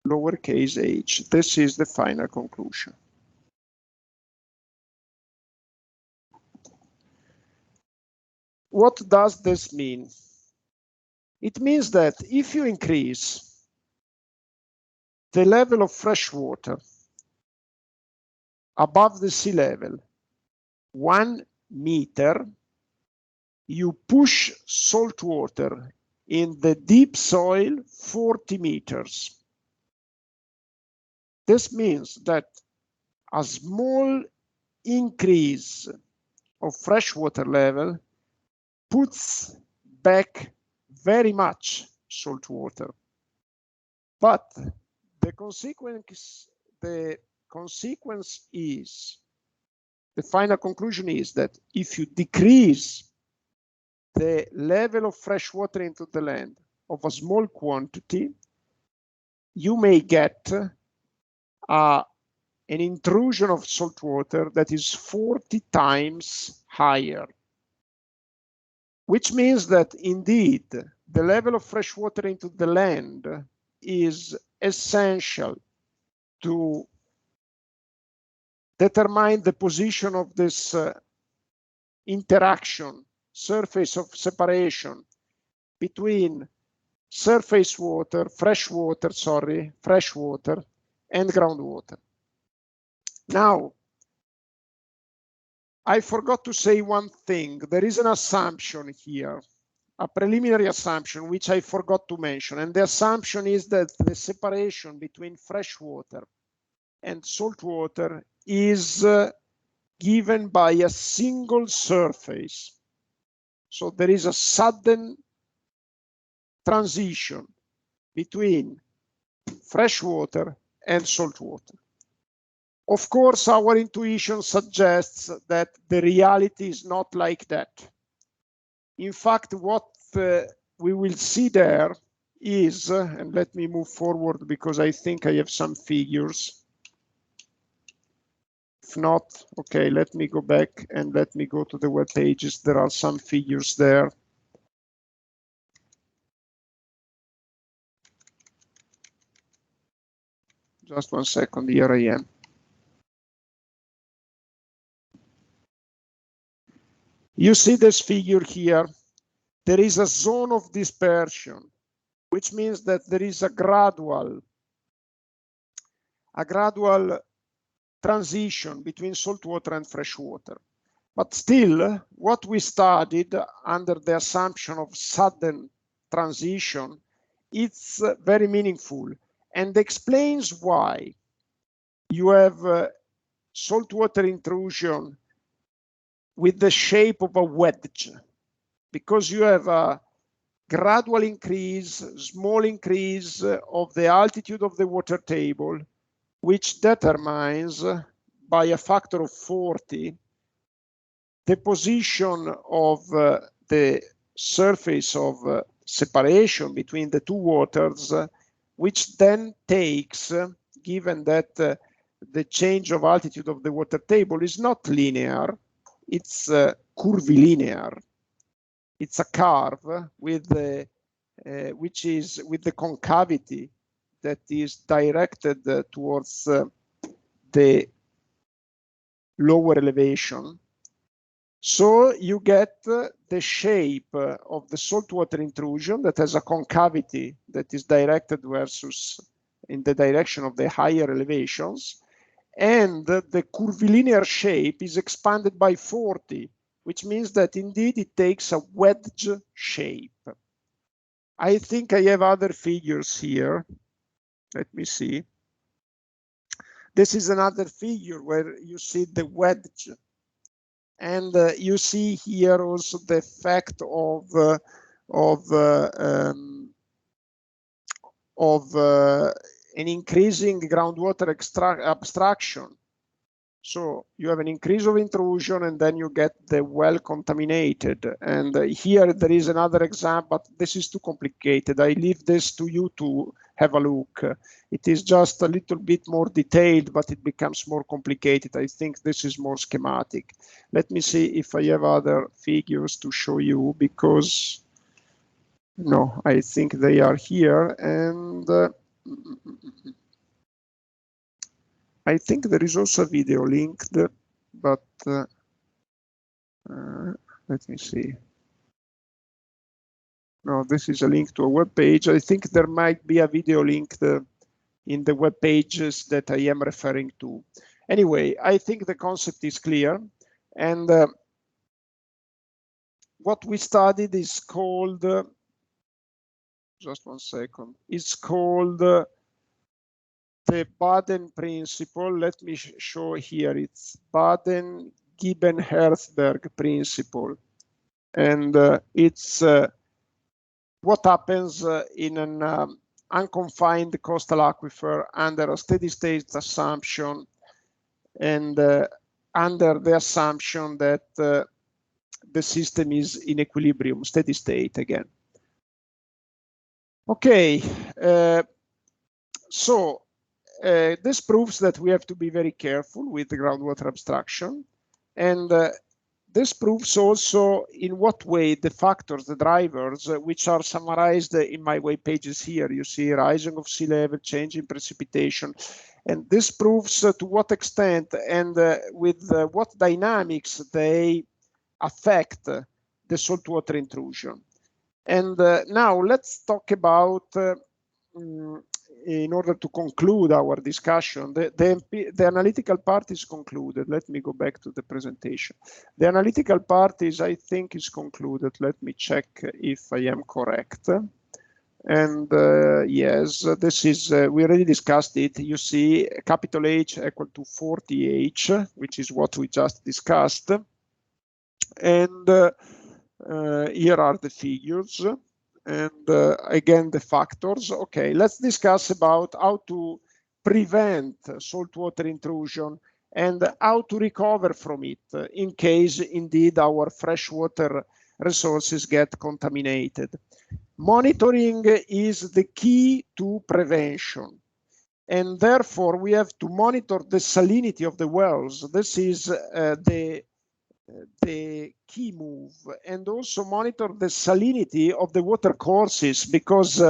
Speaker 1: lowercase h. This is the final conclusion. What does this mean? It means that if you increase the level of fresh water above the sea level 1 meter, you push salt water in the deep soil 40 meters. This means that a small increase of freshwater level puts back very much salt water. But the consequence is, the final conclusion is that if you decrease the level of fresh water into the land of a small quantity, you may get an intrusion of salt water that is 40 times higher, which means that indeed the level of fresh water into the land is essential to determine the position of this interaction, surface of separation between surface water, fresh water, and groundwater. Now, I forgot to say one thing. There is an assumption here, a preliminary assumption, which I forgot to mention. And the assumption is that the separation between fresh water and salt water is given by a single surface. So there is a sudden transition between fresh water and salt water. Of course, our intuition suggests that the reality is not like that. In fact, what we will see there is, and let me move forward because I think I have some figures. If not, okay, let me go back and let me go to the web pages. There are some figures there. Just 1 second, here I am. You see this figure here. There is a zone of dispersion, which means that there is a gradual transition between salt water and fresh water. But still, what we studied under the assumption of sudden transition, it's very meaningful and explains why you have saltwater intrusion with the shape of a wedge, because you have a gradual increase, small increase of the altitude of the water table, which determines by a factor of 40 the position of the surface of separation between the two waters, which then takes, given that the change of altitude of the water table is not linear, it's curvilinear. It's a curve with the which is with the concavity that is directed towards the lower elevation. So you get the shape of the saltwater intrusion that has a concavity that is directed versus in the direction of the higher elevations, and the curvilinear shape is expanded by 40, which means that indeed it takes a wedge shape. I think I have other figures here. Let me see. This is another figure where you see the wedge And you see here also the effect of an increasing groundwater abstraction. So you have an increase of intrusion and then you get the well contaminated. And here there is another example, but this is too complicated. I leave this to you to have a look. It is just a little bit more detailed, but it becomes more complicated. I think this is more schematic. Let me see if I have other figures to show you, because no, I think they are here. And I think there is also a video linked, but let me see. No, this is a link to a web page. I think there might be a video linked in the web pages that I am referring to. Anyway, I think the concept is clear. And what we studied is called, just one second, it's called the Baden principle. Let me show here. It's Baden-Giebel-Herzberg principle. And it's what happens in an unconfined coastal aquifer under a steady state assumption, and under the assumption that the system is in equilibrium, steady state again. Okay, so this proves that we have to be very careful with the groundwater abstraction. And this proves also in what way the factors, the drivers, which are summarized in my web pages here. You see rising of sea level, change in precipitation. And this proves to what extent and with what dynamics they affect the saltwater intrusion. And now let's talk about, in order to conclude our discussion, the analytical part is concluded. Let me go back to the presentation. The analytical part is, I think, is concluded. Let me check if I am correct. And yes, this is, we already discussed it. You see capital H equal to 40H, which is what we just discussed. And here are the figures. And again, the factors. Okay, let's discuss about how to prevent saltwater intrusion and how to recover from it in case indeed our freshwater resources get contaminated. Monitoring is the key to prevention, and therefore we have to monitor the salinity of the wells. This is the key move, and also monitor the salinity of the water courses, because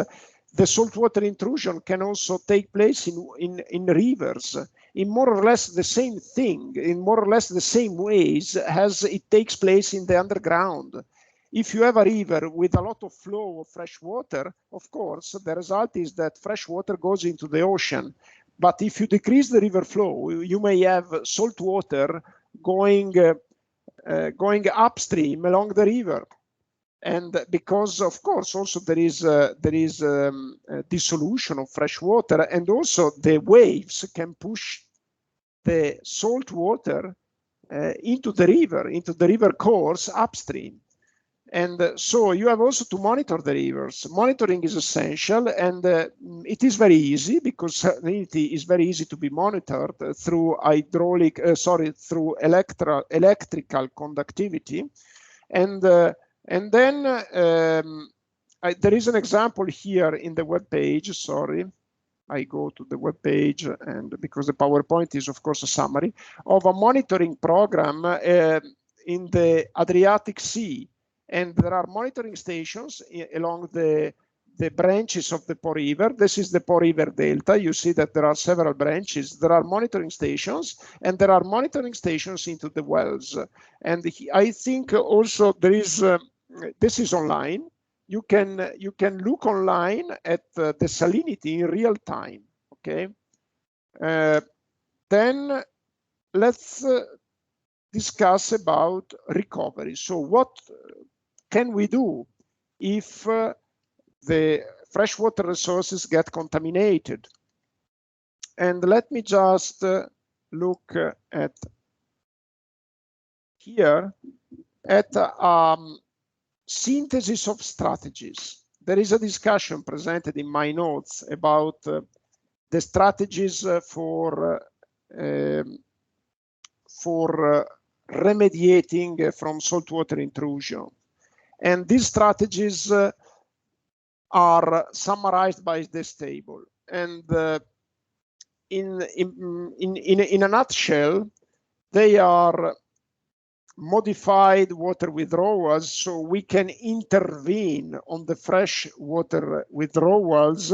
Speaker 1: the saltwater intrusion can also take place in rivers in more or less the same thing, in more or less the same ways as it takes place in the underground. If you have a river with a lot of flow of fresh water, of course, the result is that fresh water goes into the ocean. But if you decrease the river flow, you may have salt water going upstream along the river. And because, of course, also there is dissolution of fresh water, and also the waves can push the salt water into the river course upstream. And so you have also to monitor the rivers. Monitoring is essential, and it is very easy, because salinity is very easy to be monitored through through electrical conductivity. And then there is an example here in the web page. Sorry, I go to the web page, and because the PowerPoint is of course a summary of a monitoring program in the Adriatic Sea. And there are monitoring stations along the branches of the Po River. This is the Po River Delta. You see that there are several branches. There are monitoring stations, and there are monitoring stations into the wells. And I think also there is, this is online. You can look online at the salinity in real time, okay? Then let's discuss about recovery. So what can we do if the freshwater resources get contaminated? And let me just look at here at synthesis of strategies. There is a discussion presented in my notes about the strategies for remediating from saltwater intrusion. And these strategies are summarized by this table. And in a nutshell, they are modified water withdrawals, so we can intervene on the fresh water withdrawals,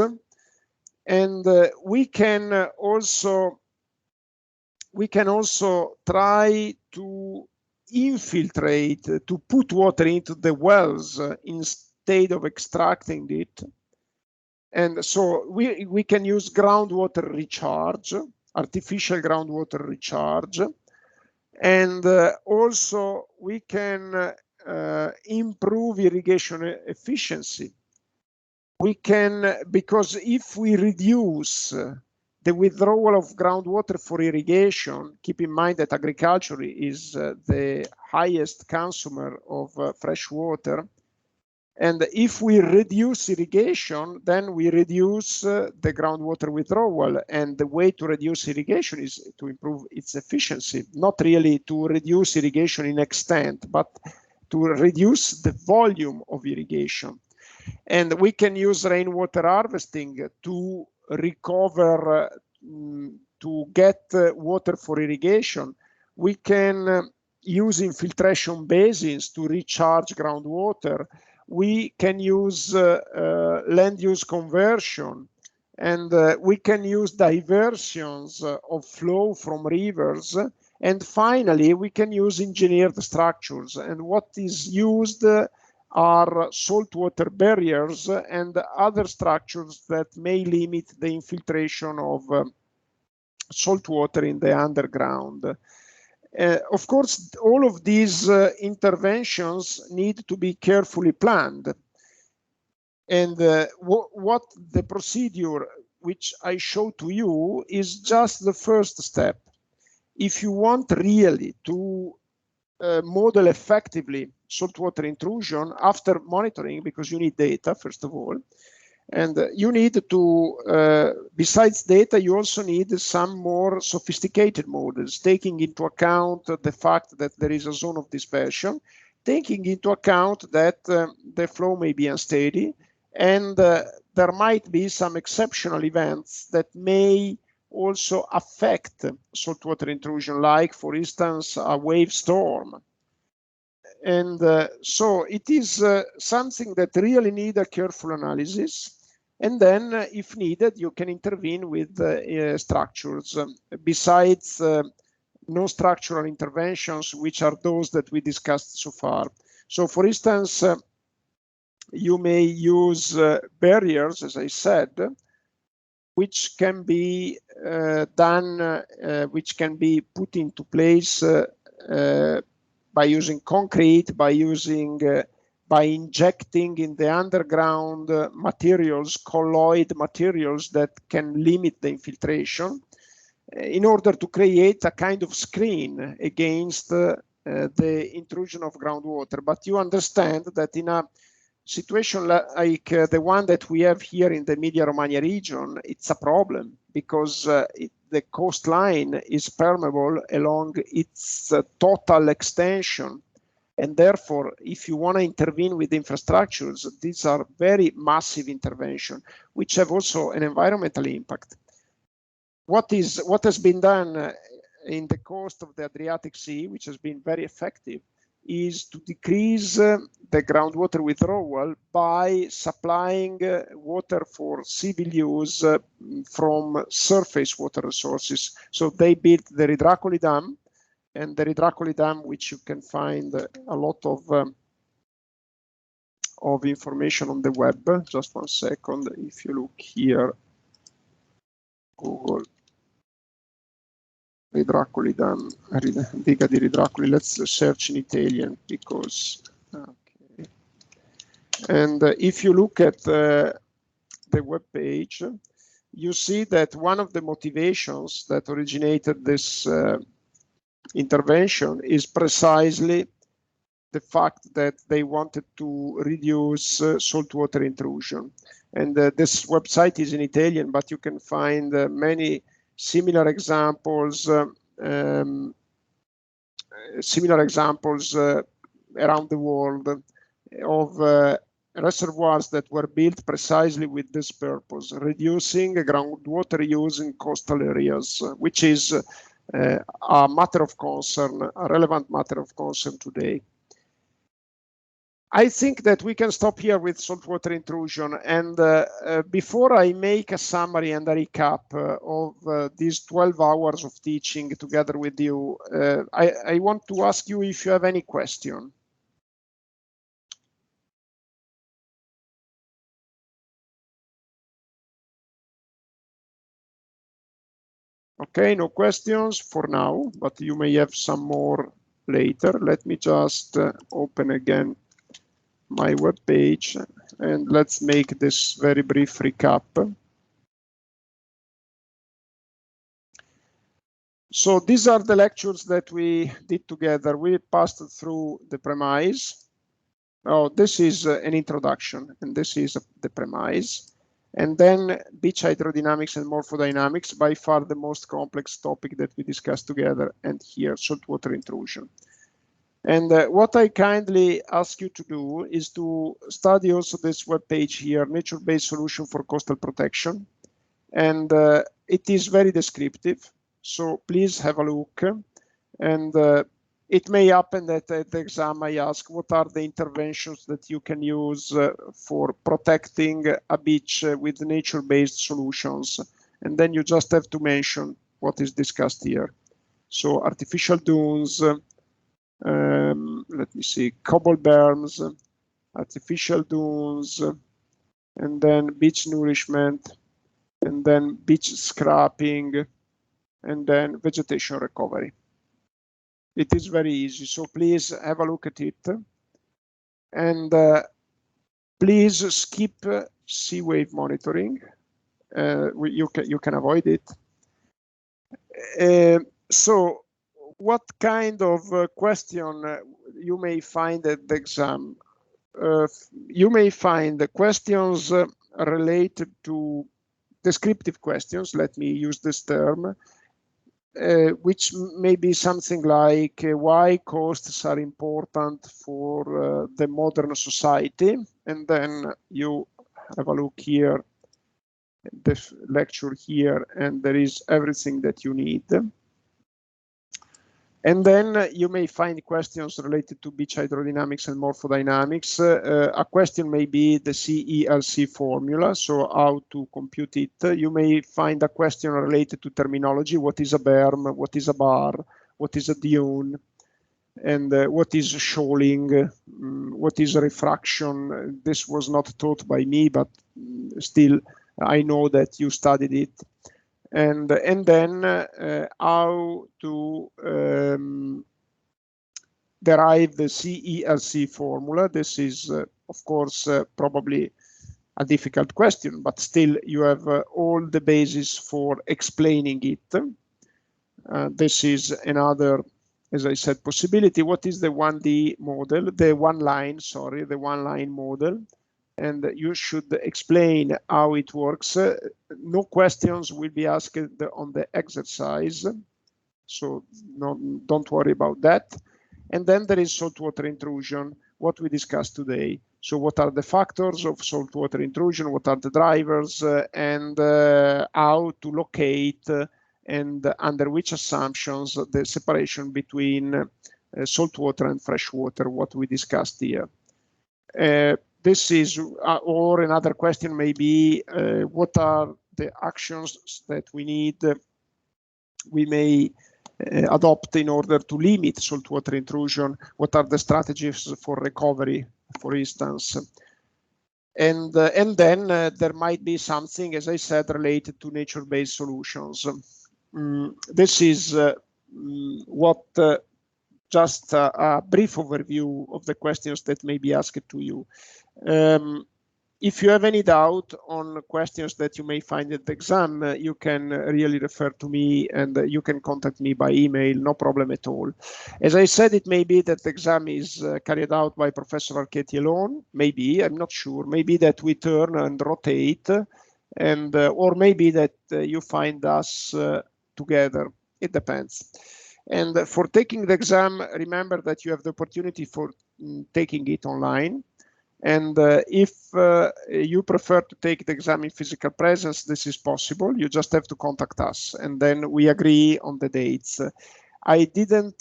Speaker 1: and we can also try to infiltrate, to put water into the wells instead of extracting it. And so we can use groundwater recharge, artificial groundwater recharge. And also we can improve irrigation efficiency. We can, because if we reduce the withdrawal of groundwater for irrigation, keep in mind that agriculture is the highest consumer of fresh water. And if we reduce irrigation, then we reduce the groundwater withdrawal. And the way to reduce irrigation is to improve its efficiency, not really to reduce irrigation in extent, but to reduce the volume of irrigation. And we can use rainwater harvesting to recover, to get water for irrigation. We can use infiltration basins to recharge groundwater. We can use land use conversion, and we can use diversions of flow from rivers. And finally, we can use engineered structures. And what is used are saltwater barriers and other structures that may limit the infiltration of saltwater in the underground. Of course, all of these interventions need to be carefully planned. And what the procedure which I show to you is just the first step. If you want really to model effectively saltwater intrusion after monitoring, because you need data, first of all, and you need to, besides data, you also need some more sophisticated models, taking into account the fact that there is a zone of dispersion, taking into account that the flow may be unsteady, and there might be some exceptional events that may also affect saltwater intrusion, like, for instance, a wave storm. And so it is something that really needs a careful analysis. And then, if needed, you can intervene with structures besides non-structural interventions, which are those that we discussed so far. So, for instance, you may use barriers, as I said, which can be done, which can be put into place by using concrete, by injecting in the underground materials, colloid materials that can limit the infiltration, in order to create a kind of screen against the intrusion of groundwater. But you understand that in a situation like the one that we have here in the Emilia-Romagna region, it's a problem, because the coastline is permeable along its total extension. And therefore, if you want to intervene with infrastructures, these are very massive interventions, which have also an environmental impact. What has been done in the coast of the Adriatic Sea, which has been very effective, is to decrease the groundwater withdrawal by supplying water for civil use from surface water resources. So they built the Ridracoli Dam, and the Ridracoli Dam, which you can find a lot of information on the web. Just 1 second. If you look here, Google Ridracoli Dam, diga di Ridracoli. Let's search in Italian, because okay. And if you look at the web page, you see that one of the motivations that originated this intervention is precisely the fact that they wanted to reduce saltwater intrusion. And this website is in Italian, but you can find many similar examples around the world of reservoirs that were built precisely with this purpose, reducing groundwater use in coastal areas, which is a matter of concern, a relevant matter of concern today. I think that we can stop here with saltwater intrusion. And before I make a summary and a recap of these 12 hours of teaching together with you, I want to ask you if you have any question. Okay, no questions for now, but you may have some more later. Let me just open again my web page and let's make this very brief recap. So these are the lectures that we did together. We passed through the premise. Oh, this is an introduction, and this is the premise. And then beach hydrodynamics and morphodynamics, by far the most complex topic that we discussed together, and here saltwater intrusion. And what I kindly ask you to do is to study also this web page here, nature-based solution for coastal protection. And it is very descriptive. So please have a look. And it may happen that at the exam I ask what are the interventions that you can use for protecting a beach with nature-based solutions. And then you just have to mention what is discussed here. So artificial dunes, let me see, cobble berms, artificial dunes, and then beach nourishment, and then beach scrapping, and then vegetation recovery. It is very easy, so please have a look at it. And please skip sea wave monitoring. You can avoid it. So what kind of question you may find at the exam? You may find the questions related to descriptive questions, let me use this term, which may be something like why coasts are important for the modern society. And then you have a look here, this lecture here, and there is everything that you need. And then you may find questions related to beach hydrodynamics and morphodynamics. A question may be the CERC formula, so how to compute it. You may find a question related to terminology. What is a berm? What is a bar? What is a dune? And what is shoaling? What is refraction? This was not taught by me, but still I know that you studied it. And then how to derive the CERC formula. This is, of course, probably a difficult question, but still you have all the basis for explaining it. This is another, as I said, possibility. What is the 1D model? The one-line model. And you should explain how it works. No questions will be asked on the exercise, so don't worry about that. And then there is saltwater intrusion, what we discussed today. So what are the factors of saltwater intrusion? What are the drivers? And how to locate and under which assumptions the separation between saltwater and freshwater, what we discussed here. This is, or another question may be, what are the actions that we may adopt in order to limit saltwater intrusion? What are the strategies for recovery, for instance? And then there might be something, as I said, related to nature-based solutions. This is just a brief overview of the questions that may be asked to you. if you have any doubt on questions that you may find at the exam, you can really refer to me, and you can contact me by email, no problem at all. As I said, it may be that the exam is carried out by Professor Archetti alone. Maybe, I'm not sure. Maybe that we turn and rotate, and or maybe that you find us together. It depends. And for taking the exam, remember that you have the opportunity for taking it online. And if you prefer to take the exam in physical presence, this is possible. You just have to contact us, and then we agree on the dates. I didn't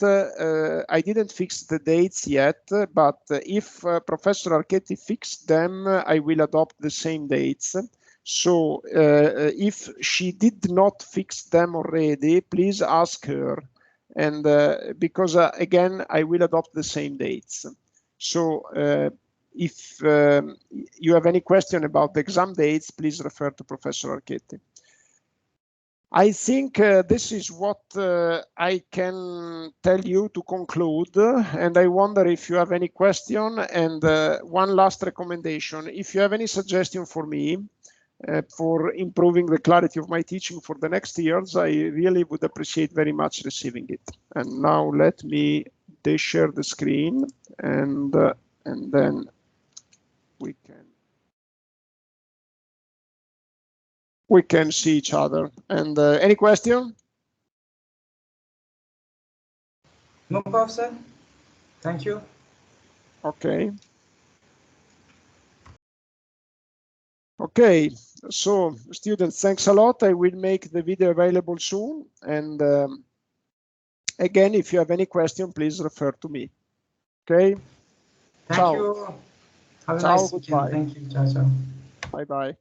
Speaker 1: fix the dates yet, but if Professor Archetti fixed them, I will adopt the same dates. So if she did not fix them already, please ask her, and because again, I will adopt the same dates. So if you have any question about the exam dates, please refer to Professor Archetti. I think this is what I can tell you to conclude, and I wonder if you have any question. And one last recommendation: if you have any suggestion for me for improving the clarity of my teaching for the next years, I really would appreciate very much receiving it. And now let me share the screen, and then we can see each other. And any question?
Speaker 2: No, Professor. Thank you.
Speaker 1: Okay. Okay, so students, thanks a lot. I will make the video available soon. And again, if you have any question, please refer to me. Okay.
Speaker 2: Thank you. Have a nice weekend. Thank you. Ciao, ciao.
Speaker 1: Bye-bye.